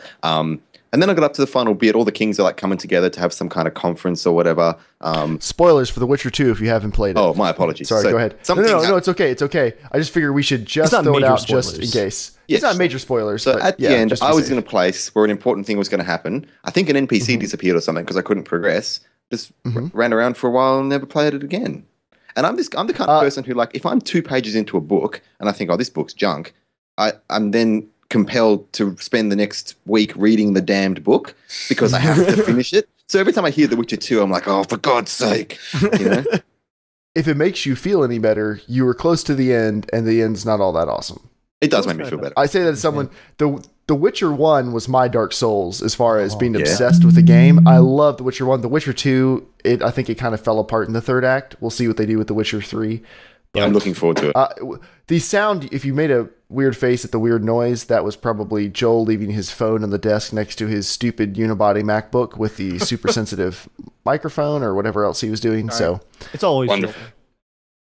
Speaker 2: And then I got up to the final bit. All the kings are like coming together to have some kind of conference or whatever.
Speaker 3: Spoilers for The Witcher 2 if you haven't played it.
Speaker 2: Oh, my apologies.
Speaker 3: Sorry, go ahead. No, it's okay. It's okay. I just figured we should just throw it out spoilers. Just in case. Yes. It's not major spoilers.
Speaker 2: So
Speaker 3: but
Speaker 2: at the end, I was in a place where an important thing was going to happen. I think an NPC disappeared or something because I couldn't progress. Just ran around for a while and never played it again. And I'm the kind of person who, like, if I'm 2 pages into a book and I think, oh, this book's junk, I'm then compelled to spend the next week reading the damned book because I have to finish it. So every time I hear The Witcher 2, I'm like, oh, for God's sake. You know?
Speaker 3: If it makes you feel any better, you were close to the end, and the end's not all that awesome.
Speaker 2: It does make me feel better.
Speaker 3: I say that as someone, The Witcher 1 was my Dark Souls as far as being obsessed with the game. I love The Witcher 1. The Witcher 2, I think it kind of fell apart in the third act. We'll see what they do with The Witcher 3.
Speaker 2: Yeah, I'm looking forward to it.
Speaker 3: The sound, if you made a weird face at the weird noise, that was probably Joel leaving his phone on the desk next to his stupid unibody MacBook with the super sensitive microphone or whatever else he was doing. Right. So
Speaker 4: it's always
Speaker 1: wonderful.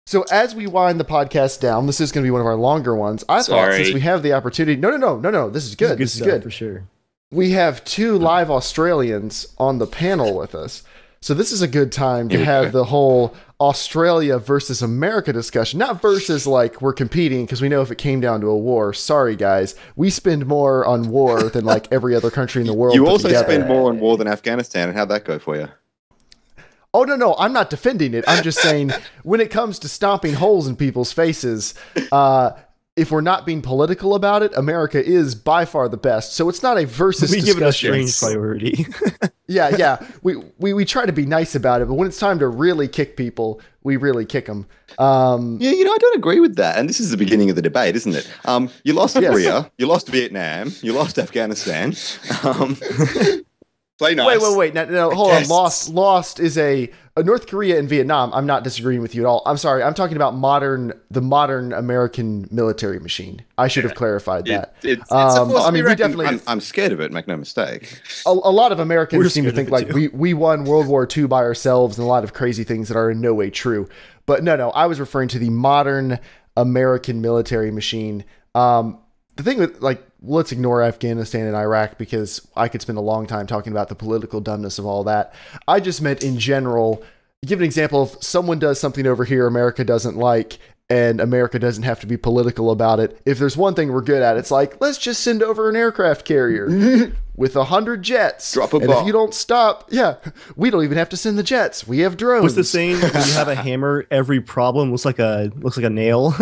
Speaker 3: So as we wind the podcast down, this is going to be one of our longer ones. I thought since we have the opportunity, no, this is good. This is good
Speaker 4: for sure.
Speaker 3: We have 2 live Australians on the panel with us. So this is a good time to have the whole Australia versus America discussion. Not versus like we're competing, because we know if it came down to a war, sorry guys, we spend more on war than like every other country in the world.
Speaker 2: You also
Speaker 3: together.
Speaker 2: spend more on war than Afghanistan, and how'd that go for you?
Speaker 3: Oh, no, I'm not defending it. I'm just saying when it comes to stomping holes in people's faces, if we're not being political about it, America is by far the best. So it's not a versus
Speaker 4: We give
Speaker 3: discussion.
Speaker 4: it a strange priority.
Speaker 3: Yeah. We try to be nice about it, but when it's time to really kick people, we really kick them.
Speaker 2: Yeah, I don't agree with that. And this is the beginning of the debate, isn't it? You lost Korea, you lost Vietnam, you lost Afghanistan.
Speaker 1: Play nice.
Speaker 3: Wait. No, hold on. Lost is a North Korea and Vietnam. I'm not disagreeing with you at all. I'm sorry. I'm talking about the modern American military machine. I should have clarified that.
Speaker 1: It's a force
Speaker 3: we definitely.
Speaker 2: I'm scared of it, make no mistake.
Speaker 3: A lot of Americans seem to think like
Speaker 4: too.
Speaker 3: we won World War II by ourselves, and a lot of crazy things that are in no way true. But no, I was referring to the modern American military machine. The thing with, like, let's ignore Afghanistan and Iraq because I could spend a long time talking about the political dumbness of all that. I just meant in general, give an example of someone does something over here America doesn't like, and America doesn't have to be political about it. If there's one thing we're good at, it's like, let's just send over an aircraft carrier with 100 jets.
Speaker 2: Drop a
Speaker 3: and
Speaker 2: bomb.
Speaker 3: if you don't stop, we don't even have to send the jets. We have drones.
Speaker 4: What's the saying? When you have a hammer, every problem looks like a nail.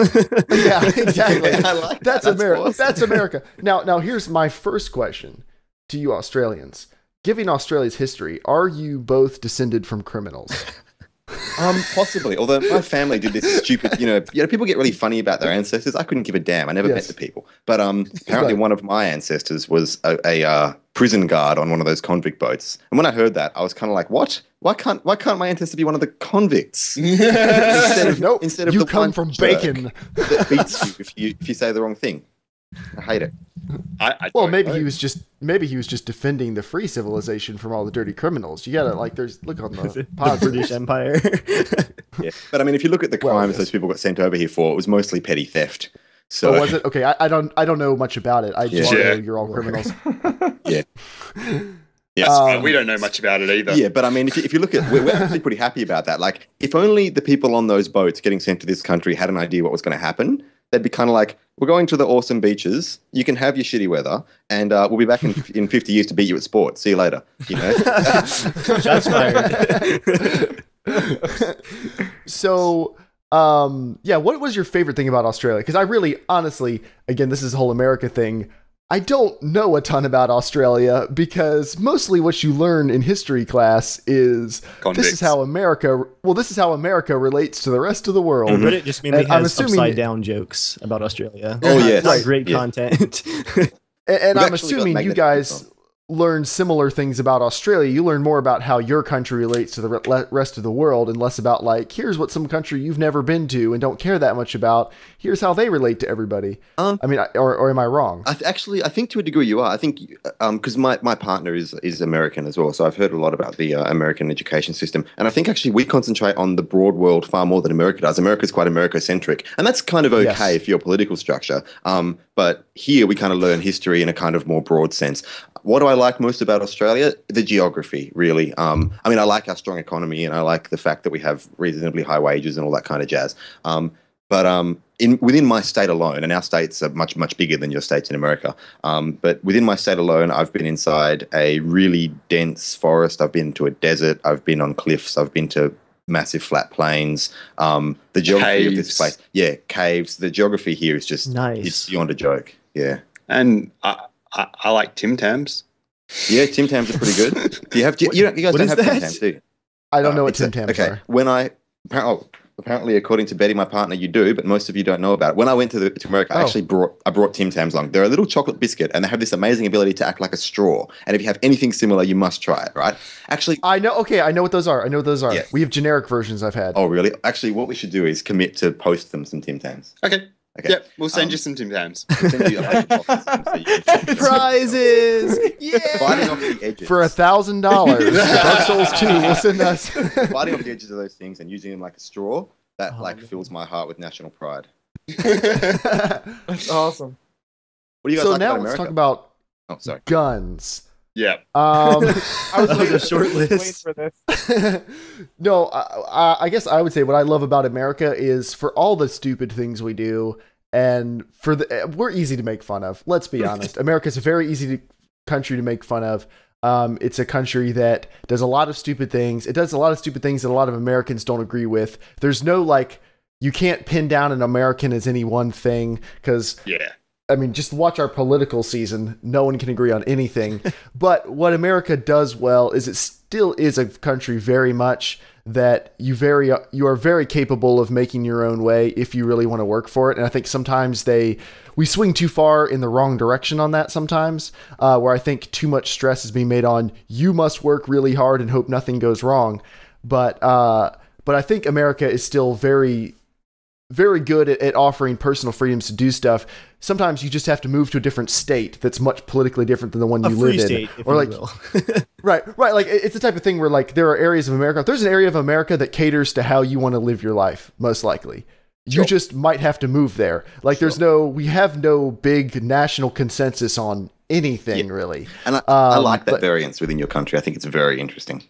Speaker 3: Yeah, exactly.
Speaker 2: I like that.
Speaker 3: That's America.
Speaker 2: awesome.
Speaker 3: That's America. Now here's my first question to you Australians. Given Australia's history, are you both descended from criminals?
Speaker 2: Possibly. Although my family did this stupid, people get really funny about their ancestors. I couldn't give a damn. I never met the people. But apparently one of my ancestors was a prison guard on one of those convict boats. And when I heard that, I was kind of like, what? Why can't my ancestor be one of the convicts?
Speaker 3: Nope.
Speaker 2: Instead of
Speaker 3: you
Speaker 2: the
Speaker 3: come
Speaker 2: one
Speaker 3: from
Speaker 2: jerk
Speaker 3: bacon.
Speaker 2: that beats you if you say the wrong thing. I hate it.
Speaker 3: Well, maybe he was just defending the free civilization from all the dirty criminals. You gotta look on the positive.
Speaker 4: British Empire.
Speaker 2: Yeah. But I mean, if you look at the crimes those people got sent over here for, it was mostly petty theft. So
Speaker 3: was it? Okay, I don't know much about it. I just know you're all criminals.
Speaker 2: Yeah.
Speaker 1: Yes, we don't know much about it either.
Speaker 2: Yeah, but I mean, if you look at, we're actually pretty happy about that. Like, if only the people on those boats getting sent to this country had an idea what was going to happen, they'd be kind of like, we're going to the awesome beaches. You can have your shitty weather, and we'll be back in 50 years to beat you at sport. See you later.
Speaker 4: Shots fired.
Speaker 3: So, what was your favorite thing about Australia? Because I really, honestly, again, this is the whole America thing. I don't know a ton about Australia because mostly what you learn in history class is
Speaker 1: Convicts.
Speaker 3: this is how America relates to the rest of the world.
Speaker 4: Reddit just mainly
Speaker 3: I'm
Speaker 4: has
Speaker 3: assuming-
Speaker 4: upside down jokes about Australia.
Speaker 2: Oh, yes.
Speaker 4: Not great
Speaker 2: Yeah.
Speaker 4: content.
Speaker 3: And
Speaker 2: We've
Speaker 3: I'm
Speaker 2: actually got
Speaker 3: assuming you
Speaker 2: magnetic
Speaker 3: guys
Speaker 2: people.
Speaker 3: learn similar things about Australia. You learn more about how your country relates to the rest of the world and less about like, here's what some country you've never been to and don't care that much about. Here's how they relate to everybody. I mean, or am I wrong?
Speaker 2: I think to a degree you are. I think because my partner is American as well, so I've heard a lot about the American education system, and I think actually we concentrate on the broad world far more than America does. America's quite America-centric, and that's kind of okay for your political structure. But here we kind of learn history in a kind of more broad sense. What do I like most about Australia? The geography, really. I mean, I like our strong economy, and I like the fact that we have reasonably high wages and all that kind of jazz. But within my state alone, and our states are much, much bigger than your states in America, but within my state alone, I've been inside a really dense forest. I've been to a desert. I've been on cliffs. I've been to massive flat plains. The geography of this place, caves. The geography here is just
Speaker 4: Nice.
Speaker 2: It's beyond a joke. Yeah.
Speaker 1: And I like Tim Tams.
Speaker 2: Yeah, Tim Tams are pretty good. You guys
Speaker 4: What
Speaker 2: don't
Speaker 4: is
Speaker 2: have Tim
Speaker 4: that?
Speaker 2: Tams, do you?
Speaker 3: I don't know what
Speaker 2: It's
Speaker 3: Tim Tams are.
Speaker 2: When apparently, according to Betty, my partner, you do, but most of you don't know about it. When I went to America, I actually brought Tim Tams along. They're a little chocolate biscuit, and they have this amazing ability to act like a straw. And if you have anything similar, you must try it. Right? Actually,
Speaker 3: I know. Okay, I know what those are.
Speaker 2: Yeah.
Speaker 3: We have generic versions I've had.
Speaker 2: oh really? Actually, what we should do is commit to post them some Tim Tams.
Speaker 1: Okay.
Speaker 2: Okay.
Speaker 1: Yep, we'll send you some Tim Tams.
Speaker 2: We'll send you a bunch of boxes so you can check it out.
Speaker 4: Prizes!
Speaker 2: Biting off the edges.
Speaker 3: For $1,000, Dark Souls 2 will send us.
Speaker 2: Biting off the edges of those things and using them like a straw, that fills my heart with national pride.
Speaker 5: That's awesome.
Speaker 2: What do you guys
Speaker 3: So
Speaker 2: like
Speaker 3: now
Speaker 2: about
Speaker 3: let's
Speaker 2: America?
Speaker 3: talk about
Speaker 2: Oh, sorry.
Speaker 3: guns.
Speaker 1: Yeah.
Speaker 5: I was
Speaker 4: That was
Speaker 5: waiting
Speaker 4: a short list.
Speaker 5: for this.
Speaker 3: No, I guess I would say what I love about America is for all the stupid things we do, and we're easy to make fun of. Let's be honest. America's a very easy country to make fun of. It's a country that does a lot of stupid things. It does a lot of stupid things that a lot of Americans don't agree with. There's no you can't pin down an American as any one thing because I mean, just watch our political season. No one can agree on anything. But what America does well is it still is a country very much that you are very capable of making your own way if you really want to work for it. And I think sometimes we swing too far in the wrong direction on that sometimes, where I think too much stress is being made on you must work really hard and hope nothing goes wrong. But I think America is still very, very good at offering personal freedoms to do stuff. Sometimes you just have to move to a different state that's much politically different than the one you live in. Or right. Like it's the type of thing where there are areas of America. There's an area of America that caters to how you want to live your life, most likely. You just might have to move there. We have no big national consensus on anything really.
Speaker 2: And I like that variance within your country. I think it's very interesting.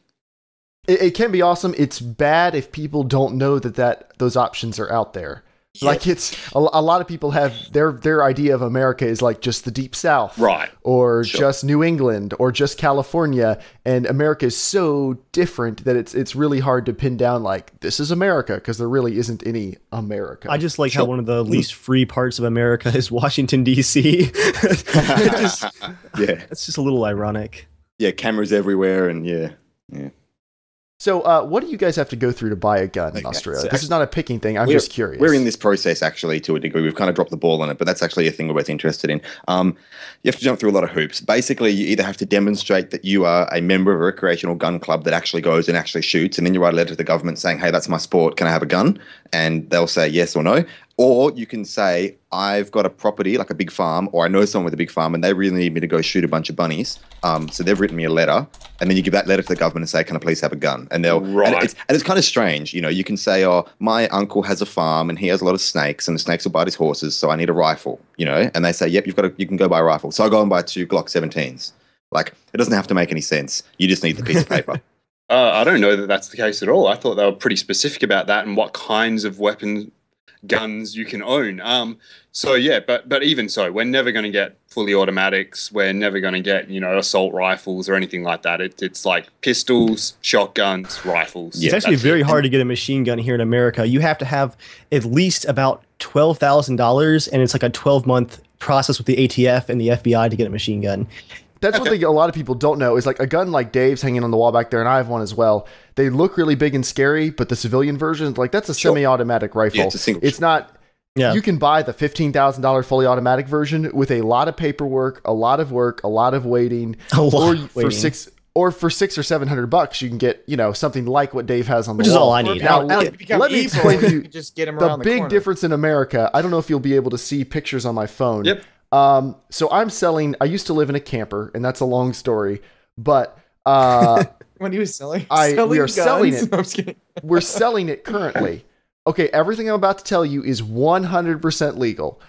Speaker 3: It can be awesome. It's bad if people don't know that those options are out there. Yeah. It's a lot of people have their idea of America is just the Deep South,
Speaker 1: right?
Speaker 3: Or just New England, or just California. And America is so different that it's really hard to pin down this is America because there really isn't any America.
Speaker 4: I just like how one of the least free parts of America is Washington D.C. It's just a little ironic.
Speaker 2: Yeah, cameras everywhere, and yeah.
Speaker 3: So what do you guys have to go through to buy a gun in Australia? This is not a picking thing. I'm just curious.
Speaker 2: We're in this process, actually, to a degree. We've kind of dropped the ball on it, but that's actually a thing we're both interested in. You have to jump through a lot of hoops. Basically, you either have to demonstrate that you are a member of a recreational gun club that actually goes and actually shoots, and then you write a letter to the government saying, hey, that's my sport. Can I have a gun? And they'll say yes or no. Or you can say, I've got a property, like a big farm, or I know someone with a big farm, and they really need me to go shoot a bunch of bunnies. So they've written me a letter, and then you give that letter to the government and say, can I please have a gun? And they'll, and it's kind of strange. You can say, oh, my uncle has a farm, and he has a lot of snakes, and the snakes will bite his horses, so I need a rifle, and they say, yep, you can go buy a rifle. So I go and buy 2 Glock 17s. It doesn't have to make any sense. You just need the piece of paper.
Speaker 1: I don't know that that's the case at all. I thought they were pretty specific about that and what kinds of guns you can own. But even so, we're never going to get fully automatics. We're never going to get, assault rifles or anything like that. It's like pistols, shotguns, rifles.
Speaker 4: It's actually very hard to get a machine gun here in America. You have to have at least about $12,000, and it's like a 12-month process with the ATF and the FBI to get a machine gun.
Speaker 3: That's one thing a lot of people don't know is a gun like Dave's hanging on the wall back there, and I have one as well. They look really big and scary, but the civilian version, that's a semi-automatic rifle. Yeah, it's not. Yeah. You can buy the $15,000 fully automatic version with a lot of paperwork, a lot of work, a lot of waiting. For $600 or $700, you can get something like what Dave has on the wall.
Speaker 4: Which is all I need.
Speaker 3: Now, let me explain to you
Speaker 5: just get him
Speaker 3: the
Speaker 5: around the
Speaker 3: big
Speaker 5: corner.
Speaker 3: difference in America. I don't know if you'll be able to see pictures on my phone.
Speaker 1: Yep.
Speaker 3: So I used to live in a camper, and that's a long story, but
Speaker 5: when he was selling
Speaker 3: we are
Speaker 5: guns.
Speaker 3: selling it.
Speaker 5: No, I'm just kidding.
Speaker 3: We're selling it currently. Okay, everything I'm about to tell you is 100% legal.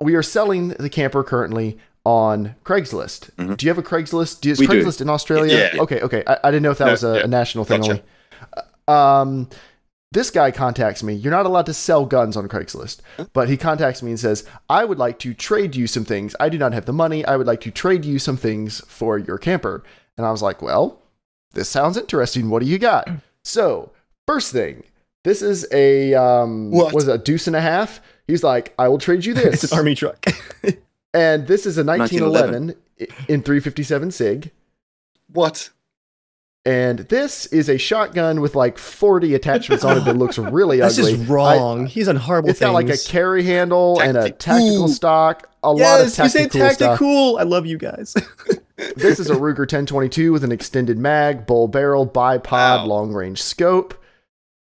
Speaker 3: We are selling the camper currently on Craigslist. Mm-hmm. Do you have a Craigslist? Is Craigslist in Australia?
Speaker 1: Yeah.
Speaker 3: Okay. I didn't know if that was a national thing only. This guy contacts me. You're not allowed to sell guns on Craigslist, but he contacts me and says, I would like to trade you some things. I do not have the money. I would like to trade you some things for your camper. And I was like, well, this sounds interesting. What do you got? So first thing, this is a, what is it, a deuce and a half? He's like, I will trade you this.
Speaker 4: It's an army truck.
Speaker 3: And this is a 1911 in 357 SIG.
Speaker 1: What?
Speaker 3: And this is a shotgun with 40 attachments on it that looks really ugly.
Speaker 4: This is wrong. He's on horrible
Speaker 3: things. It's got a carry handle and a
Speaker 1: Tactical
Speaker 3: stock. A lot of tactical
Speaker 4: you say tactical.
Speaker 3: Stuff.
Speaker 4: I love you guys.
Speaker 3: This is a Ruger 1022 with an extended mag, bull barrel, bipod, long range scope.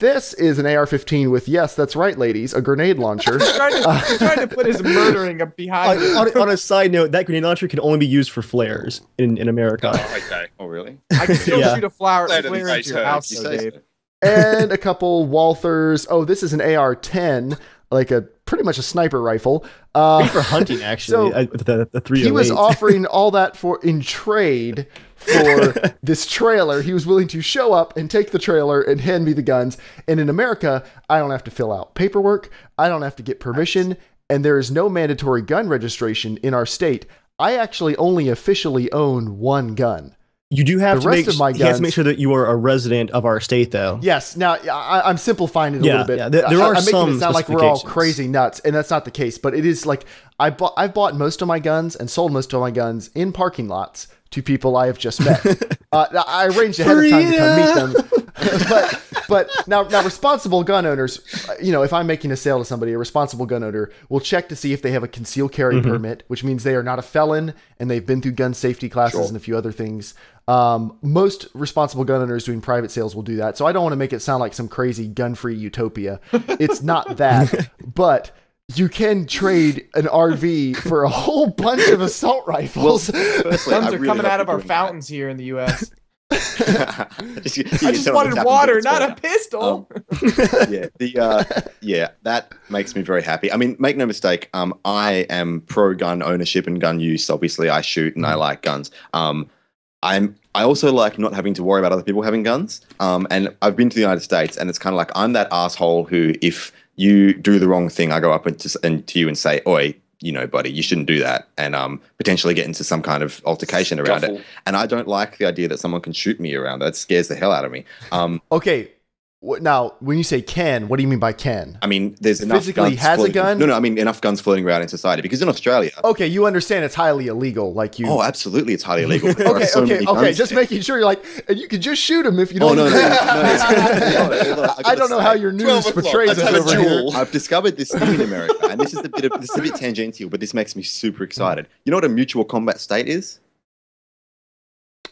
Speaker 3: This is an AR-15 with, yes, that's right, ladies, a grenade launcher.
Speaker 5: He's trying to put his murdering up behind it.
Speaker 4: On a side note, that grenade launcher can only be used for flares in America.
Speaker 1: Oh, okay. Oh, really?
Speaker 5: I can still shoot a flare into
Speaker 1: Nice
Speaker 5: your house, though, Dave.
Speaker 3: And a couple Walthers. Oh, this is an AR-10, like a pretty much a sniper rifle.
Speaker 4: Great for hunting, actually.
Speaker 3: So
Speaker 4: the 308.
Speaker 3: he was offering all that in trade for this trailer. He was willing to show up and take the trailer and hand me the guns. And in America, I don't have to fill out paperwork. I don't have to get permission. And there is no mandatory gun registration in our state. I actually only officially own one gun.
Speaker 4: You do have
Speaker 3: the rest of my guns,
Speaker 4: you have to make sure that you are a resident of our state, though.
Speaker 3: Yes. Now, I'm simplifying it a little bit.
Speaker 4: Yeah, there are
Speaker 3: I'm
Speaker 4: some
Speaker 3: making it sound like we're all crazy nuts, and that's not the case. But it is like I've bought most of my guns and sold most of my guns in parking lots to people I have just met. I arranged ahead of time to come meet them. But now responsible gun owners, if I'm making a sale to somebody, a responsible gun owner will check to see if they have a concealed carry permit, which means they are not a felon and they've been through gun safety classes and a few other things. Most responsible gun owners doing private sales will do that. So I don't want to make it sound like some crazy gun-free utopia. It's not that, but you can trade an RV for a whole bunch of assault rifles.
Speaker 5: Guns are coming out of our fountains here in the U.S.
Speaker 2: I
Speaker 5: just wanted water, not a pistol.
Speaker 2: That makes me very happy. I mean, make no mistake, I am pro gun ownership and gun use. Obviously, I shoot and I like guns. I also like not having to worry about other people having guns. And I've been to the United States, and it's kind of like I'm that asshole who, if you do the wrong thing, I go up to you and say, "Oi, buddy, you shouldn't do that," and potentially get into some kind of altercation around it. And I don't like the idea that someone can shoot me around that. It scares the hell out of me.
Speaker 3: Okay. Now, when you say can, what do you mean by can?
Speaker 2: I mean, there's enough
Speaker 3: physically
Speaker 2: guns
Speaker 3: has a gun?
Speaker 2: No, I mean enough guns floating around in society. Because in Australia,
Speaker 3: okay, you understand it's highly illegal. Like you.
Speaker 2: Oh, absolutely, it's highly illegal.
Speaker 3: Okay. Just making sure you're like, and you can just shoot them if you don't.
Speaker 2: No.
Speaker 3: I don't know how your news portrays it over here.
Speaker 2: I've discovered this thing in America, and this is a bit tangential, but this makes me super excited. You know what a mutual combat state is?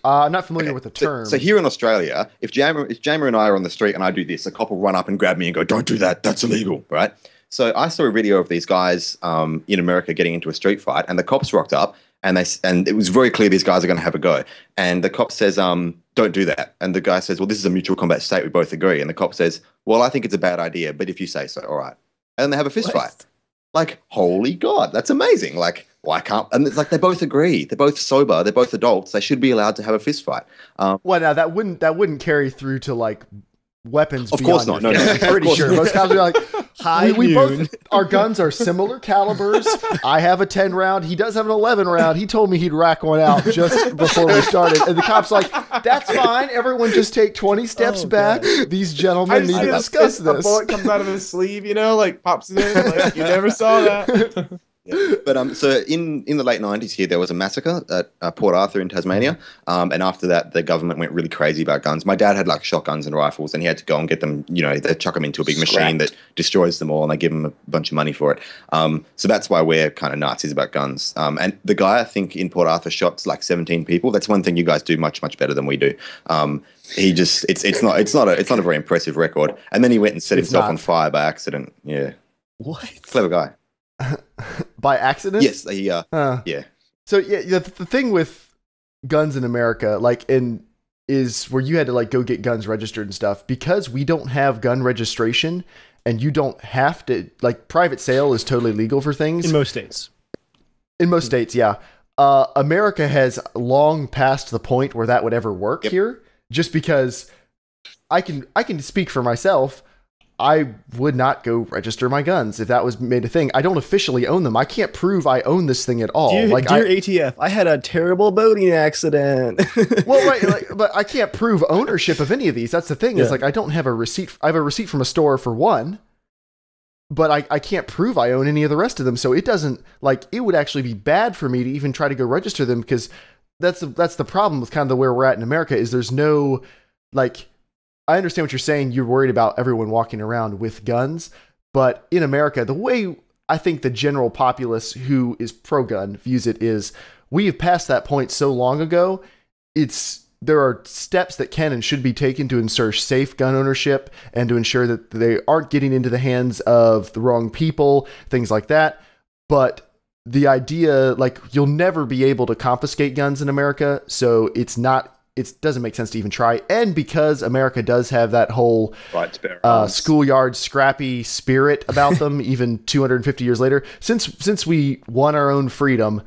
Speaker 3: I'm not familiar with the term.
Speaker 2: So here in Australia, if Jamer and I are on the street and I do this, a cop will run up and grab me and go, "Don't do that. That's illegal," right? So I saw a video of these guys in America getting into a street fight, and the cops rocked up, and it was very clear these guys are going to have a go. And the cop says, "Don't do that." And the guy says, "Well, this is a mutual combat state. We both agree." And the cop says, "Well, I think it's a bad idea, but if you say so, all right." And then they have a fist fight. Like, holy God, that's amazing. Like, why can't? And it's like they both agree. They're both sober. They're both adults. They should be allowed to have a fist fight.
Speaker 3: Well, now that wouldn't carry through to like weapons.
Speaker 2: Of course not. No.
Speaker 3: I'm pretty sure most guys are like, we both, our guns are similar calibers. I have a 10 round. He does have an 11 round. He told me he'd rack one out just before we started. And the cop's like, "That's fine. Everyone just take 20 steps back. God. These gentlemen need to discuss this."
Speaker 5: A bullet comes out of his sleeve, like pops it in. Like, you never saw that.
Speaker 2: Yeah. But so in the late 90s here, there was a massacre at Port Arthur in Tasmania. And after that, the government went really crazy about guns. My dad had like shotguns and rifles, and he had to go and get them, they chuck them into a big machine that destroys them all, and they give him a bunch of money for it. So that's why we're kind of Nazis about guns. And the guy, I think, in Port Arthur shot like 17 people. That's one thing you guys do much, much better than we do. He just, it's not a very impressive record. And then he went and set himself on fire by accident. Yeah.
Speaker 3: What?
Speaker 2: Clever guy.
Speaker 3: By accident?
Speaker 2: Yes. Yeah.
Speaker 3: So the thing with guns in America, is where you had to go get guns registered and stuff, because we don't have gun registration, and you don't have to, private sale is totally legal for things.
Speaker 4: In most states.
Speaker 3: In most states, yeah. America has long passed the point where that would ever work here, just because I can speak for myself. I would not go register my guns if that was made a thing. I don't officially own them. I can't prove I own this thing at all.
Speaker 4: Dear ATF, I had a terrible boating accident.
Speaker 3: Well, right, but I can't prove ownership of any of these. That's the thing. Is I don't have a receipt. I have a receipt from a store for one, but I can't prove I own any of the rest of them. So it doesn't it would actually be bad for me to even try to go register them, because that's the problem with kind of where we're at in America. Is there's no I understand what you're saying. You're worried about everyone walking around with guns, but in America, the way I think the general populace who is pro-gun views it is, we have passed that point so long ago. There are steps that can and should be taken to ensure safe gun ownership and to ensure that they aren't getting into the hands of the wrong people, things like that. But the idea, you'll never be able to confiscate guns in America, so it's not it doesn't make sense to even try. And because America does have that whole
Speaker 1: Right to bear arms.
Speaker 3: schoolyard scrappy spirit about them, even 250 years later, since we won our own freedom,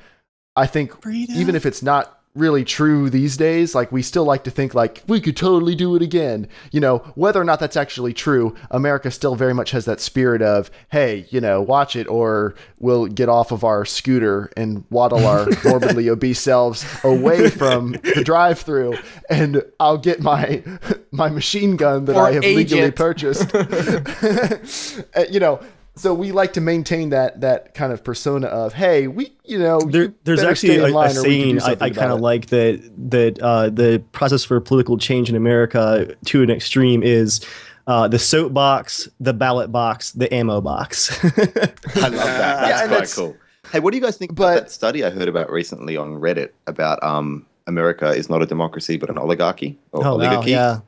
Speaker 3: I think even if it's not really true these days, like we still like to think like we could totally do it again. You know, whether or not that's actually true, America still very much has that spirit of, hey, you know, watch it or we'll get off of our scooter and waddle our morbidly obese selves away from the drive-through, and I'll get my machine gun that I have legally purchased. You know, so we like to maintain that kind of persona of, hey, we, you know,
Speaker 4: there's actually a saying I kind of like that the process for political change in America to an extreme is the soapbox, the ballot box, the ammo box.
Speaker 2: I love that. That's quite cool. Hey, what do you guys think about that study I heard about recently on Reddit about America is not a democracy but an oligarchy or oligarchy?
Speaker 4: Wow, yeah.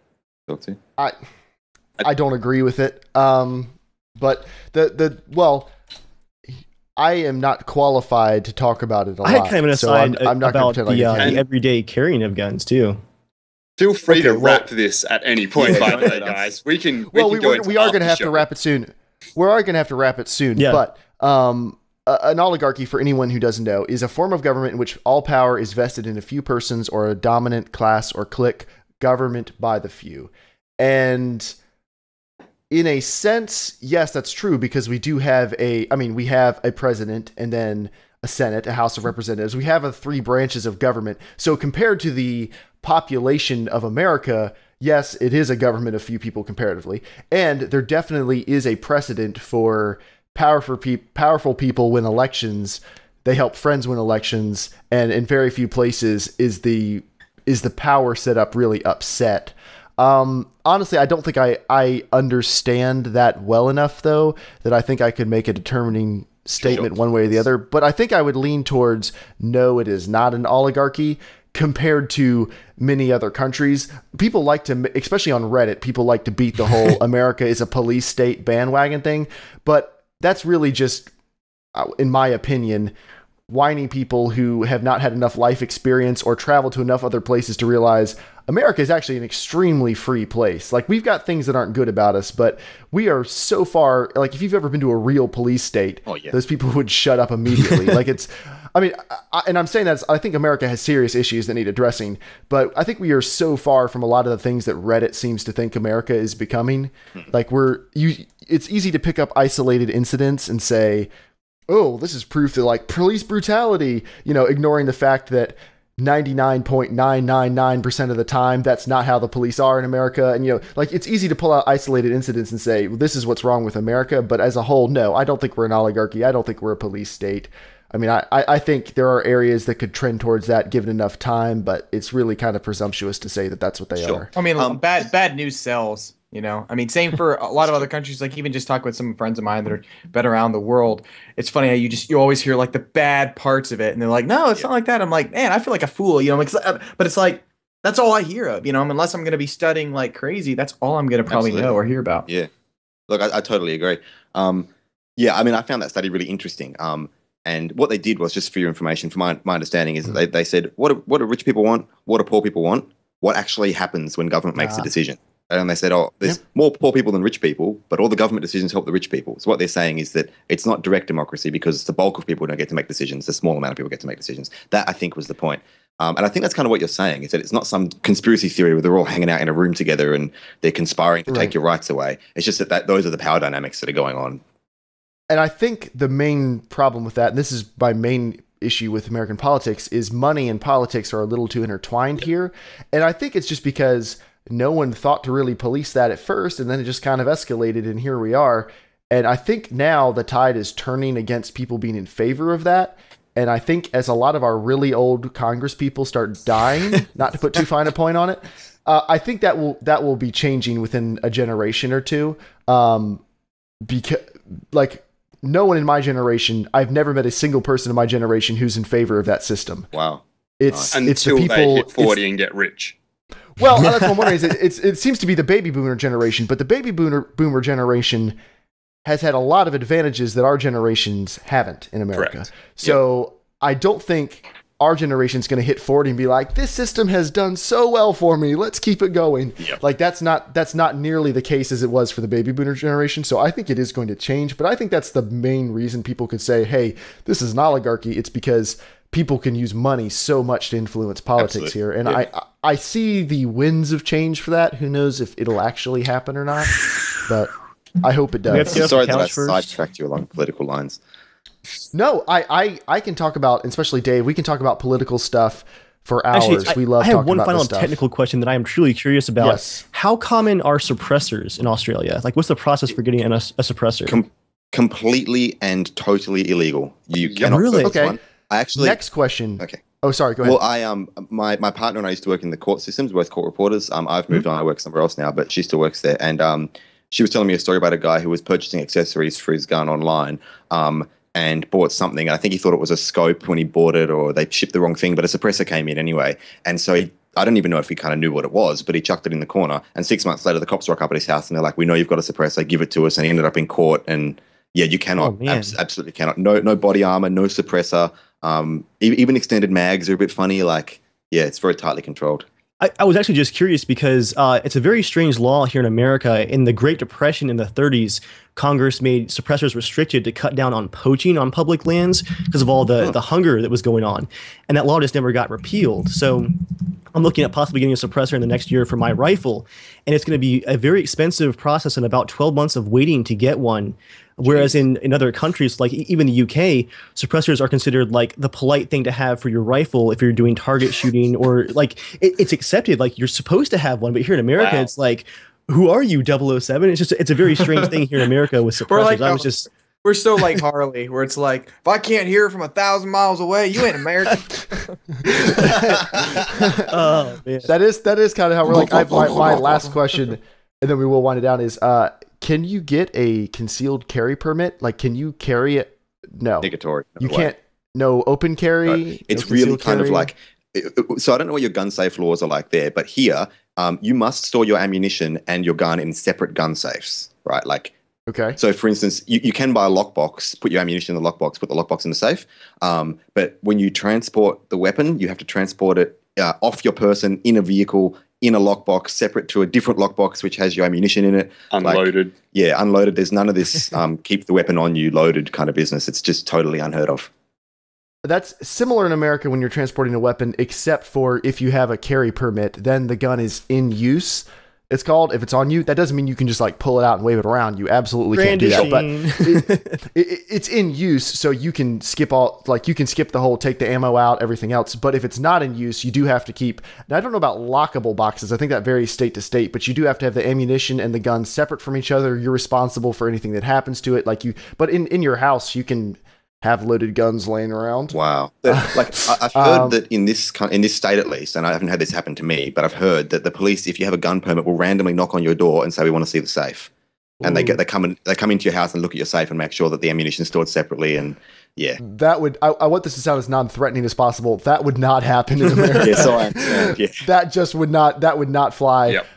Speaker 2: Talk to.
Speaker 3: I don't agree with it. But well, I am not qualified to talk about it a lot.
Speaker 4: I had kind of an aside
Speaker 3: I'm not
Speaker 4: about
Speaker 3: the
Speaker 4: everyday carrying of guns too.
Speaker 1: Feel free to wrap this at any point, by the way, guys. We are going to have to wrap it soon. We are going to have to wrap it soon.
Speaker 4: Yeah.
Speaker 1: Mm-hmm.
Speaker 3: But an oligarchy, for anyone who doesn't know, is a form of government in which all power is vested in a few persons or a dominant class or clique, government by the few. And in a sense, yes, that's true, because we have a president and then a Senate, a House of Representatives. We have 3 branches of government. So compared to the population of America, yes, it is a government of few people comparatively. And there definitely is a precedent for powerful people win elections. They help friends win elections. And in very few places is the power set up really upset. Honestly, I don't think I understand that well enough, though, that I think I could make a determining statement one way or the other. But I think I would lean towards, no, it is not an oligarchy compared to many other countries. People like to, especially on Reddit, people like to beat the whole America is a police state bandwagon thing. But that's really just, in my opinion, whiny people who have not had enough life experience or traveled to enough other places to realize America is actually an extremely free place. Like, we've got things that aren't good about us, but we are so far, like, if you've ever been to a real police state, those people would shut up immediately. Like, it's, I mean, and I'm saying that I think America has serious issues that need addressing, but I think we are so far from a lot of the things that Reddit seems to think America is becoming. Like, it's easy to pick up isolated incidents and say, oh, this is proof that, like, police brutality, you know, ignoring the fact that 99.999% of the time, that's not how the police are in America. And, you know, like, it's easy to pull out isolated incidents and say, well, this is what's wrong with America. But as a whole, no, I don't think we're an oligarchy. I don't think we're a police state. I mean, I think there are areas that could trend towards that given enough time, but it's really kind of presumptuous to say that that's what they are.
Speaker 5: I mean, bad news sells. You know, I mean, same for a lot of other countries. Like, even just talk with some friends of mine that are been around the world. It's funny how you always hear like the bad parts of it, and they're like, no, it's not like that. I'm like, man, I feel like a fool, you know, but it's like, that's all I hear of, you know, unless I'm going to be studying like crazy, that's all I'm going to probably know or hear about.
Speaker 2: Yeah. Look, I totally agree. Yeah, I mean, I found that study really interesting. And what they did was, just for your information, from my understanding, is that they said, what do rich people want? What do poor people want? What actually happens when government makes a decision? And they said, oh, there's more poor people than rich people, but all the government decisions help the rich people. So what they're saying is that it's not direct democracy because the bulk of people don't get to make decisions. The small amount of people get to make decisions. That, I think, was the point. And I think that's kind of what you're saying, is that it's not some conspiracy theory where they're all hanging out in a room together and they're conspiring to take your rights away. It's just that those are the power dynamics that are going on.
Speaker 3: And I think the main problem with that, and this is my main issue with American politics, is money and politics are a little too intertwined here. And I think it's just because no one thought to really police that at first, and then it just kind of escalated, and here we are. And I think now the tide is turning against people being in favor of that. And I think as a lot of our really old Congress people start dying, not to put too fine a point on it, I think that will be changing within a generation or two. Because, like, no one in my generation, I've never met a single person in my generation who's in favor of that system.
Speaker 2: Wow.
Speaker 3: It's
Speaker 1: until
Speaker 3: the people,
Speaker 1: they hit 40 and get rich.
Speaker 3: Well, that's what I'm wondering. It seems to be the baby boomer generation, but the baby boomer generation has had a lot of advantages that our generations haven't in America.
Speaker 1: Correct.
Speaker 3: So I don't think our generation's going to hit 40 and be like, this system has done so well for me. Let's keep it going.
Speaker 1: Yep.
Speaker 3: Like that's not nearly the case as it was for the baby boomer generation. So I think it is going to change, but I think that's the main reason people could say, hey, this is an oligarchy. It's because people can use money so much to influence politics here. And I see the winds of change for that. Who knows if it'll actually happen or not, but I hope it does.
Speaker 2: Sorry that I sidetracked you along political lines.
Speaker 3: No, I can talk about, especially Dave, we can talk about political stuff for hours.
Speaker 4: Actually,
Speaker 3: we love
Speaker 4: I have
Speaker 3: talking
Speaker 4: one
Speaker 3: about
Speaker 4: final
Speaker 3: this stuff.
Speaker 4: technical question that I am truly curious about.
Speaker 3: Yes.
Speaker 4: How common are suppressors in Australia? Like, what's the process for getting a suppressor?
Speaker 2: Completely and totally illegal. You cannot
Speaker 4: really?
Speaker 2: purchase one. I actually
Speaker 3: Next question.
Speaker 2: Okay.
Speaker 3: Oh, sorry. Go ahead.
Speaker 2: Well, my partner and I used to work in the court systems, both court reporters. I've moved on. I work somewhere else now, but she still works there. And she was telling me a story about a guy who was purchasing accessories for his gun online. And bought something. I think he thought it was a scope when he bought it, or they shipped the wrong thing, but a suppressor came in anyway. And so I don't even know if he kind of knew what it was, but he chucked it in the corner. And 6 months later, the cops rock up at his house and they're like, we know you've got a suppressor, give it to us. And he ended up in court. And yeah, you cannot, absolutely cannot. No body armor, no suppressor. Even extended mags are a bit funny. Like, yeah, it's very tightly controlled.
Speaker 4: I was actually just curious because it's a very strange law here in America. In the Great Depression in the 30s, Congress made suppressors restricted to cut down on poaching on public lands because of all the hunger that was going on. And that law just never got repealed. So I'm looking at possibly getting a suppressor in the next year for my rifle. And it's going to be a very expensive process and about 12 months of waiting to get one. Whereas in other countries, like even the UK, suppressors are considered like the polite thing to have for your rifle if you're doing target shooting, or like it's accepted, like you're supposed to have one. But here in America, it's like, who are you, 007? It's a very strange thing here in America with suppressors.
Speaker 5: We're so like Harley, where it's like, if I can't hear it from 1,000 miles away, you ain't American.
Speaker 4: Oh, man.
Speaker 3: That is kind of how we're like. My last question, and then we will wind it down, is can you get a concealed carry permit? Like, can you carry it? No.
Speaker 2: Negatory.
Speaker 3: You can't. No open carry.
Speaker 2: No. It's really kind of like. So I don't know what your gun safe laws are like there, but here you must store your ammunition and your gun in separate gun safes, right? Like.
Speaker 3: Okay.
Speaker 2: So, for instance, you can buy a lockbox, put your ammunition in the lockbox, put the lockbox in the safe. But when you transport the weapon, you have to transport it off your person in a vehicle, in a lockbox, separate to a different lockbox, which has your ammunition in it.
Speaker 1: Unloaded.
Speaker 2: Unloaded. There's none of this keep the weapon on you loaded kind of business. It's just totally unheard of.
Speaker 3: That's similar in America when you're transporting a weapon, except for if you have a carry permit, then the gun is in use. It's called, if it's on you, that doesn't mean you can just like pull it out and wave it around. You absolutely can't do that, but it's in use. So you can skip the whole, take the ammo out, everything else. But if it's not in use, you do have to keep, now I don't know about lockable boxes. I think that varies state to state, but you do have to have the ammunition and the gun separate from each other. You're responsible for anything that happens to it. But in your house, you can have loaded guns laying around.
Speaker 2: Wow. I've heard that in this state at least, and I haven't had this happen to me, but I've heard that the police, if you have a gun permit, will randomly knock on your door and say, we want to see the safe. And they come into your house and look at your safe and make sure that the ammunition is stored separately. And yeah,
Speaker 3: that would, I want this to sound as non-threatening as possible. That would not happen in America.
Speaker 2: Yes, I understand. Yeah.
Speaker 3: That would not fly.
Speaker 1: Yep.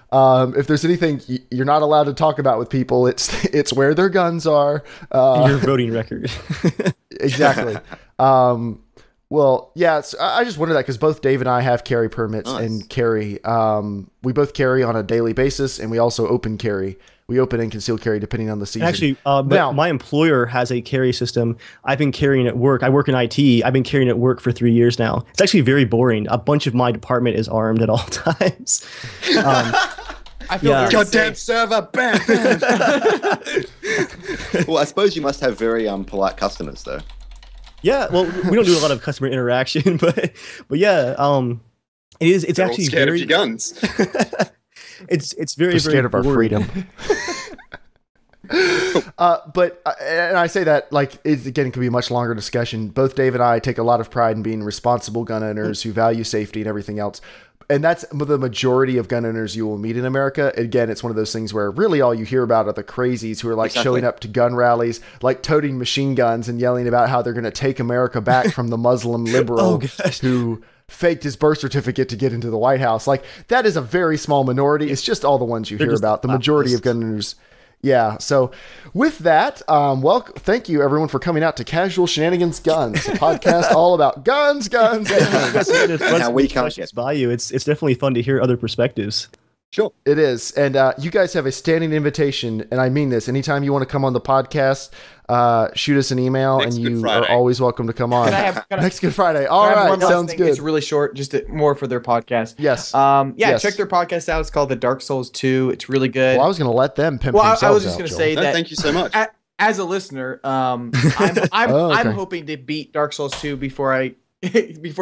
Speaker 3: If there's anything you're not allowed to talk about with people, it's where their guns are.
Speaker 4: Your voting record.
Speaker 3: Exactly. Well, yeah, I just wondered that because both Dave and I have carry permits and carry. We both carry on a daily basis, and we also open carry. We open and conceal carry depending on the season.
Speaker 4: Actually, my employer has a carry system. I've been carrying at work. I work in IT. I've been carrying at work for 3 years now. It's actually very boring. A bunch of my department is armed at all times.
Speaker 5: I feel
Speaker 1: goddamn server, bam, bam.
Speaker 2: Well, I suppose you must have very polite customers, though.
Speaker 4: Yeah, well, we don't do a lot of customer interaction, but yeah, it's
Speaker 1: They're
Speaker 4: actually
Speaker 1: all scared
Speaker 4: very
Speaker 1: of your guns.
Speaker 4: it's very,
Speaker 3: We're
Speaker 4: very
Speaker 3: scared of our
Speaker 4: boring.
Speaker 3: freedom. And I say that like it again could be a much longer discussion. Both Dave and I take a lot of pride in being responsible gun owners who value safety and everything else. And that's the majority of gun owners you will meet in America. Again, it's one of those things where really all you hear about are the crazies who are like showing up to gun rallies, like toting machine guns and yelling about how they're going to take America back from the Muslim liberal who faked his birth certificate to get into the White House. Like that is a very small minority. It's just all the ones you hear about. The majority of gun owners Yeah. So with that, thank you everyone for coming out to Casual Shenanigans Guns, a podcast all about guns.
Speaker 2: How we can't get
Speaker 4: by you. It's definitely fun to hear other perspectives.
Speaker 1: Sure.
Speaker 3: It is. And you guys have a standing invitation, and I mean this. Anytime you want to come on the podcast, shoot us an email,
Speaker 1: Next
Speaker 3: and
Speaker 1: Good
Speaker 3: you
Speaker 1: Friday.
Speaker 3: are always welcome to come on. Next Good Friday. All
Speaker 5: Can I have
Speaker 3: right.
Speaker 5: one last
Speaker 3: Sounds
Speaker 5: thing?
Speaker 3: good.
Speaker 5: It's really short, more for their podcast.
Speaker 3: Yes.
Speaker 5: Yes.
Speaker 3: Yes.
Speaker 5: Check their podcast out. It's called The Dark Souls 2. It's really good.
Speaker 3: Well, I was going to let them pimp
Speaker 5: Well,
Speaker 3: themselves
Speaker 5: I was just
Speaker 3: out,
Speaker 5: going to
Speaker 3: Joel.
Speaker 5: say
Speaker 1: No,
Speaker 5: that.
Speaker 1: thank you so much.
Speaker 5: As a listener, I'm
Speaker 3: Oh, okay.
Speaker 5: hoping to beat Dark Souls 2 before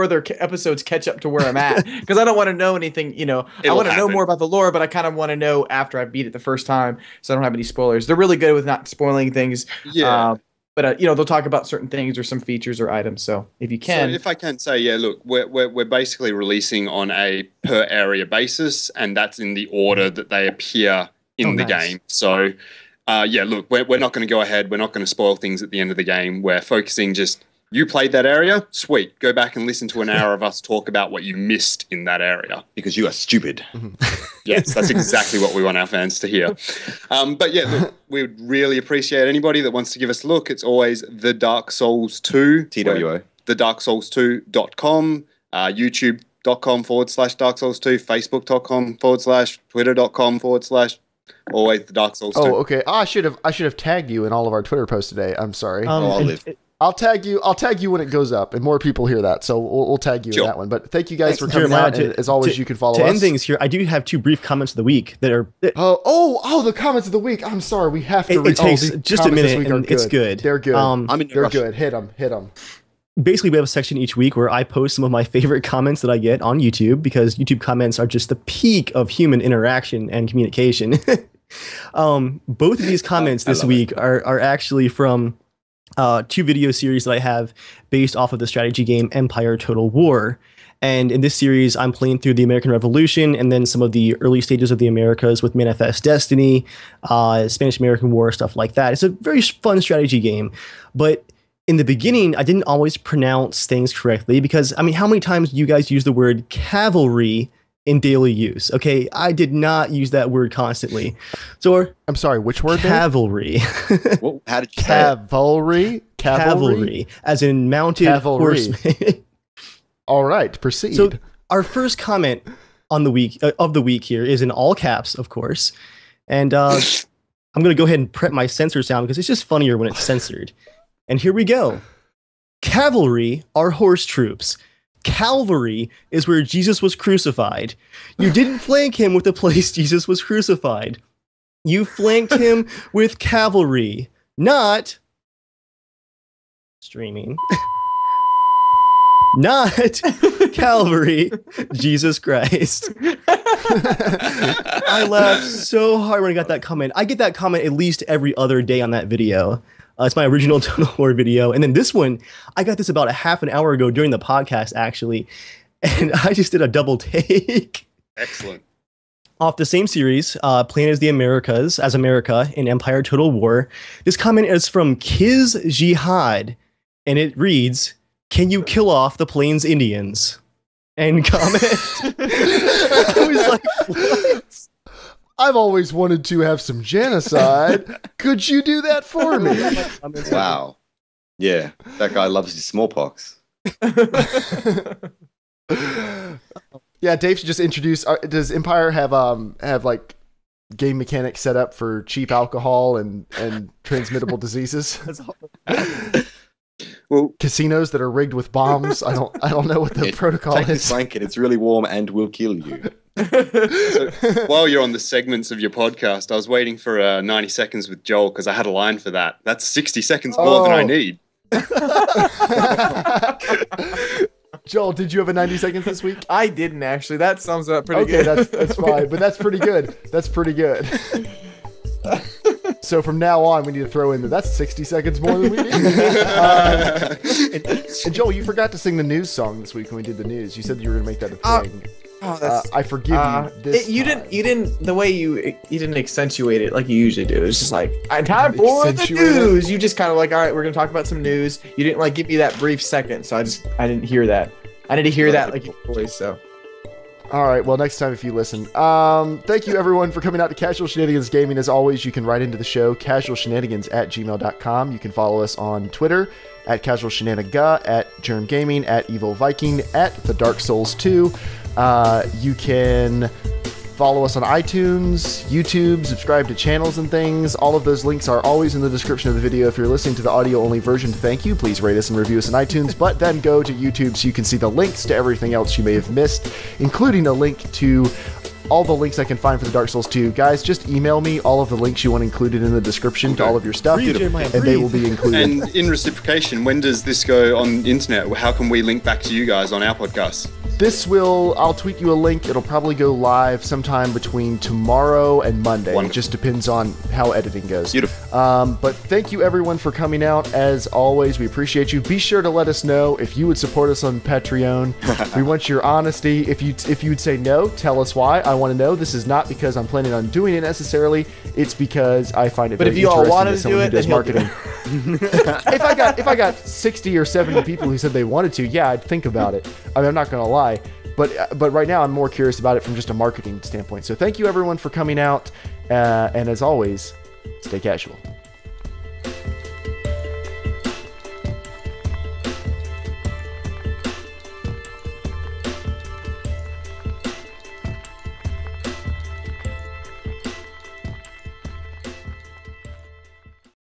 Speaker 5: their episodes catch up to where I'm at, because I don't want to know anything. I
Speaker 1: It'll
Speaker 5: want to know
Speaker 1: happen.
Speaker 5: more about the lore, but I kind of want to know after I beat it the first time, so I don't have any spoilers. They're really good with not spoiling things.
Speaker 1: Yeah.
Speaker 5: But they'll talk about certain things or some features or items. So if you can,
Speaker 1: So if I can say, yeah, look, we're basically releasing on a per area basis, and that's in the order that they appear in the
Speaker 4: nice.
Speaker 1: game. So, yeah, look, we're not going to go ahead. We're not going to spoil things at the end of the game. We're focusing just, you played that area? Sweet. Go back and listen to an hour of us talk about what you missed in that area.
Speaker 2: because you are stupid.
Speaker 1: Yes, that's exactly what we want our fans to hear. But yeah, look, we would really appreciate anybody that wants to give us a look. It's always The Dark Souls 2.
Speaker 2: TWO.
Speaker 1: TheDarkSouls2.com, YouTube.com/Dark Souls 2, Facebook.com/ Twitter.com/ always The Dark Souls 2.
Speaker 3: Oh, okay. I should have tagged you in all of our Twitter posts today. I'm sorry.
Speaker 2: I'll live.
Speaker 3: I'll tag you when it goes up, and more people hear that, so we'll tag you
Speaker 1: Sure.
Speaker 3: in that one. But thank you guys for coming
Speaker 4: Jeremiah,
Speaker 3: out. And as always, you can follow
Speaker 4: To
Speaker 3: us.
Speaker 4: end things here, I do have two brief comments of the week that are.
Speaker 3: Oh, the comments of the week. I'm sorry, we have to.
Speaker 4: It takes
Speaker 3: the
Speaker 4: just a
Speaker 3: comments this
Speaker 4: minute,
Speaker 3: week are
Speaker 4: and it's good.
Speaker 3: They're good.
Speaker 2: I'm in no
Speaker 3: They're
Speaker 2: rush.
Speaker 3: good. Hit them.
Speaker 4: Basically, we have a section each week where I post some of my favorite comments that I get on YouTube, because YouTube comments are just the peak of human interaction and communication. Both of these comments this week are actually from two video series that I have based off of the strategy game Empire Total War. And in this series, I'm playing through the American Revolution and then some of the early stages of the Americas with Manifest Destiny, Spanish-American War, stuff like that. It's a very fun strategy game. But in the beginning, I didn't always pronounce things correctly because, I mean, how many times do you guys use the word cavalry in daily use? Okay, I did not use that word constantly. So,
Speaker 3: I'm sorry, which word?
Speaker 4: cavalry.
Speaker 2: Well, how did you say it?
Speaker 3: Cavalry.
Speaker 4: As in mounted
Speaker 3: Cavalry.
Speaker 4: horsemen.
Speaker 3: All right, proceed.
Speaker 4: So our first comment on the week of the week here is in all caps, of course, and I'm going to go ahead and prep my censor sound because it's just funnier when it's censored. And here we go. Cavalry are horse troops. Calvary is where Jesus was crucified. You didn't flank him with the place Jesus was crucified. You flanked him with cavalry, not streaming. Not Calvary, Jesus Christ. I laughed so hard when I got that comment. I get that comment at least every other day on that video. It's my original Total War video. And then this one, I got this about a half an hour ago during the podcast, actually. And I just did a double take.
Speaker 1: Excellent.
Speaker 4: Off the same series, playing as the Americas, as America in Empire Total War. This comment is from Kiz Jihad, and it reads, "Can you kill off the Plains Indians?" End comment. I was like, what?
Speaker 3: I've always wanted to have some genocide. Could you do that for me?
Speaker 2: Wow. Yeah, that guy loves his smallpox.
Speaker 3: Yeah, Dave should just introduce. Does Empire have like game mechanics set up for cheap alcohol and transmittable diseases?
Speaker 1: Well,
Speaker 3: Casinos that are rigged with bombs. I don't know what the protocol
Speaker 2: Take this
Speaker 3: is.
Speaker 2: blanket. It's really warm and will kill you.
Speaker 1: so while you're on the segments of your podcast, I was waiting for 90 seconds with Joel because I had a line for that. That's 60 seconds more than I need.
Speaker 3: Joel, did you have a 90 seconds this week?
Speaker 5: I didn't actually. That sums it up pretty
Speaker 3: Okay,
Speaker 5: good.
Speaker 3: that's fine, but that's pretty good. That's pretty good. So from now on, we need to throw in that's 60 seconds more than we need. And Joel, you forgot to sing the news song this week when we did the news. You said you were going to make that a thing. I forgive you. This
Speaker 5: you
Speaker 3: time.
Speaker 5: didn't. The way you didn't accentuate it like you usually do. It's just like time for the
Speaker 3: Accentuate it?
Speaker 5: news. You just kind of like, all right, we're gonna talk about some news. You didn't like give me that brief second, so I didn't hear that. I need to hear that like your voice. So
Speaker 3: All right. Well, next time if you listen. Thank you, everyone, for coming out to Casual Shenanigans Gaming. As always, you can write into the show, casualshenanigans@gmail.com. You can follow us on Twitter at Casual Shenaniga, at Germ Gaming, at Evil Viking, at The Dark Souls 2. You can follow us on iTunes, YouTube, subscribe to channels and things. All of those links are always in the description of the video. If you're listening to the audio-only version, thank you. Please rate us and review us on iTunes, but then go to YouTube so you can see the links to everything else you may have missed, including a link to all the links I can find for the Dark Souls 2. Guys, just email me all of the links you want included in the description to all of your stuff, and they will be included.
Speaker 1: And in reciprocation, when does this go on the internet? How can we link back to you guys on our podcast?
Speaker 3: I'll tweet you a link. It'll probably go live sometime between tomorrow and Monday.
Speaker 1: Wonderful.
Speaker 3: It just depends on how editing goes.
Speaker 1: Beautiful.
Speaker 3: But thank you everyone for coming out. As always, we appreciate you. Be sure to let us know if you would support us on Patreon. We want your honesty. If you'd say no, tell us why. I want to know. This is not because I'm planning on doing it necessarily. It's because I find it very interesting.
Speaker 5: But if you all wanted
Speaker 3: as
Speaker 5: to do
Speaker 3: someone
Speaker 5: it,
Speaker 3: who does
Speaker 5: then
Speaker 3: marketing. If I got 60 or 70 people who said they wanted to, yeah, I'd think about it. I mean, I'm not going to lie. But right now, I'm more curious about it from just a marketing standpoint. So thank you, everyone, for coming out. And as always, stay casual.